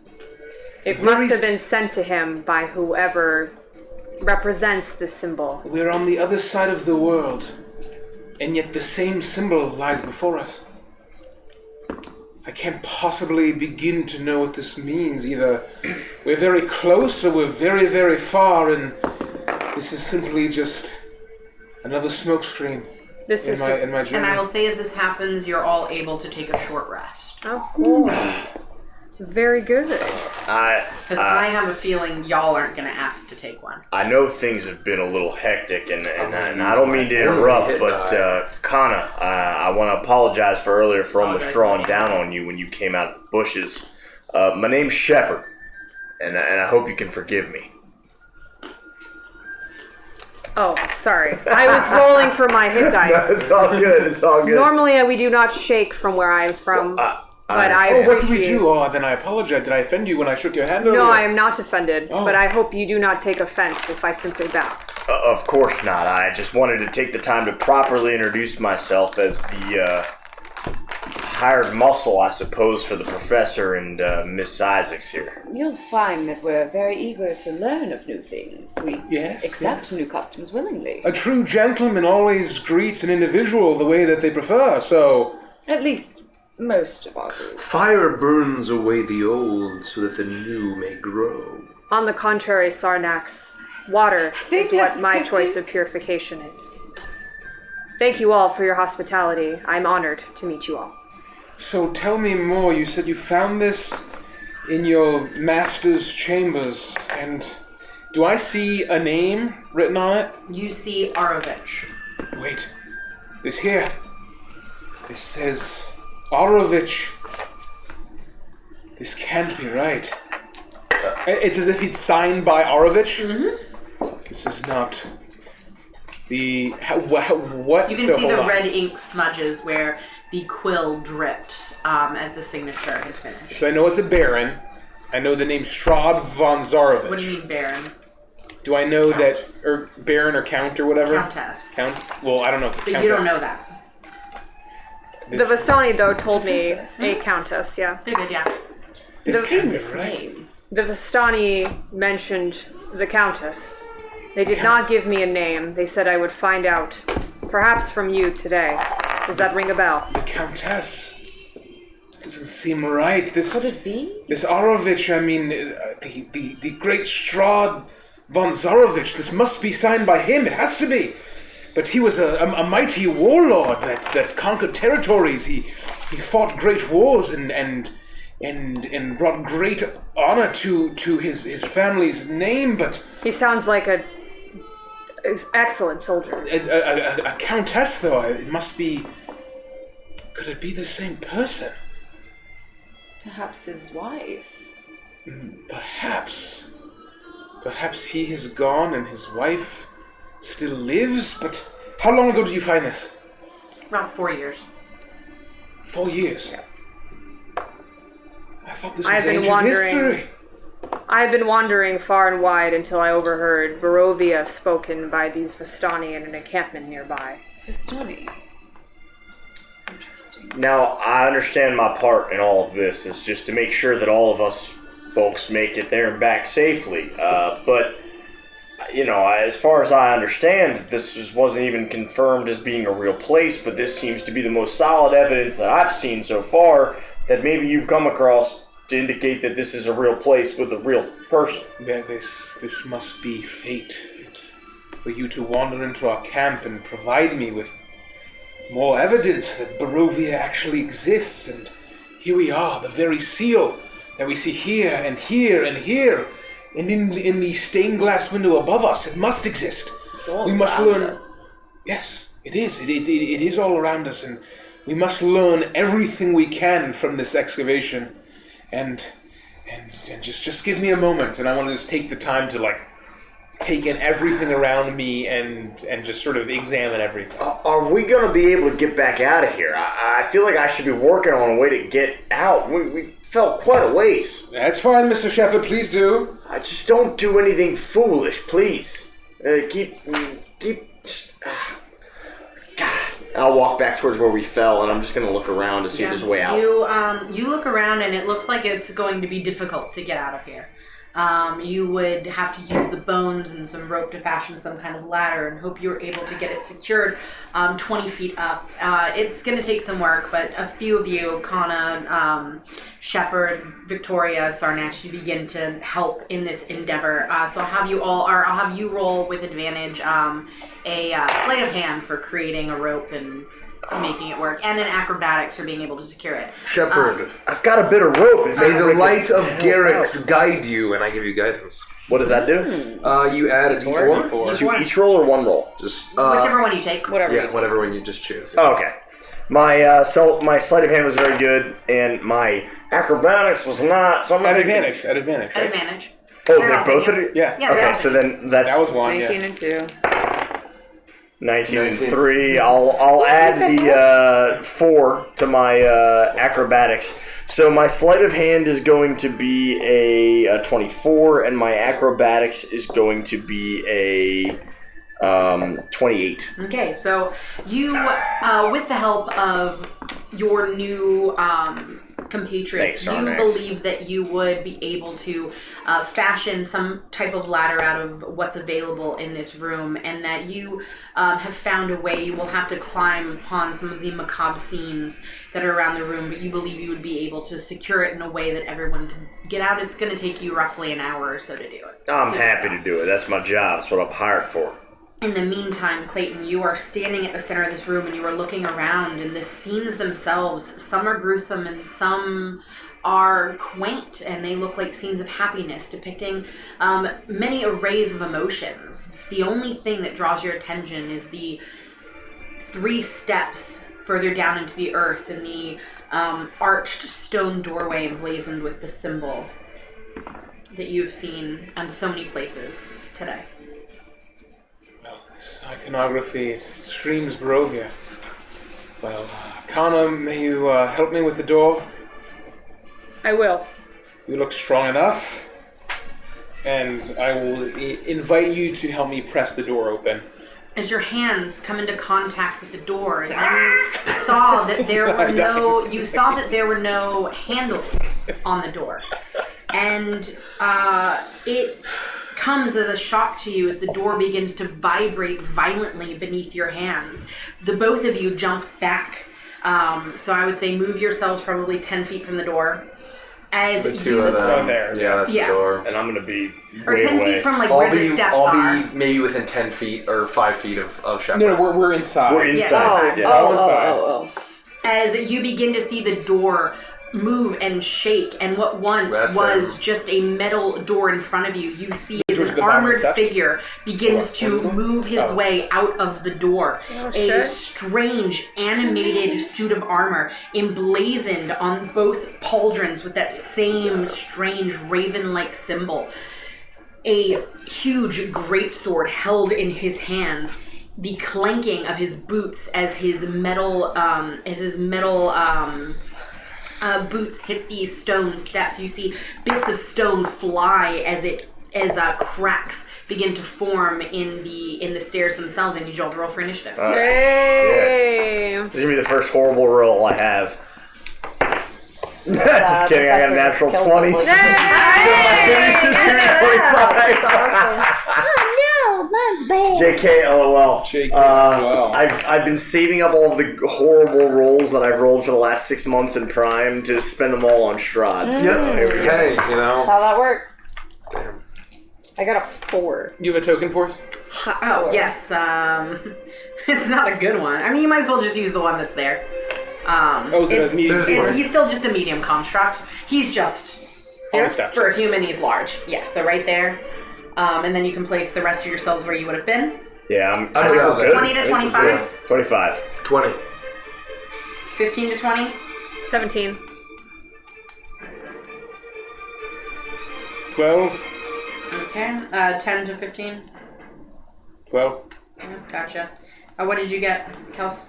It must have been sent to him by whoever represents this symbol. We're on the other side of the world, and yet the same symbol lies before us. I can't possibly begin to know what this means. Either we're very close or we're very, very far, and this is simply just another smokescreen in my journey. And I will say, as this happens, you're all able to take a short rest. Oh, cool. Very good. Because I have a feeling y'all aren't going to ask to take one. I know things have been a little hectic, and I don't mean to interrupt, but Kana, I want to apologize for earlier for almost drawing down on you when you came out of the bushes. My name's Shepard, and I hope you can forgive me. Oh, sorry. I was rolling for my hit dice. No, it's all good. It's all good. Normally, we do not shake from where I'm from. What did we do? Oh, then I apologize. Did I offend you when I shook your hand? No, I am not offended. But I hope you do not take offense if I simply bow. Of course not. I just wanted to take the time to properly introduce myself as the hired muscle, I suppose, for the professor and Miss Isaacs here. You'll find that we're very eager to learn of new things. We accept new customs willingly. A true gentleman always greets an individual the way that they prefer, so... At least most of our group. Fire burns away the old so that the new may grow. On the contrary, Sarnax, water is what my choice of purification is. Thank you all for your hospitality. I'm honored to meet you all. So tell me more. You said you found this in your master's chambers, and Do I see a name written on it? You see Arovich. Wait. This here. This says Arovich. This can't be right. It's as if it's signed by Arovich. Mm-hmm. This is not the... what? You can see the red ink smudges where the quill dripped as the signature had finished. So I know it's a baron. I know the name Strahd von Zarovich. What do you mean baron? Do I know that... or baron or count or whatever? Countess. Count? Well, I don't know if it's But countess. you don't know that. The Vistani, though, told me a countess, yeah. They did, yeah. This can't be This right. name. The Vistani mentioned the countess. They did not give me a name. They said I would find out, perhaps from you today. Does that ring a bell? The countess. Doesn't seem right. This Could it be? This Arovich, I mean, the great Strahd von Zarovich. This must be signed by him. It has to be. But he was a mighty warlord that conquered territories. He fought great wars and brought great honor to his family's name. But He sounds like an excellent soldier. a countess, though, it must be. Could it be the same person? Perhaps his wife. Perhaps. Perhaps he has gone and his wife still lives, but how long ago did you find this? Around 4 years. 4 years. I thought this was I've been ancient wondering- history. I've been wandering far and wide until I overheard Barovia spoken by these Vistani in an encampment nearby. Vistani. Interesting. Now, I understand my part in all of this is just to make sure that all of us folks make it there and back safely. But, you know, as far as I understand, this wasn't even confirmed as being a real place, but this seems to be the most solid evidence that I've seen so far that maybe you've come across to indicate that this is a real place with a real person. This must be fate. It's for you to wander into our camp and provide me with more evidence that Barovia actually exists, and here we are, the very seal that we see here and here and here, and in the stained glass window above us. It must exist. It's all We must around learn- us. Yes, it is. It is all around us, and we must learn everything we can from this excavation. And just give me a moment, and I want to just take the time to take in everything around me and just sort of examine everything. Are we going to be able to get back out of here? I feel like I should be working on a way to get out. We fell quite a ways. That's fine, Mr. Shepard. Please do. I just don't do anything foolish, please. God. I'll walk back towards where we fell, and I'm just going to look around to see if there's a way out. You look around, and it looks like it's going to be difficult to get out of here. You would have to use the bones and some rope to fashion some kind of ladder and hope you're able to get it secured 20 feet up. It's going to take some work, but a few of you, Kana, Shepard, Victoria, Sarnax, you begin to help in this endeavor. So I'll have you roll with advantage a sleight of hand for creating a rope and making it work, and an acrobatics for being able to secure it. Shepherd, I've got a bit of rope. may the light of Garrix guide you, and I give you guidance. What does that do? You add a d4. D4. To each roll or one roll? Just Whichever one you take. Whatever. you yeah, take. whatever one you just choose. Oh, okay. My sleight of hand was very good, and my acrobatics was not. So I'm At gonna advantage. At advantage. At Right? advantage. Oh, They're they're helping both you. at it? Yeah. Yeah, they're Okay, so helping then that's That was one. 19 Yeah. and 2. 19 and 3. I'll add the 4 to my acrobatics. So my sleight of hand is going to be a 24, and my acrobatics is going to be a 28. Okay, so you, with the help of your new compatriots, Thanks, you Sarnax. believe that you would be able to fashion some type of ladder out of what's available in this room, and that you have found a way. You will have to climb upon some of the macabre seams that are around the room, but you believe you would be able to secure it in a way that everyone can get out. It's going to take you roughly an hour or so to do it. I'm happy to do it. That's my job. That's what I'm hired for. In the meantime, Clayton, you are standing at the center of this room and you are looking around, and the scenes themselves, some are gruesome and some are quaint, and they look like scenes of happiness depicting many arrays of emotions. The only thing that draws your attention is the 3 steps further down into the earth and the arched stone doorway emblazoned with the symbol that you've seen on so many places today. Well, this iconography, it screams Barovia. Well, Kana, may you help me with the door? I will. You look strong enough. And I will invite you to help me press the door open. As your hands come into contact with the door, you saw that there were no handles on the door. And it comes as a shock to you as the door begins to vibrate violently beneath your hands. The both of you jump back. So I would say move yourselves probably 10 feet from the door. As The you two of them. there. Yeah, that's Yeah. the door. And I'm gonna be or way 10 away. feet from like where the steps are. I'll be maybe within 10 feet or 5 feet of Shepard. No, we're inside. We're inside. Yeah. Yeah. All inside. As you begin to see the door move and shake, and what once That's was him. just a metal door in front of you, you see as Towards an the back armored reception? figure begins to move his Oh. way out of the door. A shit. strange animated suit of armor emblazoned on both pauldrons with that same strange raven-like symbol. A huge greatsword held in his hands. The clanking of his boots as his metal boots hit these stone steps. You see bits of stone fly as cracks begin to form in the stairs themselves. And you all roll for initiative. Yay! This is gonna be the first horrible roll I have. Just kidding, I got a natural 20. Oh no, mine's bad. JK, LOL. JK, LOL. I've been saving up all of the horrible rolls that I've rolled for the last 6 months in Prime to spend them all on Strahd. So here we go. Hey, you That's know. how that works. Damn. I got a 4. You have a token for us? Oh yes, it's not a good one. I mean, you might as well just use the one that's there. Is it a medium? He's still just a medium construct. He's just On the steps. for a human. He's large. Yeah, so right there. And then you can place the rest of yourselves where you would have been. Yeah, I'm Yeah, good. 20 to 25, 25. 20. 15 to 20. 17. 12. Okay. 10 to 15. 12. Gotcha. What did you get, Kels?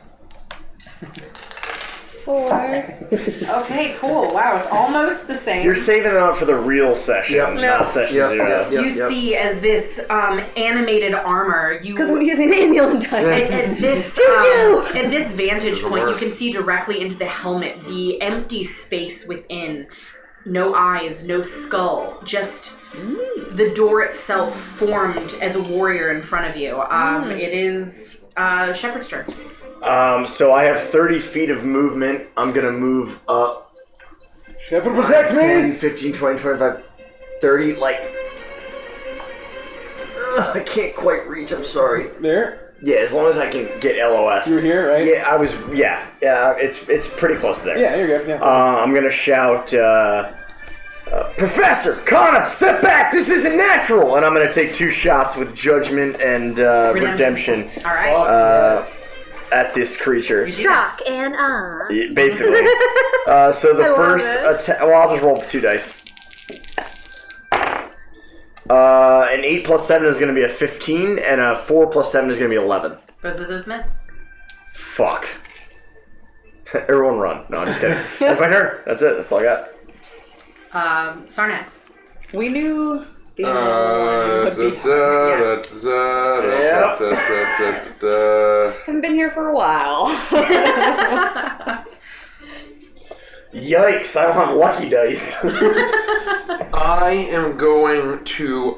4. Okay, cool. Wow, it's almost the same. You're saving them up for the real session, Yep. not session 0. You see as this animated armor, you Because I'm using annual dice. at this vantage point, you can see directly into the helmet, the empty space within. No eyes, no skull, just the door itself formed as a warrior in front of you. It is Shepard's turn. So I have 30 feet of movement. I'm gonna move up Shepard, protect 10, me! 15, 20, 25, 30, like... I can't quite reach, I'm sorry. There. Yeah, as long as I can get LOS. You were here, right? Yeah, I was, yeah, it's pretty close to there. Yeah, you're good. Yeah. I'm gonna shout, Professor, Kana, step back, this isn't natural! And I'm gonna take 2 shots with Judgment and Redemption All right. Yes. at this creature. You do that. Shock and awe. Yeah, basically. So the I love first it. attack, well, I'll just roll 2 dice. An 8 plus 7 is gonna be a 15, and a 4 plus 7 is gonna be 11. Both of those miss. Fuck. Everyone run. No, I'm just kidding. That's my turn. That's it. That's all I got. Sarnax. We knew the one would be. Haven't been here for a while. Yikes, I don't have lucky dice. I am going to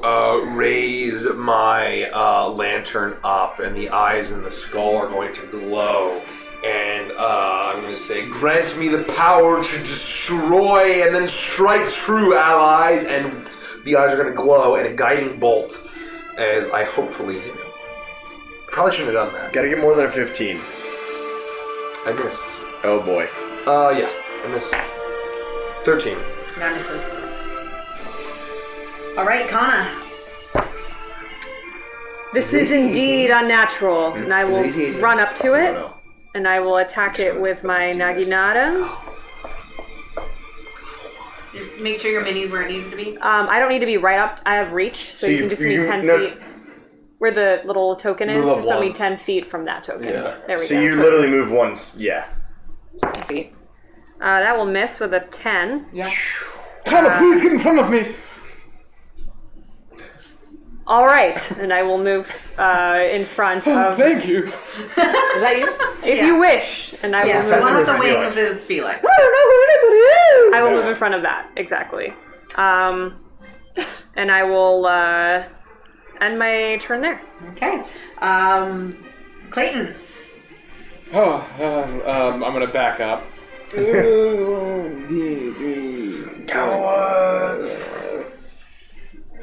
raise my lantern up, and the eyes in the skull are going to glow. And I'm going to say, grant me the power to destroy and then strike true allies. And the eyes are going to glow, and a guiding bolt as I hopefully hit him. Probably shouldn't have done that. Gotta get more than a 15. I miss. Oh boy. Yeah, I miss. 13. That misses. All right, Kana. This is indeed unnatural, and I will run up to it, and I will attack it with my Naginata. Just make sure your mini's where it needs to be. I don't need to be right up. I have reach, so you can just be 10 feet. Where the little token is, just put me 10 feet from that token. Yeah. There we go. So you literally move once. Yeah. 10 feet. That will miss with a 10. Yeah. Kana, please get in front of me. All right, and I will move in front of. Thank you. Is that you? If you wish, and I will Yes, move. the one with the Felix. wings is Felix. I don't know who anybody is. I will move in front of that exactly, and I will end my turn there. Okay. Clayton. I'm gonna back up. Cowards!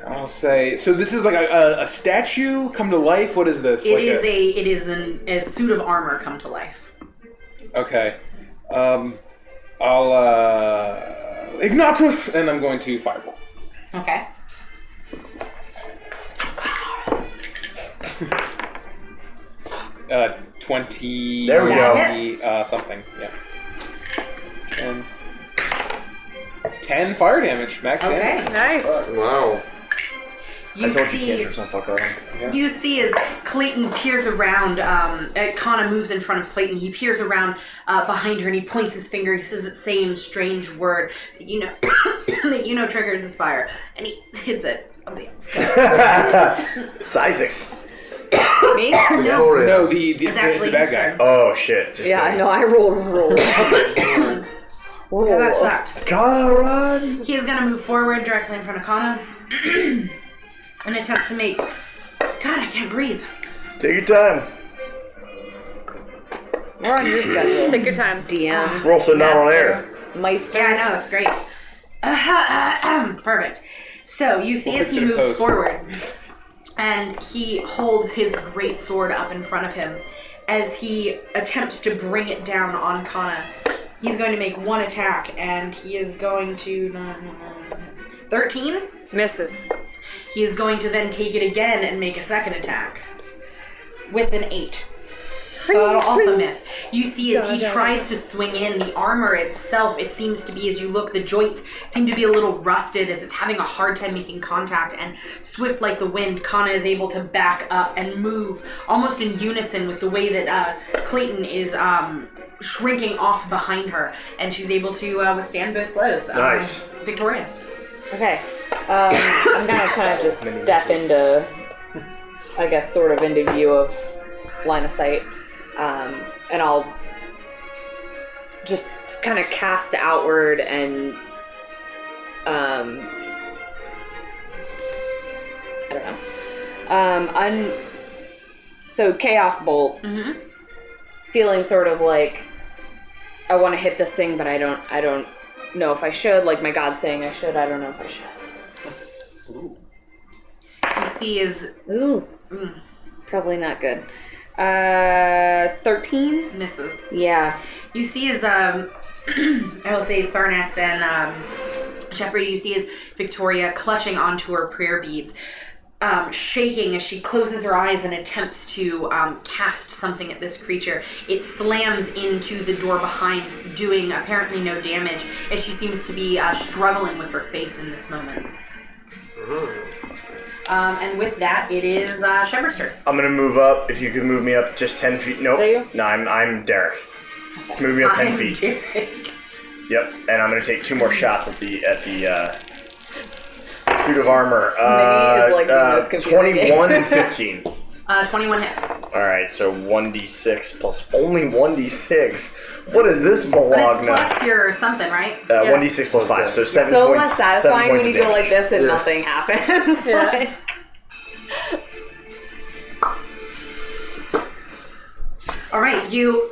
I'll say. So this is like a statue come to life. What is this? It is a suit of armor come to life. Okay. I'll Ignatus, and I'm going to fireball. Okay. 20. There we go. Something. Yeah. 10 fire damage. Max Okay. damage. Nice. Wow. You I told see. you cantrips don't fuck around. You see as Clayton peers around, Kana moves in front of Clayton. He peers around behind her and he points his finger. He says that same strange word that you know that you know triggers his fire, and he hits it. Somebody else. It's Isaac's. Me? No, the actually bad his guy. turn. Oh shit. Just Yeah, I kidding. know. I rolled. Yeah, that sucked. Gotta run! He is going to move forward directly in front of Kana and attempt to make. God, I can't breathe. Take your time. We're on your schedule. Take your time. DM. We're also not on air. Meister. Yeah, I know, that's great. Perfect. So you see We'll as fix he it in moves post. forward, and he holds his great sword up in front of him as he attempts to bring it down on Kana. He's going to make one attack, and he is going to 13. Misses. He is going to then take it again and make a second attack with an 8. So that'll also miss. You see as he tries to swing in, the armor itself, it seems to be, as you look, the joints seem to be a little rusted as it's having a hard time making contact, and swift like the wind, Kana is able to back up and move almost in unison with the way that Clayton is shrinking off behind her, and she's able to withstand both blows. Nice. Victoria. Okay. I'm gonna kind of just step into, I guess, sort of into view of line of sight, and I'll just kind of cast outward and, I don't know. So Chaos Bolt. Mm-hmm. Feeling sort of like I want to hit this thing, but I don't know if I should. Like my God's saying I should. I don't know if I should. You see is Probably not good. 13 misses. Yeah. You see as I will say Sarnax and Shepherd, you see as Victoria clutching onto her prayer beads, shaking as she closes her eyes and attempts to cast something at this creature. It slams into the door behind, doing apparently no damage, as she seems to be struggling with her faith in this moment. And with that, it is Shepherd's turn. I'm gonna move up. If you could move me up just 10 feet. Nope. Is that you? No, I'm Derek. Move me up 10 feet. Derek. Yep. And I'm gonna take 2 more shots at the suit of armor. Mini is like the most confusing 21 and 15. 21 hits. All right, so 1d6 plus only 1d6. What is this But it's Bologna? plus your something, right? 1d6 plus 5, so 7 So points. less satisfying 7 when points you of go damage. like this and nothing happens. Like, All right, you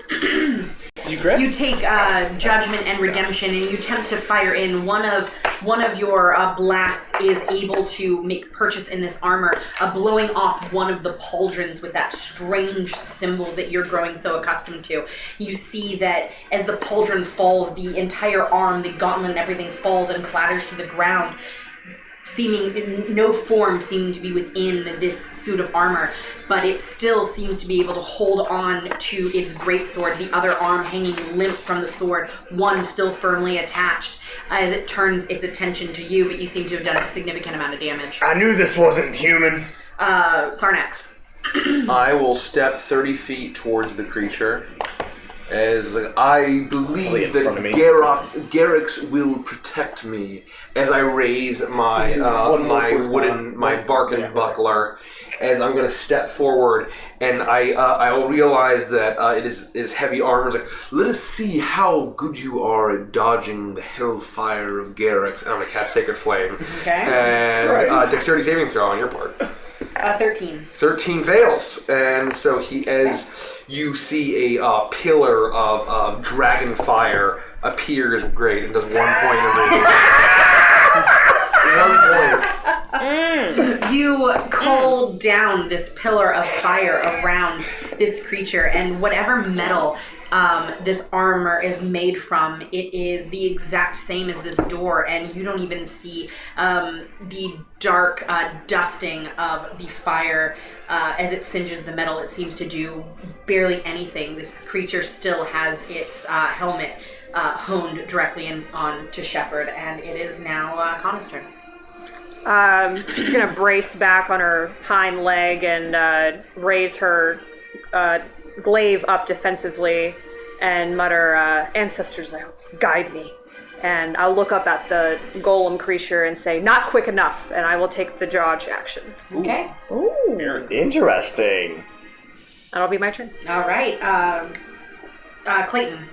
You crit? You take judgment and redemption, and you attempt to fire in. One of your blasts is able to make purchase in this armor, blowing off one of the pauldrons with that strange symbol that you're growing so accustomed to. You see that as the pauldron falls, the entire arm, the gauntlet, and everything falls and clatters to the ground, seeming no form seeming to be within this suit of armor, but it still seems to be able to hold on to its greatsword, the other arm hanging limp from the sword, one still firmly attached, as it turns its attention to you, but you seem to have done a significant amount of damage. I knew this wasn't human. Sarnax. I will step 30 feet towards the creature. As I believe that Garrix will protect me, as I raise my my barken buckler, as I'm going to step forward, and I'll realize that it is heavy armor. It's like, let us see how good you are at dodging the hellfire of Garrix. And I'm going to cast Sacred Flame. Okay. And dexterity saving throw on your part. 13. 13 fails, and so you see a pillar of dragon fire appears great and does 1 point of radiation. 1 point. You coal down this pillar of fire around this creature, and whatever metal this armor is made from, it is the exact same as this door, and you don't even see the dark dusting of the fire as it singes the metal. It seems to do barely anything. This creature still has its helmet honed directly on to Shepard, and it is now Connor's turn. She's gonna brace back on her hind leg and raise her glaive up defensively and mutter, "Ancestors, guide me." And I'll look up at the golem creature and say, "Not quick enough," and I will take the dodge action. Okay. Ooh. Interesting. That'll be my turn. All right. Clayton.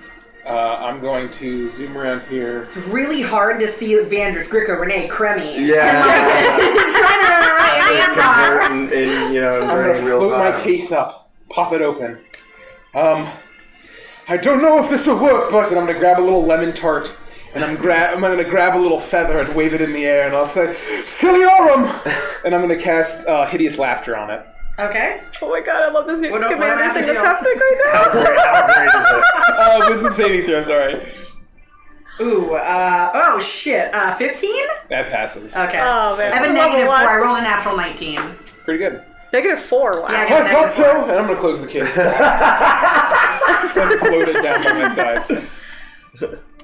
I'm going to zoom around here. It's really hard to see Vandris, Gricka, Renee, Cremy. Yeah. Trying to write hands on. I'm I'm going to float my case up, pop it open. I don't know if this will work, but I'm going to grab a little lemon tart, and I'm going to grab a little feather and wave it in the air, and I'll say, "Siliorum!" And I'm going to cast Hideous Laughter on it. Okay. Oh my god, I love this new What do I commander have to thing do? that's happening right now. How great is it? Wisdom saving throw, sorry. Ooh, oh shit. 15? That passes. Okay. Oh man. I have a negative 4. I rolled a natural 19. Pretty good. -4, wow. Yeah, I thought so, and I'm going to close the case. And float it down by my side.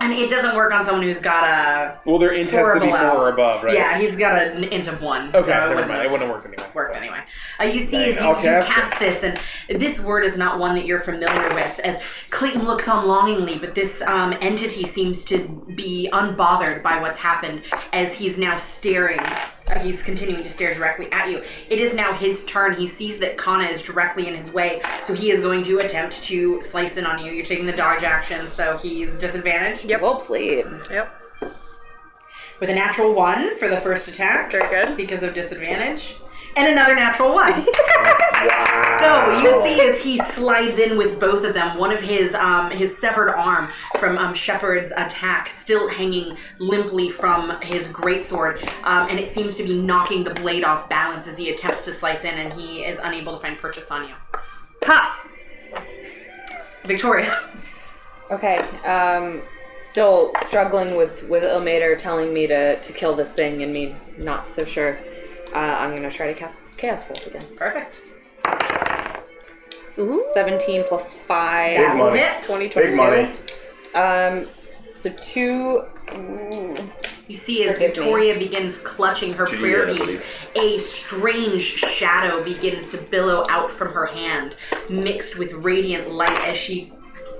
And it doesn't work on someone who's got a... Well, their int has to be 4 or above, right? Yeah, he's got an int of 1. Okay, so never mind. It wouldn't have worked anyway. Worked anyway. You see Dang, as you I'll cast cast this, and this word is not one that you're familiar with, as Clayton looks on longingly, but this entity seems to be unbothered by what's happened, as he's now staring. He's continuing to stare directly at you. It is now his turn. He sees that Kana is directly in his way, so he is going to attempt to slice in on you. You're taking the dodge action, so he's disadvantaged. Yep. Well played. Yep. With a natural 1 for the first attack. Very good. Because of disadvantage. And another natural 1. Wow. So you see as he slides in with both of them, one of his severed arm from Shepard's attack still hanging limply from his greatsword, and it seems to be knocking the blade off balance as he attempts to slice in, and he is unable to find purchase on you. Ha! Victoria. Okay. Still struggling with Ilmater telling me to kill this thing and me not so sure. I'm going to try to cast Chaos Bolt again. Perfect. Ooh. 17 plus 5. Big money. Hit. 22. Big money. So 2... You see as Forgive me. Victoria begins clutching her 2d8, prayer I beads, believe. a strange shadow begins to billow out from her hand, mixed with radiant light as she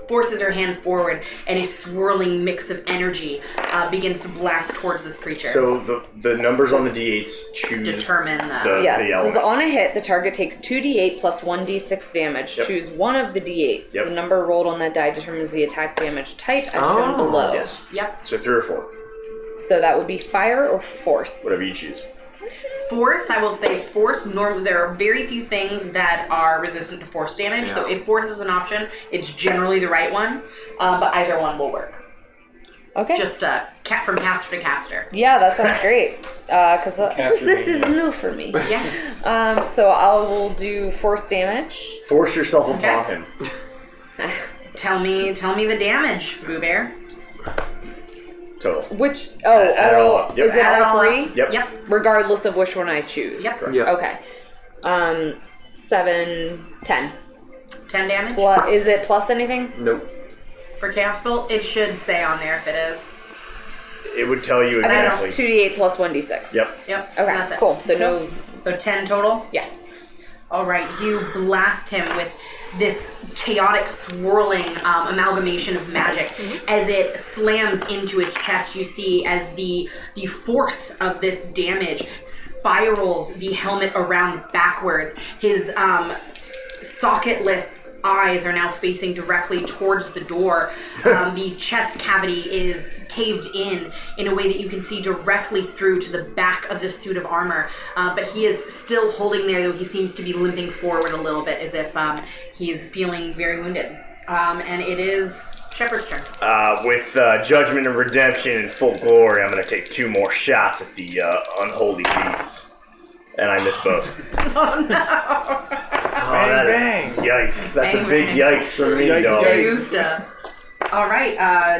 forces her hand forward, and a swirling mix of energy begins to blast towards this creature. So the numbers on the d8s choose Determine Yes, the it says element. on a hit, the target takes 2d8 plus 1d6 damage. Yep. Choose one of the d8s. Yep. The number rolled on that die determines the attack damage type as shown below. Yes. Yep. So 3 or 4, So that would be fire or force. whatever you choose. force, I will say force, normally there are very few things that are resistant to force damage, so if force is an option, it's generally the right one, but either one will work. Okay. Just from caster to caster. Yeah, that sounds great. Because this is new for me. Yes. So I will do force damage. Force yourself upon him. Tell me the damage, Boo Bear. Total. Which add it all up. Yep. Is it Add it all all three? up. Yep. Regardless of which one I choose. Yep. Yeah. Okay. 7, 10. 10 damage? Is it plus anything? Nope. For Chaos Bolt, it should say on there if it is. It would tell you I think exactly. it's 2d8 plus 1d6. Yep. Yep. Okay, so that's it. cool. So no... So 10 total? Yes. All right, you blast him with this chaotic, swirling amalgamation of magic. As it slams into his chest, you see as the force of this damage spirals the helmet around backwards. His socketless eyes are now facing directly towards the door. The chest cavity is caved in a way that you can see directly through to the back of the suit of armor. But he is still holding there, though he seems to be limping forward a little bit as if he's feeling very wounded. And it is Shepard's turn. With Judgment and Redemption in full glory, I'm going to take 2 more shots at the unholy beasts. And I miss both. Oh no! Bang, bang. Yikes. That's Bang, a big bang. yikes for me, Yikes, dog. yikes. All right,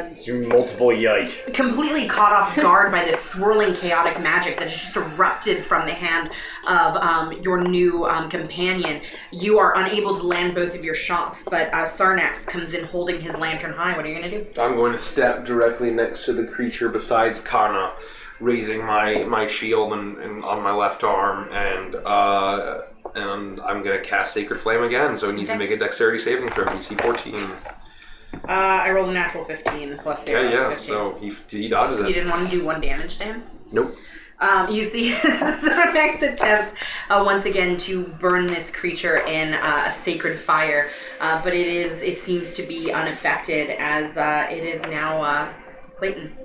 It's multiple yikes. completely caught off guard by this swirling chaotic magic that has just erupted from the hand of your new companion. You are unable to land both of your shots, but Sarnax comes in holding his lantern high. What are you going to do? I'm going to step directly next to the creature besides Kana, raising my shield and on my left arm, and I'm going to cast Sacred Flame again, so it needs to make a dexterity saving throw, DC 14. I rolled a natural 15 plus 0. Yeah, 15. so he dodges You it. didn't want to do 1 damage to him? Nope. You see Sarnax attempts once again to burn this creature in a sacred fire, but it seems to be unaffected as it is now Clayton.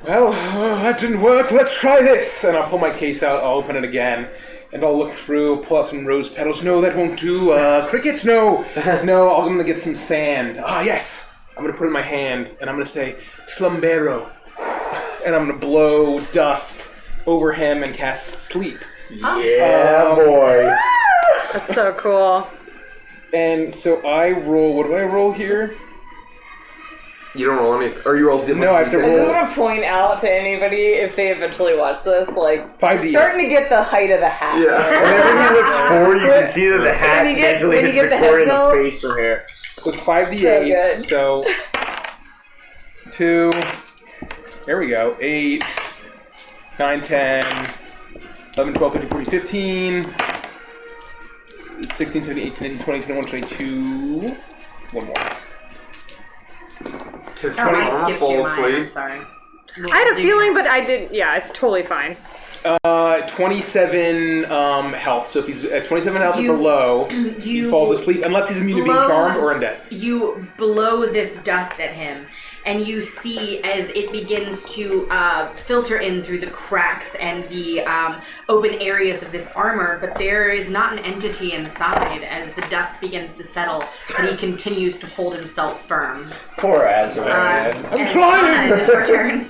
Well, that didn't work. Let's try this. And I'll pull my case out. I'll open it again. And I'll look through, pull out some rose petals. No, that won't do. Crickets, no. No, I'm going to get some sand. Ah, yes. I'm going to put it in my hand. And I'm going to say, Slumbero. And I'm going to blow dust over him and cast sleep. Yeah, boy. That's so cool. And so I roll, what do I roll here? You don't roll anything. Or you roll different. No, I have to I just roll. want to point out to anybody, if they eventually watch this, like, 5D. starting to get the height of the hat. Yeah. Whenever he looks forward, you can see that the hat When you get- visually when you hits get the Victoria in head the tilt. face from here. So it's 5d8. So good. So 2. There we go. 8, 9, 10, 11, 12, 13, 14, 15, 16, 17, 18, 19, 20, 21, 22. One more. Can Oh, somebody I skipped fall you mine. I'm asleep? sorry. I had a feeling, but I didn't. Yeah, it's totally fine. 27 health. So if he's at 27 health or You- below, he you falls asleep unless he's immune to being blow- charmed or undead. You blow this dust at him, and you see as it begins to filter in through the cracks and the open areas of this armor, but there is not an entity inside as the dust begins to settle, but he continues to hold himself firm. Poor Azrael, man. I'm trying! It is your turn.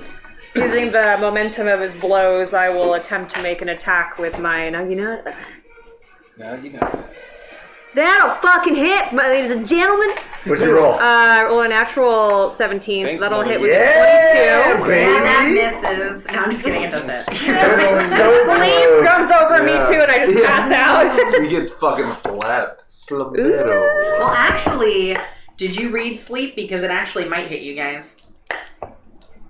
Using the momentum of his blows, I will attempt to make an attack with my. Now you know. No, you know that. That'll fucking hit, ladies and gentlemen. What's your roll? Roll a natural 17, Thanks, so that'll Molly. hit with Yeah, a 22. baby. And that misses. No, I'm just kidding. It does it. So Sleep close. comes over me too, and I just pass out. He gets fucking slapped. Slumero. Well, actually, did you read sleep? Because it actually might hit you guys.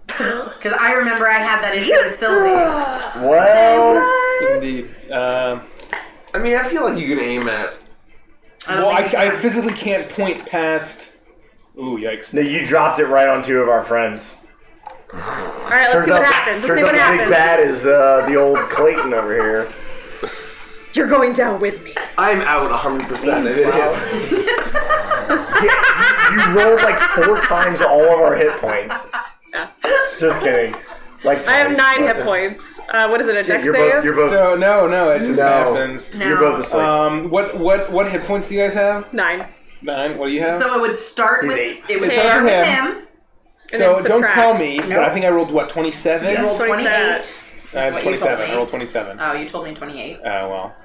Because I remember I had that issue with Sylvie. Well, Indeed. I mean, I feel like you can aim at. Well, I physically can't point past. Ooh, yikes. no, you dropped it right on 2 of our friends. Alright, let's see what happens. Let's see what the big happens. bad is the old Clayton over here. You're going down with me. I'm out 100% if it hits. You rolled like 4 times all of our hit points. Yeah. Just kidding. Like I have twice, 9 but- hit points. What is it, a dex You're save? both. You're both. No, it just happens. No. You're both asleep. What hit points do you guys have? 9. 9. What do you have? So it would start with Eight. it would Okay. start with Him. him. And so then don't subtract. tell me, but Nope. I think I rolled, what, 27? You rolled 27. 28. I had what you told 27. me. I rolled 27. Oh, you told me 28. Oh, well.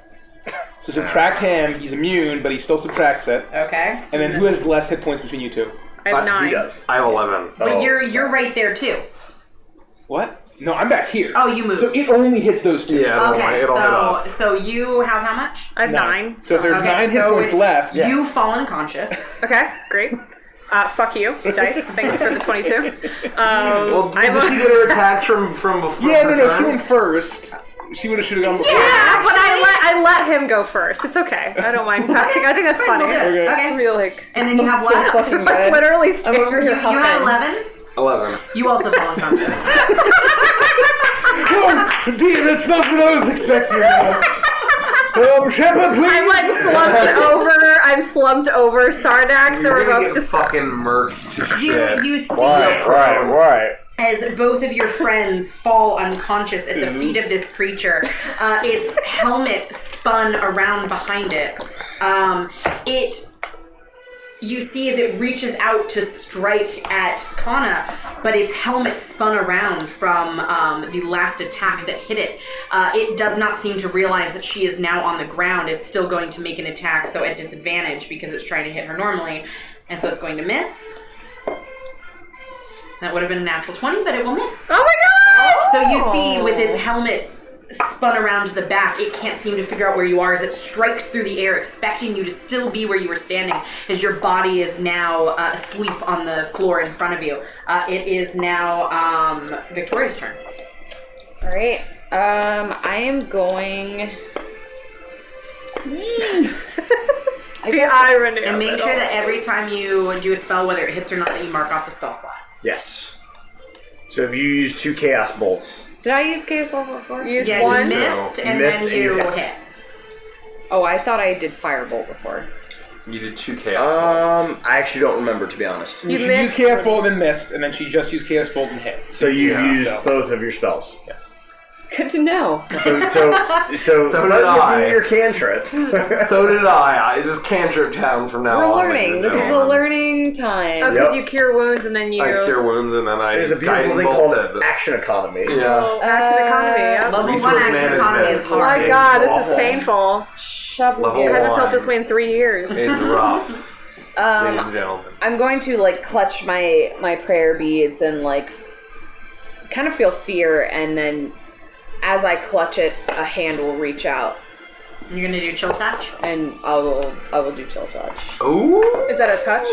So subtract him. He's immune, but he still subtracts it. Okay. And then who has less hit points between you two? I have Who 9. Who does? I have 11. But Oh. you're right there too. What? No, I'm back here. Oh, you moved. So it only hits those two. Yeah, Okay, it'll hit us. so you have how much? I have 9. So if there's Okay, 9 hit so points left, Yeah. You fall unconscious. Okay, great. Fuck you, dice. Thanks for the 22. Well, I did she get her attacks from before? yeah, her no, turn? she went first. She should have gone before. Yeah, but I let him go first. It's okay. I don't mind passing. I think that's funny. We'll do it. Okay. Okay. I feel like And then you have So what? fucking I'm good. literally I'm staying over here You had huffing. 11. 11. You also fall unconscious. Oh, dear, that's not what I was expecting. Shepard, please. I'm like slumped over. I'm slumped over Sardax, so You're we're gonna both get just. fucking murked to shit. You see Right. it as both of your friends fall unconscious at the feet of this creature. Its helmet spun around behind it. You see as it reaches out to strike at Kana, but its helmet spun around from the last attack that hit it. It does not seem to realize that she is now on the ground. It's still going to make an attack, so at disadvantage because it's trying to hit her normally. And so it's going to miss. That would have been a natural 20, but it will miss. Oh my god! So you see with its helmet spun around to the back, it can't seem to figure out where you are as it strikes through the air, expecting you to still be where you were standing, as your body is now asleep on the floor in front of you. It is now Victoria's turn. All right. I am going. The irony. And of make it sure all. that every time you do a spell, whether it hits or not, that you mark off the spell slot. Yes. So if you use 2 chaos bolts, Did I use Chaos Ball before? Use Yeah, one. you missed, You and missed then and you you hit. hit. Oh, I thought I did Firebolt before. You did 2 chaos bolts. I actually don't remember, to be honest. You should use Chaos Bolt and then missed, and then she just used Chaos Bolt and hit. So you've Yeah. used Spells. both of your spells. Yes. Good to know. So did let I. me do your cantrips. So did I. This is cantrip town from now We're on. learning. This is a learning. learning time. Oh, because Yep. you cure wounds and then you. I cure wounds and then I There's a beautiful guiding thing bolt called it. action economy. Yeah. Oh, action economy. Yeah. Level 1 Resource action management. economy is Oh hard. my god, this awful. is painful. Level I haven't one. felt this way in 3 years. It's rough, ladies and gentlemen. I'm going to like clutch my prayer beads and like kind of feel fear, and then as I clutch it, a hand will reach out, You're gonna do chill touch? and I will do chill touch. Ooh. Is that a touch?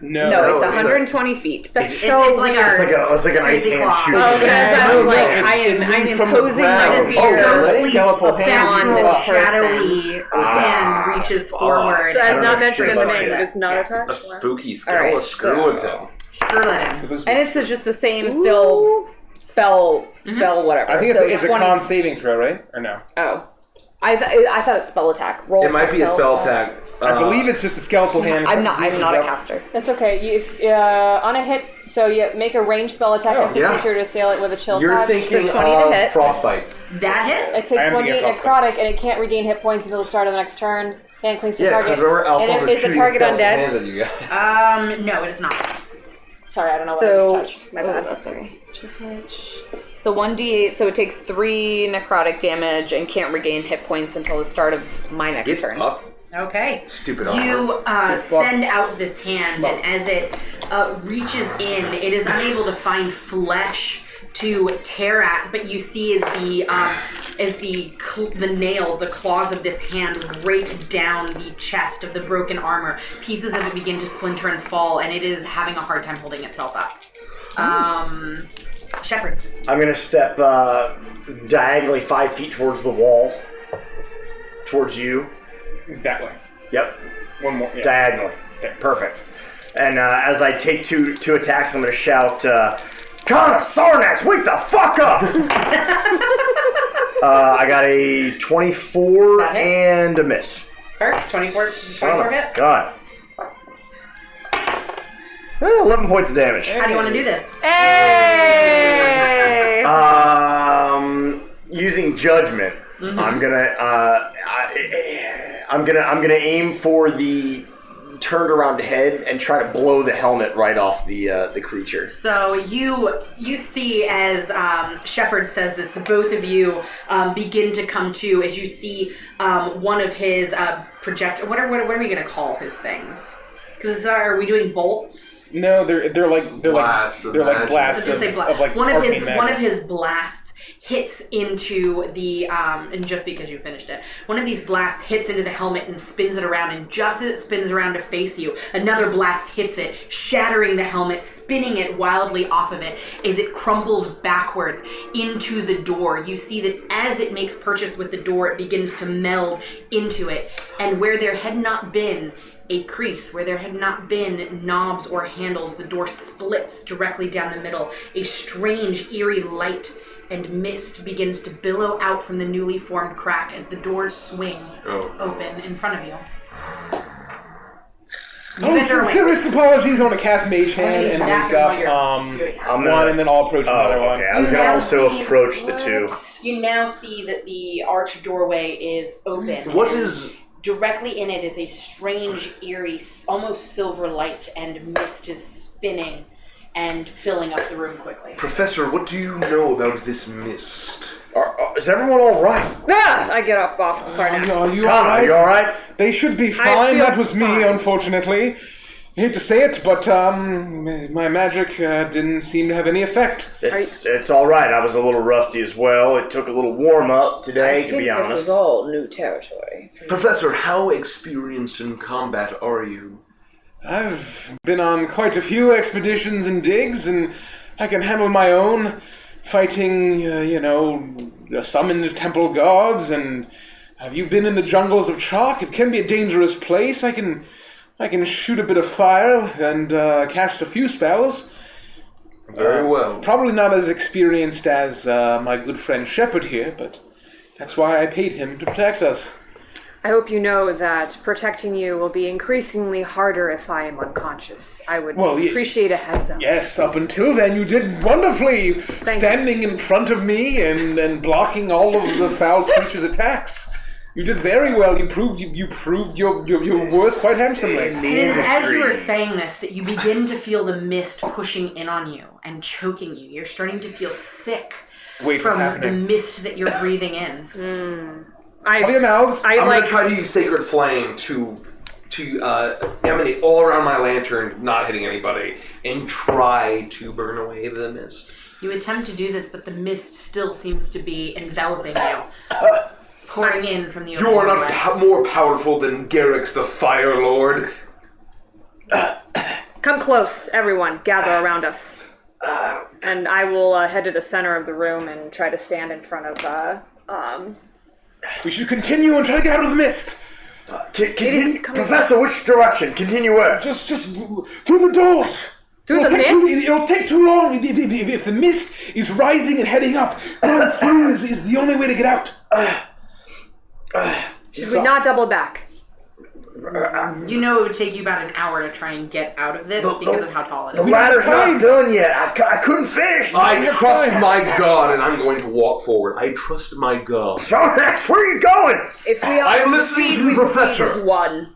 No. No, it's it's 120 feet. That's It's so like weird. It's like an ice Crazy hand claw. shooting. Oh, because I was like, It's I'm moved from the imposing my ground. fear. Oh, really? Skeletal hand on Spectral, this person. shadowy hand reaches forward. So as don't not know mentioned shit in the about name, that. it is not a touch. A spooky All right, skeleton. Screw at him. And it's just the same still spell whatever. I think so it's a 20 con saving throw, right? Or no? Oh, I thought it's spell attack. Roll. It might be a spell attack. I believe it's just a skeletal hand. I'm not a caster. That's okay. On a hit, so you make a ranged spell attack against a yeah. creature to assail it with a chill You're touch. thinking 20 to of hit. frostbite. That It hits. takes I am 1d8 thinking of frostbite. necrotic, and it can't regain hit points until the start of the next turn. Hand clings to Yeah, target. because remember Alpha And was is the shooting target skeleton undead? hands at you guys. No, it is not. Sorry, I don't know what So I just touched. My bad. that's okay. Chill touch. So 1d8. So it takes 3 necrotic damage and can't regain hit points until the start of my next Get turn. up, Okay. stupid armor. You send out this hand, and as it reaches in, it is unable to find flesh to tear at, but you see as the nails, the claws of this hand rake down the chest of the broken armor. Pieces of it begin to splinter and fall, and it is having a hard time holding itself up. Shepard. I'm gonna step diagonally 5 feet towards the wall, towards you. That way. Yep, One more. Yeah. diagonally. Okay, perfect. And as I take two attacks, I'm gonna shout, "Kana, Sarnax, wake the fuck up!" I got a 24 That hits. and a miss. Perfect. 24 hits. God. 11 points of damage. How do you want to do this? Hey! Using judgment, I'm gonna aim for the turned around head and try to blow the helmet right off the creature. So you see as Shepard says this, the both of you begin to come to as you see one of his projector. What are we gonna call his things? Because are we doing bolts? No, they're like blasts of like one of his blasts hits into the and just because you finished it, one of these blasts hits into the helmet and spins it around, and just as it spins around to face you, another blast hits it, shattering the helmet, spinning it wildly off of it as it crumples backwards into the door. You see that as it makes purchase with the door, it begins to meld into it, and where there had not been a crease, where there had not been knobs or handles, the door splits directly down the middle. A strange, eerie light and mist begins to billow out from the newly formed crack as the doors swing open in front of you. Serious apologies. I want to cast Mage Hand and wake up one, and then I'll approach another one. I was going to also approach the two. You now see that the arched doorway is open. What is... Directly in it is a strange, eerie, almost silver light, and mist is spinning and filling up the room quickly. Professor, what do you know about this mist? Is everyone all right? I get up off. Sorry. Are you Connor, all right? you all right? They should be fine. That was me, unfortunately. I hate to say it, but my magic didn't seem to have any effect. It's all right. I was a little rusty as well. It took a little warm up today, to be honest. This is all new territory. Professor, how experienced in combat are you? I've been on quite a few expeditions and digs, and I can handle my own, fighting, summoned temple gods. And have you been in the jungles of Chalk? It can be a dangerous place. I can shoot a bit of fire and cast a few spells. Very well. Probably not as experienced as my good friend Shepard here, but that's why I paid him to protect us. I hope you know that protecting you will be increasingly harder if I am unconscious. I would appreciate a heads up. Yes, up until then you did wonderfully, standing in front of me and blocking all of the foul creature's attacks. You did very well. You proved your worth quite handsomely. And it is as you are saying this that you begin to feel the mist pushing in on you and choking you. You're starting to feel sick from the mist that you're breathing in. Cover your mouths. I'm going to try to use Sacred Flame to emanate all around my lantern, not hitting anybody, and try to burn away the mist. You attempt to do this, but the mist still seems to be enveloping you. Pouring in from the You are not more powerful than Garrix the Fire Lord. Come close, everyone. Gather around us. And I will head to the center of the room and try to stand in front of... We should continue and try to get out of the mist. Professor, which direction? Continue where? Just through the doors. Through the mist? It'll take too long. If the mist is rising and heading up, going through is the only way to get out. Should we not double back? You know it would take you about an hour to try and get out of this because of how tall it is. The ladder's not done yet. I couldn't finish. I trust my God, and I'm going to walk forward. I trust my God. Sarnax, where are you going? If we all I'm listening to the professor. One.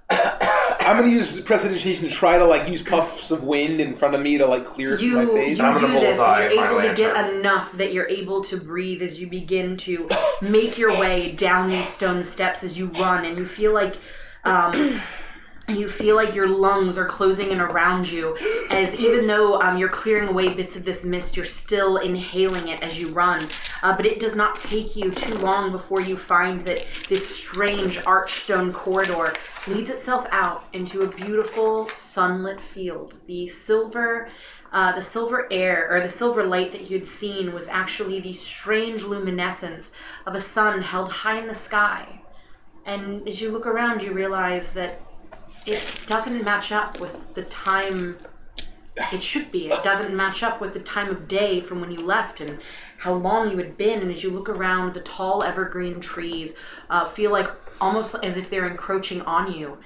I'm going to use prestidigitation to try to use puffs of wind in front of me to clear it from my face. You do this, and you're able to get enough that you're able to breathe as you begin to make your way down these stone steps as you run, and you feel like your lungs are closing in around you, as even though you're clearing away bits of this mist, you're still inhaling it as you run. But it does not take you too long before you find that this strange arched stone corridor leads itself out into a beautiful sunlit field. The silver air, or the silver light that you'd seen, was actually the strange luminescence of a sun held high in the sky. And as you look around, you realize that it doesn't match up with the time it should be. It doesn't match up with the time of day from when you left and how long you had been. And as you look around, the tall evergreen trees feel like almost as if they're encroaching on you.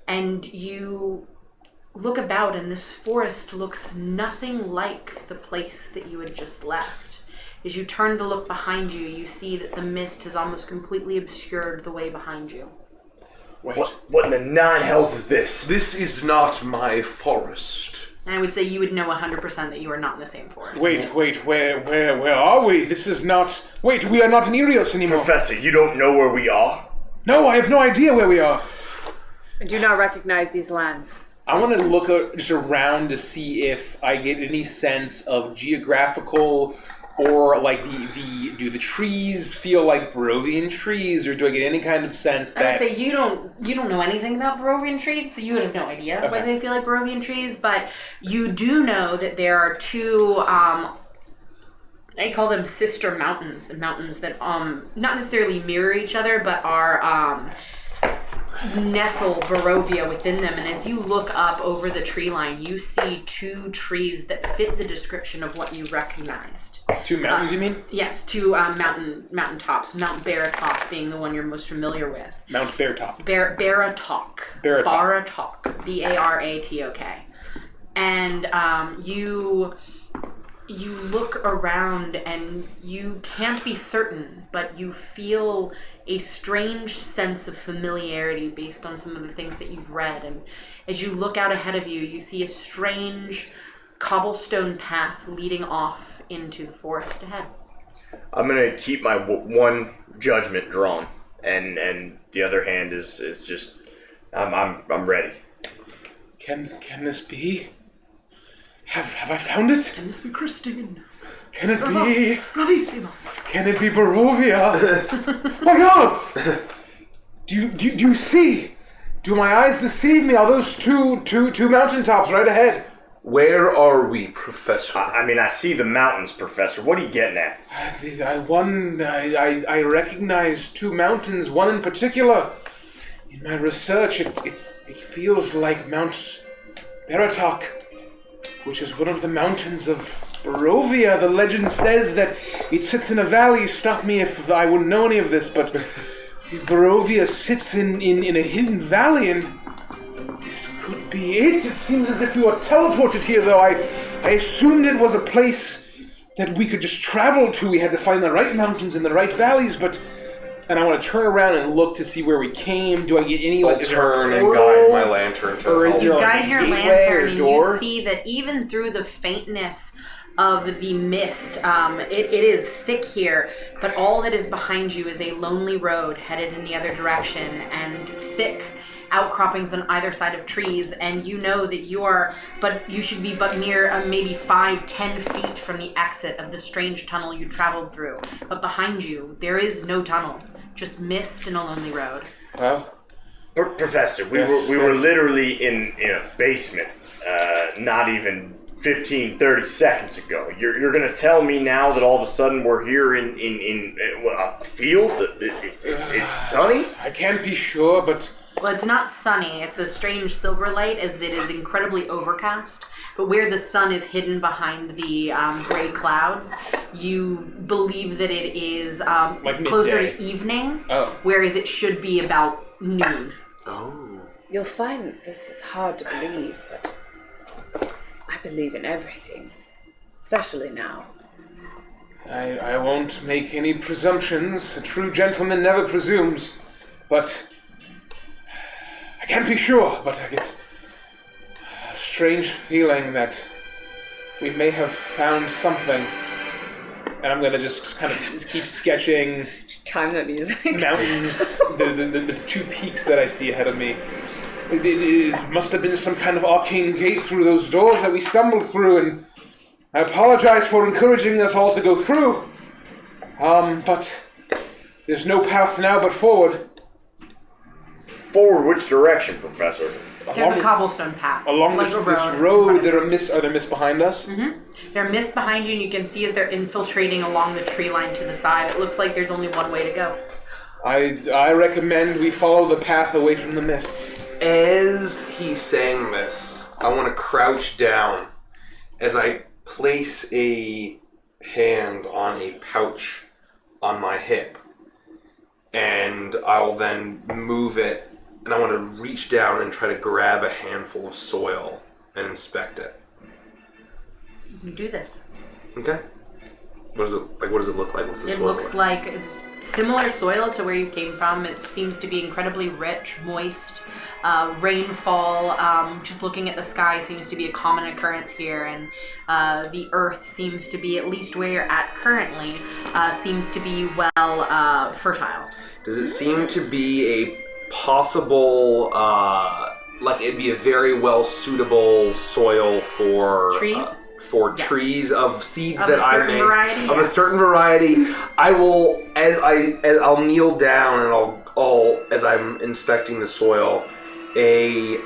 And you look about, and this forest looks nothing like the place that you had just left. As you turn to look behind you, you see that the mist has almost completely obscured the way behind you. Wait. What in the nine hells is this? This is not my forest. And I would say you would know 100% that you are not in the same forest. Wait, where are we? This is not... Wait, we are not in Irios anymore. Professor, you don't know where we are? No, I have no idea where we are. I do not recognize these lands. I want to look just around to see if I get any sense of geographical or like do the trees feel like Barovian trees, or do I get any kind of sense that... I would say you don't know anything about Barovian trees, so you would have no idea whether they feel like Barovian trees, but you do know that there are two, I call them sister mountains, the mountains that not necessarily mirror each other, but are nestle Barovia within them. And as you look up over the tree line, you see two trees that fit the description of what you recognized. Two mountains, you mean? Yes, two mountain tops. Mount Baratok being the one you're most familiar with. Mount Baratok. Baratok. Baratok. Baratok. And you look around and you can't be certain, but you feel a strange sense of familiarity based on some of the things that you've read. And as you look out ahead of you, you see a strange cobblestone path leading off into the forest ahead. I'm gonna keep my one judgment drawn, and the other hand is just I'm ready. Can this be? Have I found it? Can this be Christine? Can it be? Bravissimo. Can it be Barovia? My God! Do you see? Do my eyes deceive me? Are those two mountaintops right ahead? Where are we, Professor? I mean, I see the mountains, Professor. What are you getting at? I recognize two mountains, one in particular. In my research, it feels like Mount Baratok, which is one of the mountains of Barovia. The legend says that it sits in a valley. Stop me if I wouldn't know any of this, but Barovia sits in a hidden valley, and this could be it. It seems as if we were teleported here, though. I assumed it was a place that we could just travel to. We had to find the right mountains and the right valleys, but... And I want to turn around and look to see where we came. Do I get any, I'll turn and guide my lantern to or is there You like guide a your gateway lantern or and door? you see that even through the faintness of the mist, it is thick here, but all that is behind you is a lonely road headed in the other direction and thick outcroppings on either side of trees, and you know that you should be but near maybe 5-10 feet from the exit of the strange tunnel you traveled through. But behind you, there is no tunnel, just mist and a lonely road. Well, Professor, we were literally in a basement, not even 15-30 seconds ago. You're gonna tell me now that all of a sudden we're here in a field? It's sunny? I can't be sure, but... Well, it's not sunny. It's a strange silver light as it is incredibly overcast. But where the sun is hidden behind the gray clouds, you believe that it is like closer midday. to evening, whereas it should be about noon. Oh. You'll find that this is hard to believe, but I believe in everything, especially now. I won't make any presumptions. A true gentleman never presumes. But I can't be sure, but I get a strange feeling that we may have found something. And I'm gonna just kind of keep sketching Time that music. mountains, the two peaks that I see ahead of me. It must have been some kind of arcane gate through those doors that we stumbled through, and I apologize for encouraging us all to go through. But there's no path now but forward. Forward which direction, Professor? There's a cobblestone path. Along like this a road, in front of you. are there mist behind us? Mm-hmm. There are mist behind you, and you can see as they're infiltrating along the tree line to the side. It looks like there's only one way to go. I recommend we follow the path away from the mist. As he's saying this, I want to crouch down as I place a hand on a pouch on my hip, and I'll then move it and I want to reach down and try to grab a handful of soil and inspect it. You do this. Okay. What does it look like? What's the soil? It looks like it's similar soil to where you came from. It seems to be incredibly rich, moist. Rainfall, just looking at the sky, seems to be a common occurrence here, and the earth seems to be, at least where you're at currently, seems to be well fertile. Does it seem to be a possible, like it'd be a very well suitable soil for trees? Trees of seeds of that I make of a certain variety. I will, as I'll kneel down and I'll as I'm inspecting the soil, a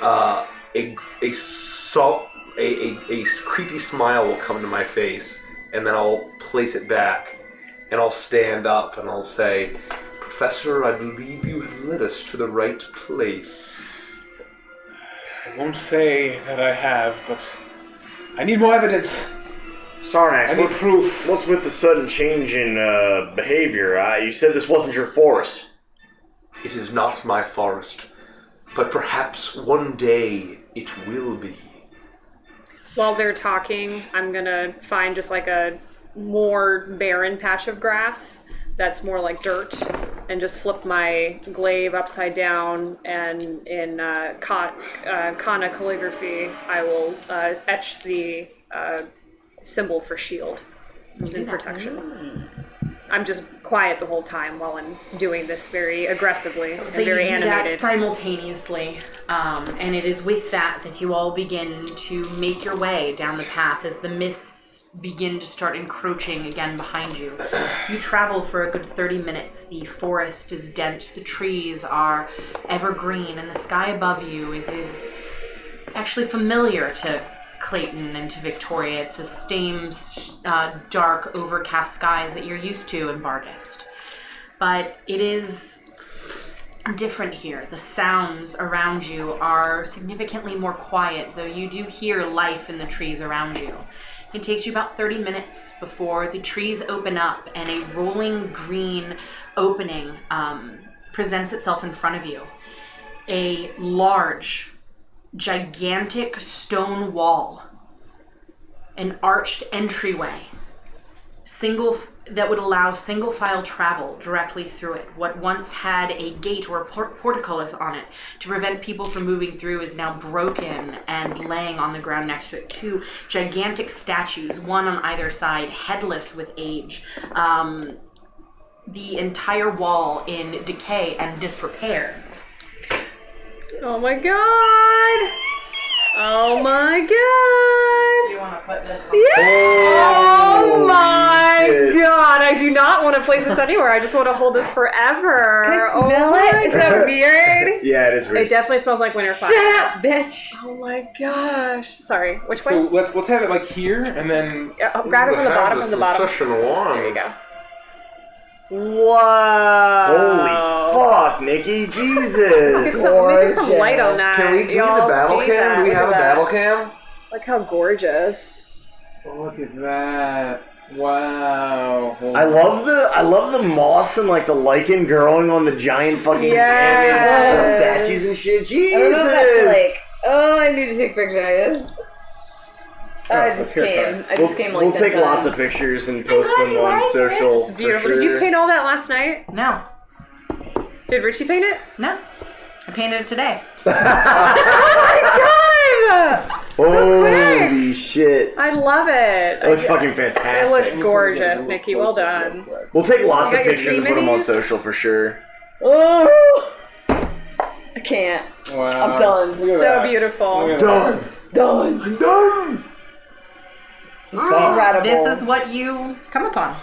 creepy smile will come to my face, and then I'll place it back, and I'll stand up and I'll say, "Professor, I believe you have led us to the right place." I won't say that I have, but I need more evidence. Sarnax, I need proof. What's with the sudden change in behavior? You said this wasn't your forest. It is not my forest, but perhaps one day it will be. While they're talking, I'm gonna find just like a more barren patch of grass that's more like dirt, and just flip my glaive upside down, and in Kana calligraphy, I will etch the symbol for shield and protection. I'm just quiet the whole time while I'm doing this very aggressively and very animated. That simultaneously, and it is with that you all begin to make your way down the path as the mists begin to start encroaching again behind you. You travel for a good 30 minutes. The forest is dense, the trees are evergreen, and the sky above you is actually familiar to Clayton and to Victoria. It's the same dark, overcast skies that you're used to in Barghest. But it is different here. The sounds around you are significantly more quiet, though you do hear life in the trees around you. It takes you about 30 minutes before the trees open up and a rolling green opening presents itself in front of you. A large, gigantic stone wall, an arched entryway, that would allow single file travel directly through it. What once had a gate or a portcullis on it to prevent people from moving through is now broken and laying on the ground next to it. Two gigantic statues, one on either side, headless with age. The entire wall in decay and disrepair. Oh my god! Oh my god! You want to put this on? Oh my god! I do not want to place this anywhere. I just want to hold this forever. Can I smell it? Is that weird? Yeah, it is weird. It definitely smells like winter fire. Shut up, bitch! Oh my gosh! Sorry. Which So way? let's have it like here, and then Grab it from the bottom. From the bottom. There you go. Whoa! Holy fuck, Nikki! Jesus! Get some light on that. Can we get the battle cam? Do we have a battle cam? Look how gorgeous. look at that! Wow! I love the moss and like the lichen growing on the giant fucking statues and shit. Jesus! I don't know if that's like. Oh, I need to take a picture of this. I just came like we'll take lots of pictures and post them on social. It's beautiful. Did you paint all that last night? No. Did Richie paint it? No. I painted it today. Oh my god! Holy shit. I love it. It looks fucking fantastic. It looks gorgeous, Nikki. Well done. We'll take lots of You got your pictures and tree put them on minis? social for sure. Oh! I can't. Wow! I'm done. Look at So that. beautiful. Look at that. Done. Incredible. This is what you come upon.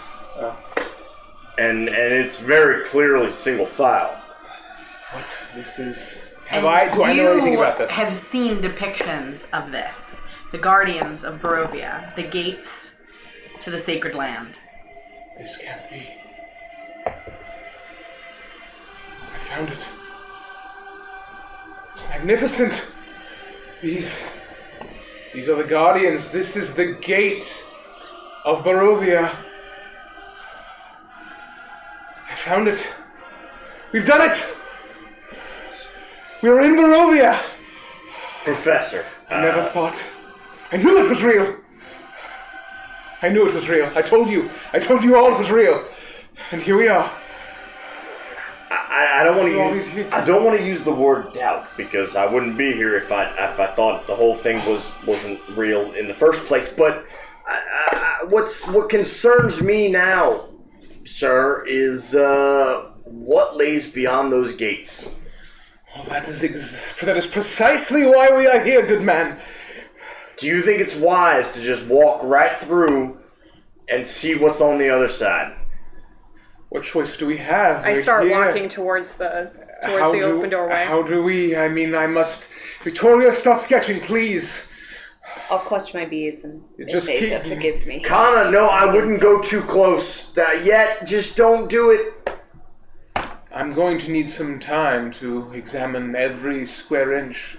And it's very clearly single file. What? This is. Do And I know anything about this? You have seen depictions of this. The guardians of Barovia. The gates to the sacred land. This can't be. I found it. It's magnificent. These are the guardians. This is the gate of Barovia. I found it. We've done it. We're in Barovia! Professor. I never thought. I knew it was real! I knew it was real. I told you all it was real. And here we are. I don't want to use the word doubt, because I wouldn't be here if I thought the whole thing wasn't real in the first place. But what concerns me now, sir, is what lays beyond those gates. Well, that is precisely why we are here, good man. Do you think it's wise to just walk right through and see what's on the other side? What choice do we have? I start walking towards the open doorway. How do we? Victoria, start sketching, please. I'll clutch my beads and Just Beta, forgive me. Kana, no, I wouldn't go too close yet. Just don't do it. I'm going to need some time to examine every square inch.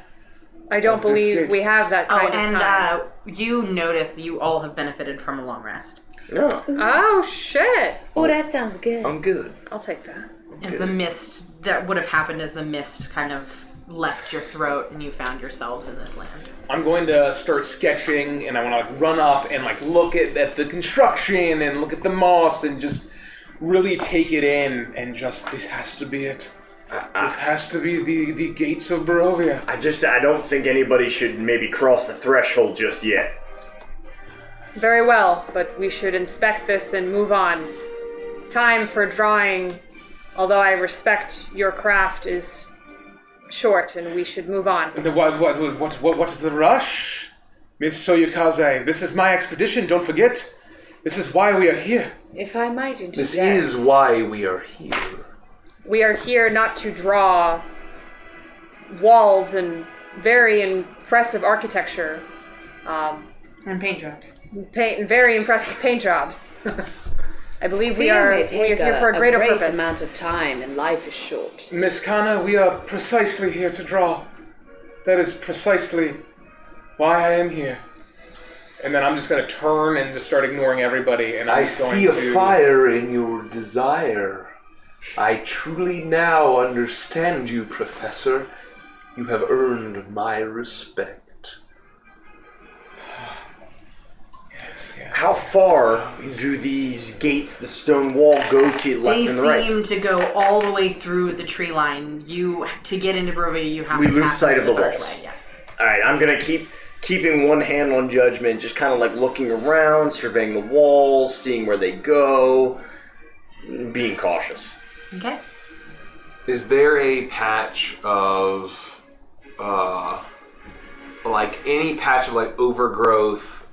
I don't believe we have that kind of time. You notice you all have benefited from a long rest. Yeah. Oh, shit. Oh, that sounds good. I'm good. I'll take that. As the mist, that would have happened as the mist kind of left your throat and you found yourselves in this land. I'm going to start sketching, and I want to run up and look at the construction and look at the moss and just really take it in, and just, this has to be it. This has to be the gates of Barovia. I don't think anybody should maybe cross the threshold just yet. Very well, but we should inspect this and move on. Time for drawing, although I respect your craft, is short, and we should move on. What is the rush? Miss Soyukaze, this is my expedition, don't forget. This is why we are here. If I might interject. This is why we are here. We are here not to draw walls and very impressive architecture. And paint jobs. Very impressive paint jobs. I believe we Fear are may take here for a greater great purpose. amount of time, and life is short. Miss Kana, we are precisely here to draw. That is precisely why I am here. And then I'm just going to turn and just start ignoring everybody. And I see a fire in your desire. I truly now understand you, Professor. You have earned my respect. Yes. How far do these gates, the stone wall, go to left They and right? seem to go all the way through the tree line. To get into Barovia, you have We to lose pass sight of through the this walls. archway, yes. Alright, I'm gonna keeping one hand on judgment, just kind of looking around, surveying the walls, seeing where they go, being cautious. Okay. Is there a patch of, any patch of, overgrowth,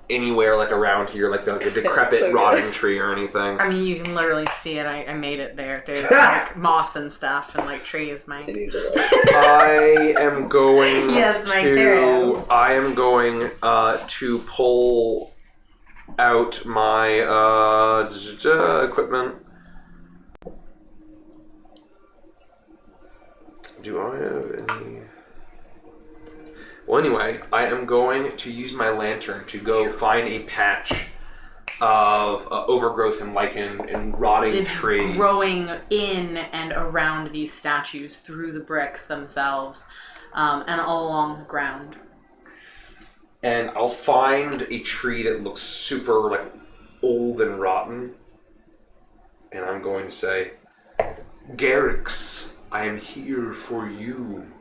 anywhere, around here, a decrepit, So rotting tree or anything? I mean, you can literally see it. I made it there. There's moss and stuff and trees, Mike. I am going Yes, Mike, there is. I am going to pull out my equipment. Do I have any? Well, anyway, I am going to use my lantern to go find a patch of overgrowth and lichen and rotting It's tree. growing in and around these statues, through the bricks themselves, and all along the ground. And I'll find a tree that looks super old and rotten, and I'm going to say, Garrix, I am here for you.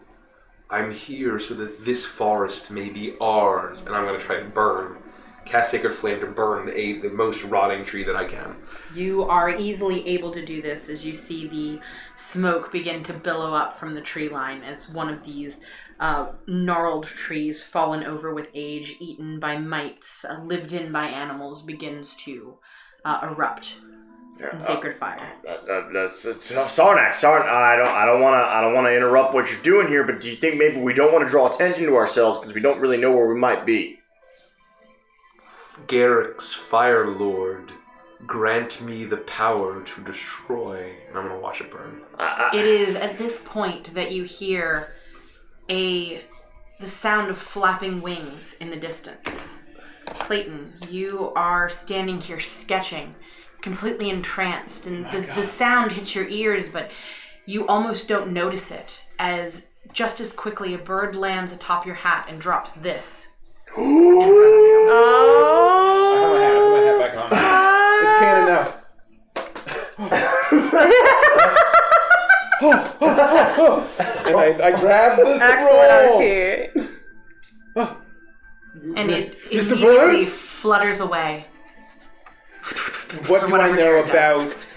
I'm here so that this forest may be ours. And I'm going to try to cast Sacred Flame to burn the most rotting tree that I can. You are easily able to do this as you see the smoke begin to billow up from the tree line as one of these gnarled trees, fallen over with age, eaten by mites, lived in by animals, begins to erupt in sacred fire. Sarnak, I don't want to interrupt what you're doing here, but do you think maybe we don't want to draw attention to ourselves since we don't really know where we might be? Garrix, Fire Lord, grant me the power to destroy. And I'm going to watch it burn. It is at this point that you hear the sound of flapping wings in the distance. Clayton, you are standing here sketching, completely entranced, and the sound hits your ears, but You almost don't notice it, as just as quickly a bird lands atop your hat and drops this. I have my hat back on. It's canon now. And I grab the scroll. And it Mr. immediately Bird? flutters away. What do I whatever know Derek does. about...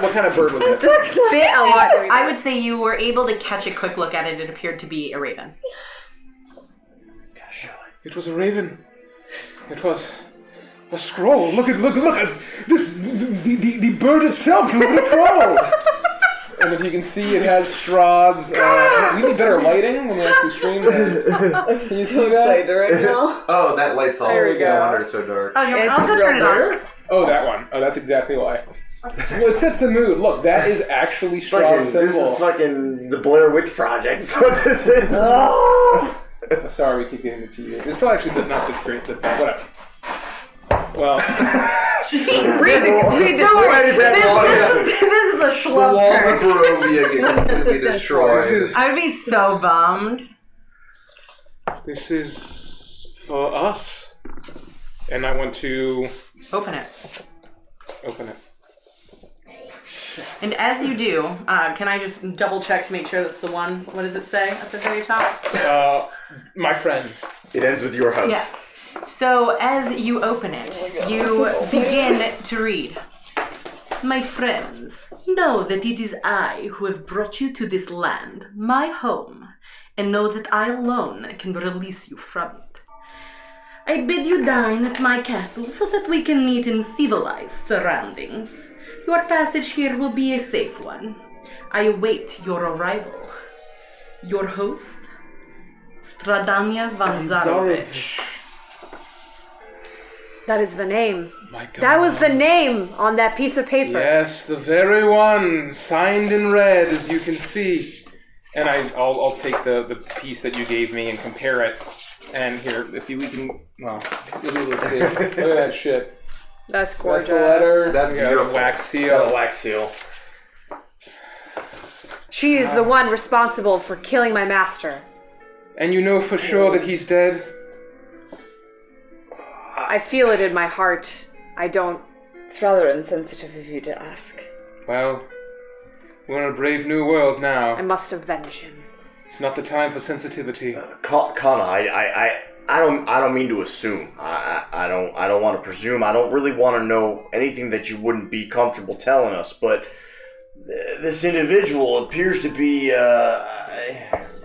What kind of bird was it? Bit a lot. I would say you were able to catch a quick look at it. It appeared to be a raven. It was a raven. It was a scroll. Look at this. The bird itself. Look at the scroll. And if you can see, it has Strahd's. We need better lighting when we actually stream this. I'm so excited right now. Oh, that light's all. There we go. No wonder it's so dark. Oh, I'll go turn it on. Oh, that one. Oh, that's exactly why. Well, it sets the mood. Look, that is actually Strahd's symbol. This is fucking the Blair Witch Project. That's what this is. Sorry, we keep getting the TV. It's probably actually not the great. Whatever. Well, Jeez, This is a The schlub. walls of Barovia get What an completely assistance destroyed. I would be so bummed. this is for us, and I want to Open it. open it. And as you do, can I just double check to make sure that's the one? What does it say at the very top? My friends. It ends with your house. Yes. So as you open it, you begin to read. My friends, know that it is I who have brought you to this land, my home, and know that I alone can release you from it. I bid you dine at my castle so that we can meet in civilized surroundings. Your passage here will be a safe one. I await your arrival. Your host, Strahdanya Vanzarovich. That is the name. My God. That was the name on that piece of paper. Yes, the very one, signed in red, as you can see. And I'll take the piece that you gave me and compare it. And here, we can, well, you'll be able to see. Look at that shit. That's gorgeous. That's the letter. That's We got beautiful. The wax seal. The wax seal. She is the one responsible for killing my master. And you know for sure that he's dead? I feel it in my heart. I don't. It's rather insensitive of you to ask. Well, we're in a brave new world now. I must avenge him. It's not the time for sensitivity. Kana, I don't mean to assume. I don't want to presume. I don't really want to know anything that you wouldn't be comfortable telling us. But this individual appears to be,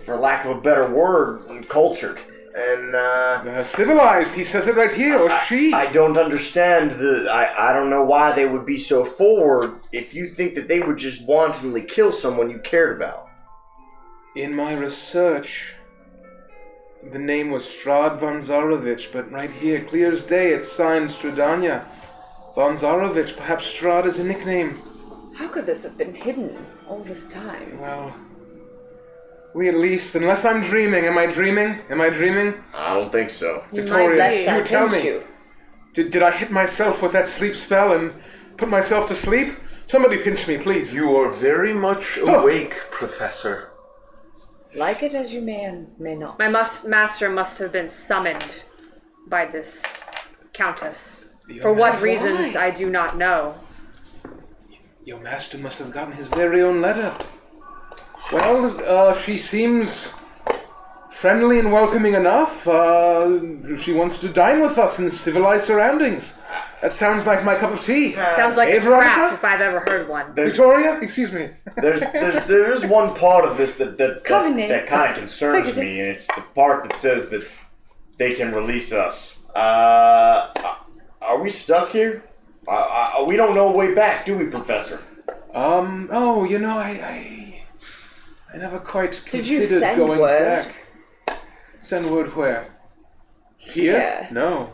for lack of a better word, cultured and Civilized. He says it right here. Or she. I don't understand I don't know why they would be so forward if you think that they would just wantonly kill someone you cared about. In my research, the name was Strahd Vanzarovich, but right here, clear as day, it's signed Strahdanya Vanzarovich. Perhaps Strahd is a nickname. How could this have been hidden all this time? Well, we at least, unless I'm dreaming. Am I dreaming? Am I dreaming? I don't think so. You Victoria, might let you that tell pinch me. you. Did I hit myself with that sleep spell and put myself to sleep? Somebody pinch me, please. You are very much awake, Professor. Like it as you may and may not. My master must have been summoned by this countess. For what reasons, I do not know. Your master must have gotten his very own letter. Well, she seems friendly and welcoming enough. She wants to dine with us in civilized surroundings. That sounds like my cup of tea. Sounds like Hey, a crap Veronica? if I've ever heard one. Victoria? Excuse me. There's one part of this that kind of concerns Forget it. me, and it's the part that says that they can release us. Are we stuck here? We don't know a way back, do we, Professor? Oh, you know, I never quite Did you considered send going word? back. Send word where? Here? Yeah. No.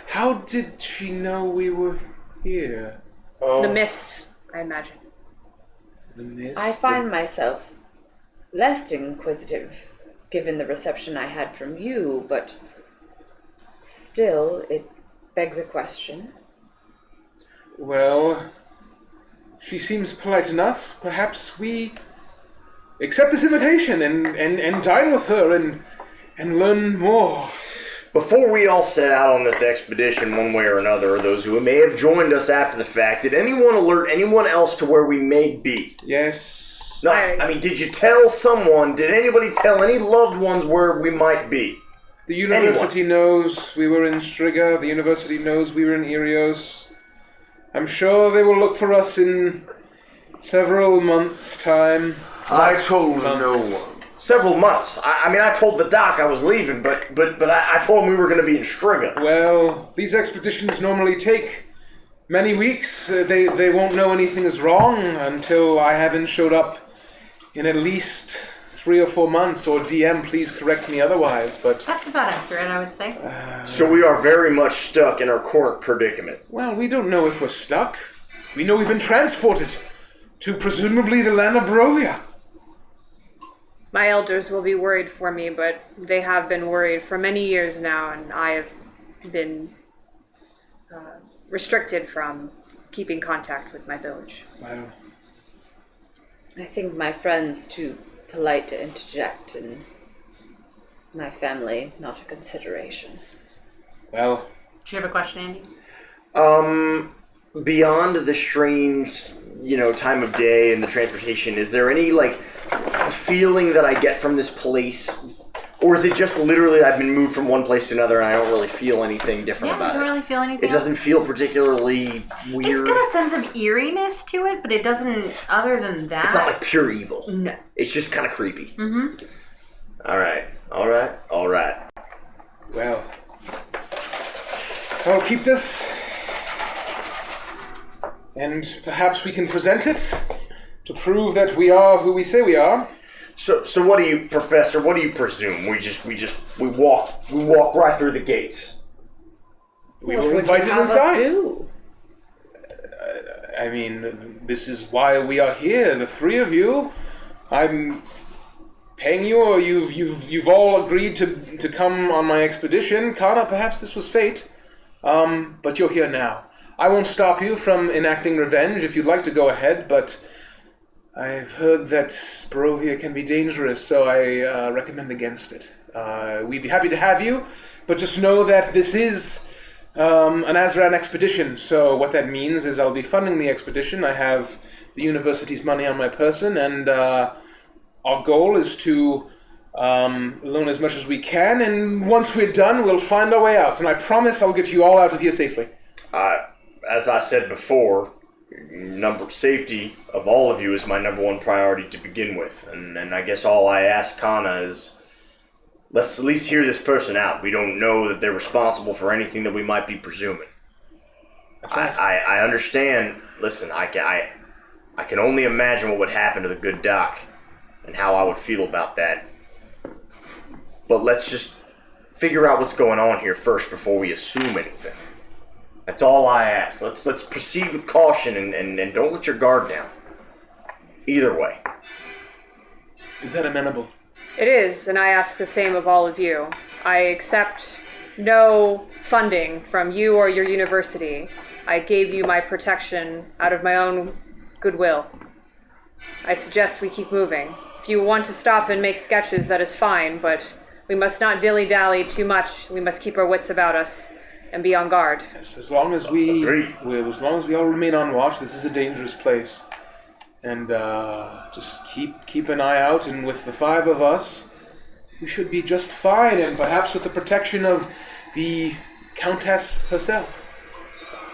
How did she know we were here? The mist, I imagine. The mist? I find myself less inquisitive, given the reception I had from you, but still, it begs a question. Well, she seems polite enough. Perhaps we accept this invitation and dine with her and learn more. Before we all set out on this expedition one way or another, or those who may have joined us after the fact, did anyone alert anyone else to where we may be? Yes. No, I mean, did you tell someone, did anybody tell any loved ones where we might be? The university knows we were in Striga. The university knows we were in Irios. I'm sure they will look for us in several months' time. I told no one. Several months. I mean, I told the doc I was leaving, but I told him we were going to be in Striga. Well, these expeditions normally take many weeks. They won't know anything is wrong until I haven't showed up in at least 3 or 4 months, or DM, please correct me otherwise, but... That's about accurate, I would say. So we are very much stuck in our current predicament. Well, we don't know if we're stuck. We know we've been transported to presumably the land of Barovia. My elders will be worried for me, but they have been worried for many years now, and I have been restricted from keeping contact with my village. Well, I think my friend's too polite to interject, and my family not a consideration. well, Do you have a question, Andy? Beyond the strange, time of day and the transportation, is there any, feeling that I get from this place? Or is it just literally I've been moved from one place to another and I don't really feel anything different about I don't really feel anything it? It doesn't feel particularly weird. It's got a sense of eeriness to it, but it doesn't, other than that... It's not like pure evil. No. It's just kind of creepy. Mm-hmm. All right. well. I'll keep this. And perhaps we can present it to prove that we are who we say we are. So what do you, Professor? What do you presume? We walk right through the gates. We What were would you invited have us inside. do? I mean, this is why we are here, the three of you. I'm paying you, or you've all agreed to come on my expedition. Kana, perhaps this was fate. But you're here now. I won't stop you from enacting revenge if you'd like to go ahead, but I've heard that Barovia can be dangerous, so I recommend against it. We'd be happy to have you, but just know that this is an Azran expedition, so what that means is I'll be funding the expedition. I have the university's money on my person, and our goal is to learn as much as we can, and once we're done, we'll find our way out, and I promise I'll get you all out of here safely. As I said before, safety of all of you is my number one priority to begin with, and I guess all I ask Kana is, let's at least hear this person out. We don't know that they're responsible for anything that we might be presuming. That's right. I understand. Listen, I can only imagine what would happen to the good doc and how I would feel about that. But let's just figure out what's going on here first before we assume anything. That's all I ask. Let's proceed with caution and don't let your guard down. Either way. Is that amenable? It is, and I ask the same of all of you. I accept no funding from you or your university. I gave you my protection out of my own goodwill. I suggest we keep moving. If you want to stop and make sketches, that is fine, but we must not dilly-dally too much. We must keep our wits about us and be on guard. Yes, as long as we all remain on watch, this is a dangerous place. And just keep an eye out, and with the 5 of us, we should be just fine, and perhaps with the protection of the Countess herself.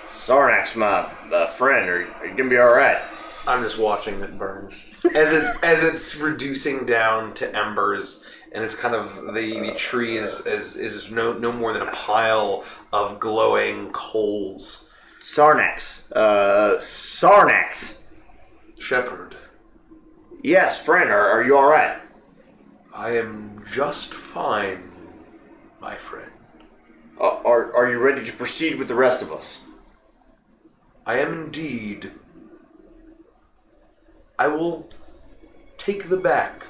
Sarnax, my friend, are you gonna be alright? I'm just watching it burn. As it's reducing down to embers, and it's kind of the tree is no more than a pile of glowing coals. Sarnax. Shepherd, Yes, friend, are you alright? I am just fine, my friend. Are you ready to proceed with the rest of us? I am indeed. I will take the back,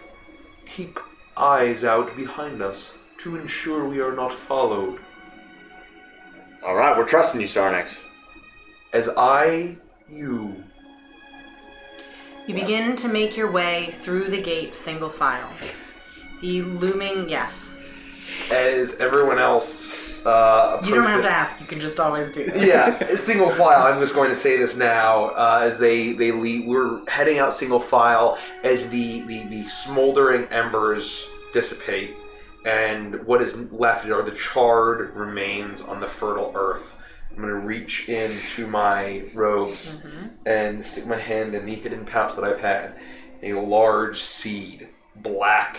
keep eyes out behind us to ensure we are not followed. Alright, we're trusting you, Sarnax. As you. You begin to make your way through the gate single file. The looming, yes. As everyone else You don't have to ask, you can just always do that. Yeah, single file. I'm just going to say this now as they leave. We're heading out single file as the smoldering embers dissipate, and what is left are the charred remains on the fertile earth. I'm going to reach into my robes and stick my hand in the hidden pouch that I've had. A large seed, black,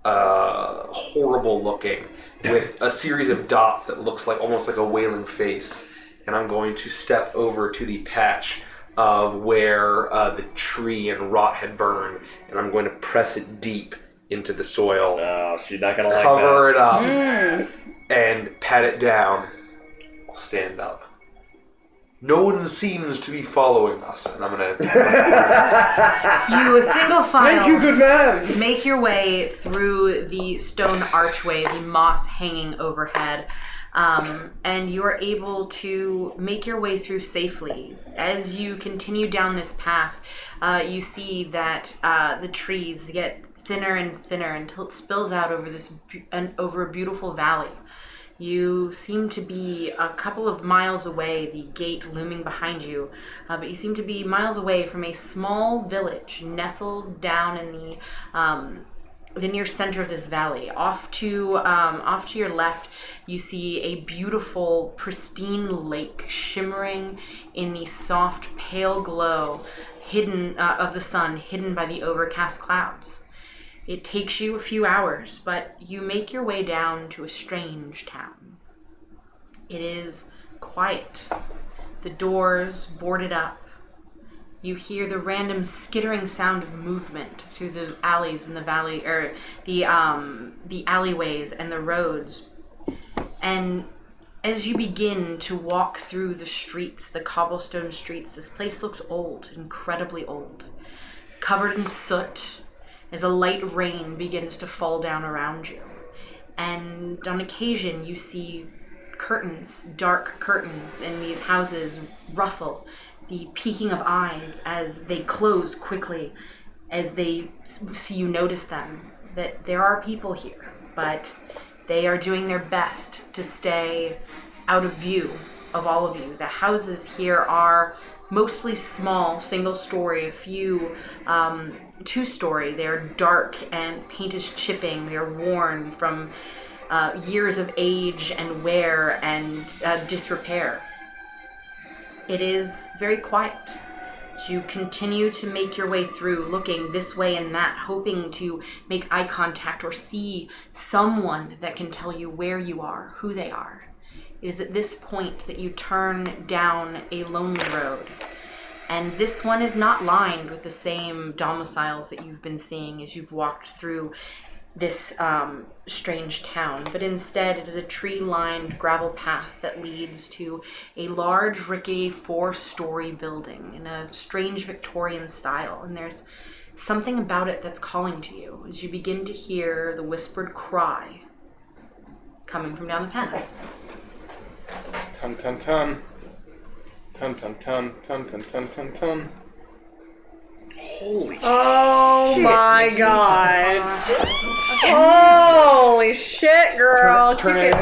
horrible looking, with a series of dots that looks like almost like a wailing face. And I'm going to step over to the patch of where the tree and rot had burned, and I'm going to press it deep into the soil. No, she's not going to like that. Cover it up and pat it down. I'll stand up. No one seems to be following us, and I'm gonna. You single file. Thank you, good man. Make your way through the stone archway, the moss hanging overhead, and you are able to make your way through safely. As you continue down this path, you see that the trees get thinner and thinner until it spills out over a beautiful valley. You seem to be a couple of miles away, the gate looming behind you, but you seem to be miles away from a small village nestled down in the near center of this valley. Off to your left, you see a beautiful, pristine lake shimmering in the soft, pale glow of the sun, hidden by the overcast clouds. It takes you a few hours, but you make your way down to a strange town. It is quiet. The doors boarded up. You hear the random skittering sound of movement through the alleys in the valley, or the alleyways and the roads. And as you begin to walk through the streets, the cobblestone streets, this place looks old, incredibly old, covered in soot, as a light rain begins to fall down around you. And on occasion, you see curtains, dark curtains in these houses rustle, the peeking of eyes as they close quickly, as they see you notice them, that there are people here, but they are doing their best to stay out of view of all of you. The houses here are mostly small, single-story, a few two-story. They're dark and paint is chipping. They're worn from years of age and wear and disrepair. It is very quiet. You continue to make your way through, looking this way and that, hoping to make eye contact or see someone that can tell you where you are, who they are. It is at this point that you turn down a lonely road. And this one is not lined with the same domiciles that you've been seeing as you've walked through this strange town, but instead it is a tree-lined gravel path that leads to a large, rickety, 4-story building in a strange Victorian style. And there's something about it that's calling to you as you begin to hear the whispered cry coming from down the path. Tun tun tun. Tun tun tun tun tun tun tun tun. Holy shit. Oh my god. Holy shit, girl. Turn it.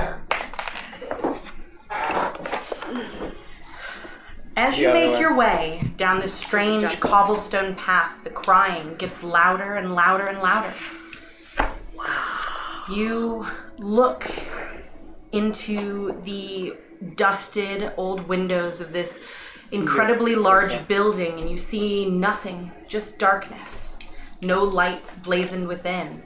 As you make your way down this strange cobblestone path, the crying gets louder and louder and louder. You look into the dusted old windows of this incredibly large building, and you see nothing, just darkness, no lights blazoned within.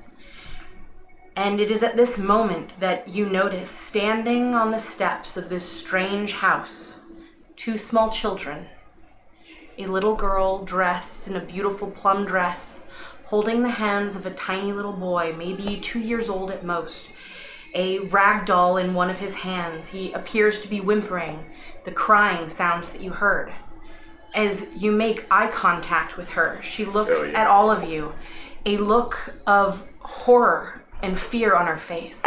And it is at this moment that you notice, standing on the steps of this strange house, 2 small children, a little girl dressed in a beautiful plum dress, holding the hands of a tiny little boy, maybe 2 years old at most, a rag doll in one of his hands. He appears to be whimpering, the crying sounds that you heard. As you make eye contact with her, she looks at all of you, a look of horror and fear on her face.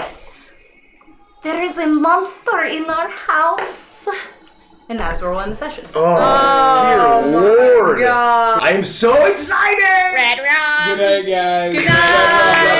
There is a monster in our house. And that is where we'll end the session. Oh, dear Lord. God. I am so excited! Red Rum. Good night, guys. Good night.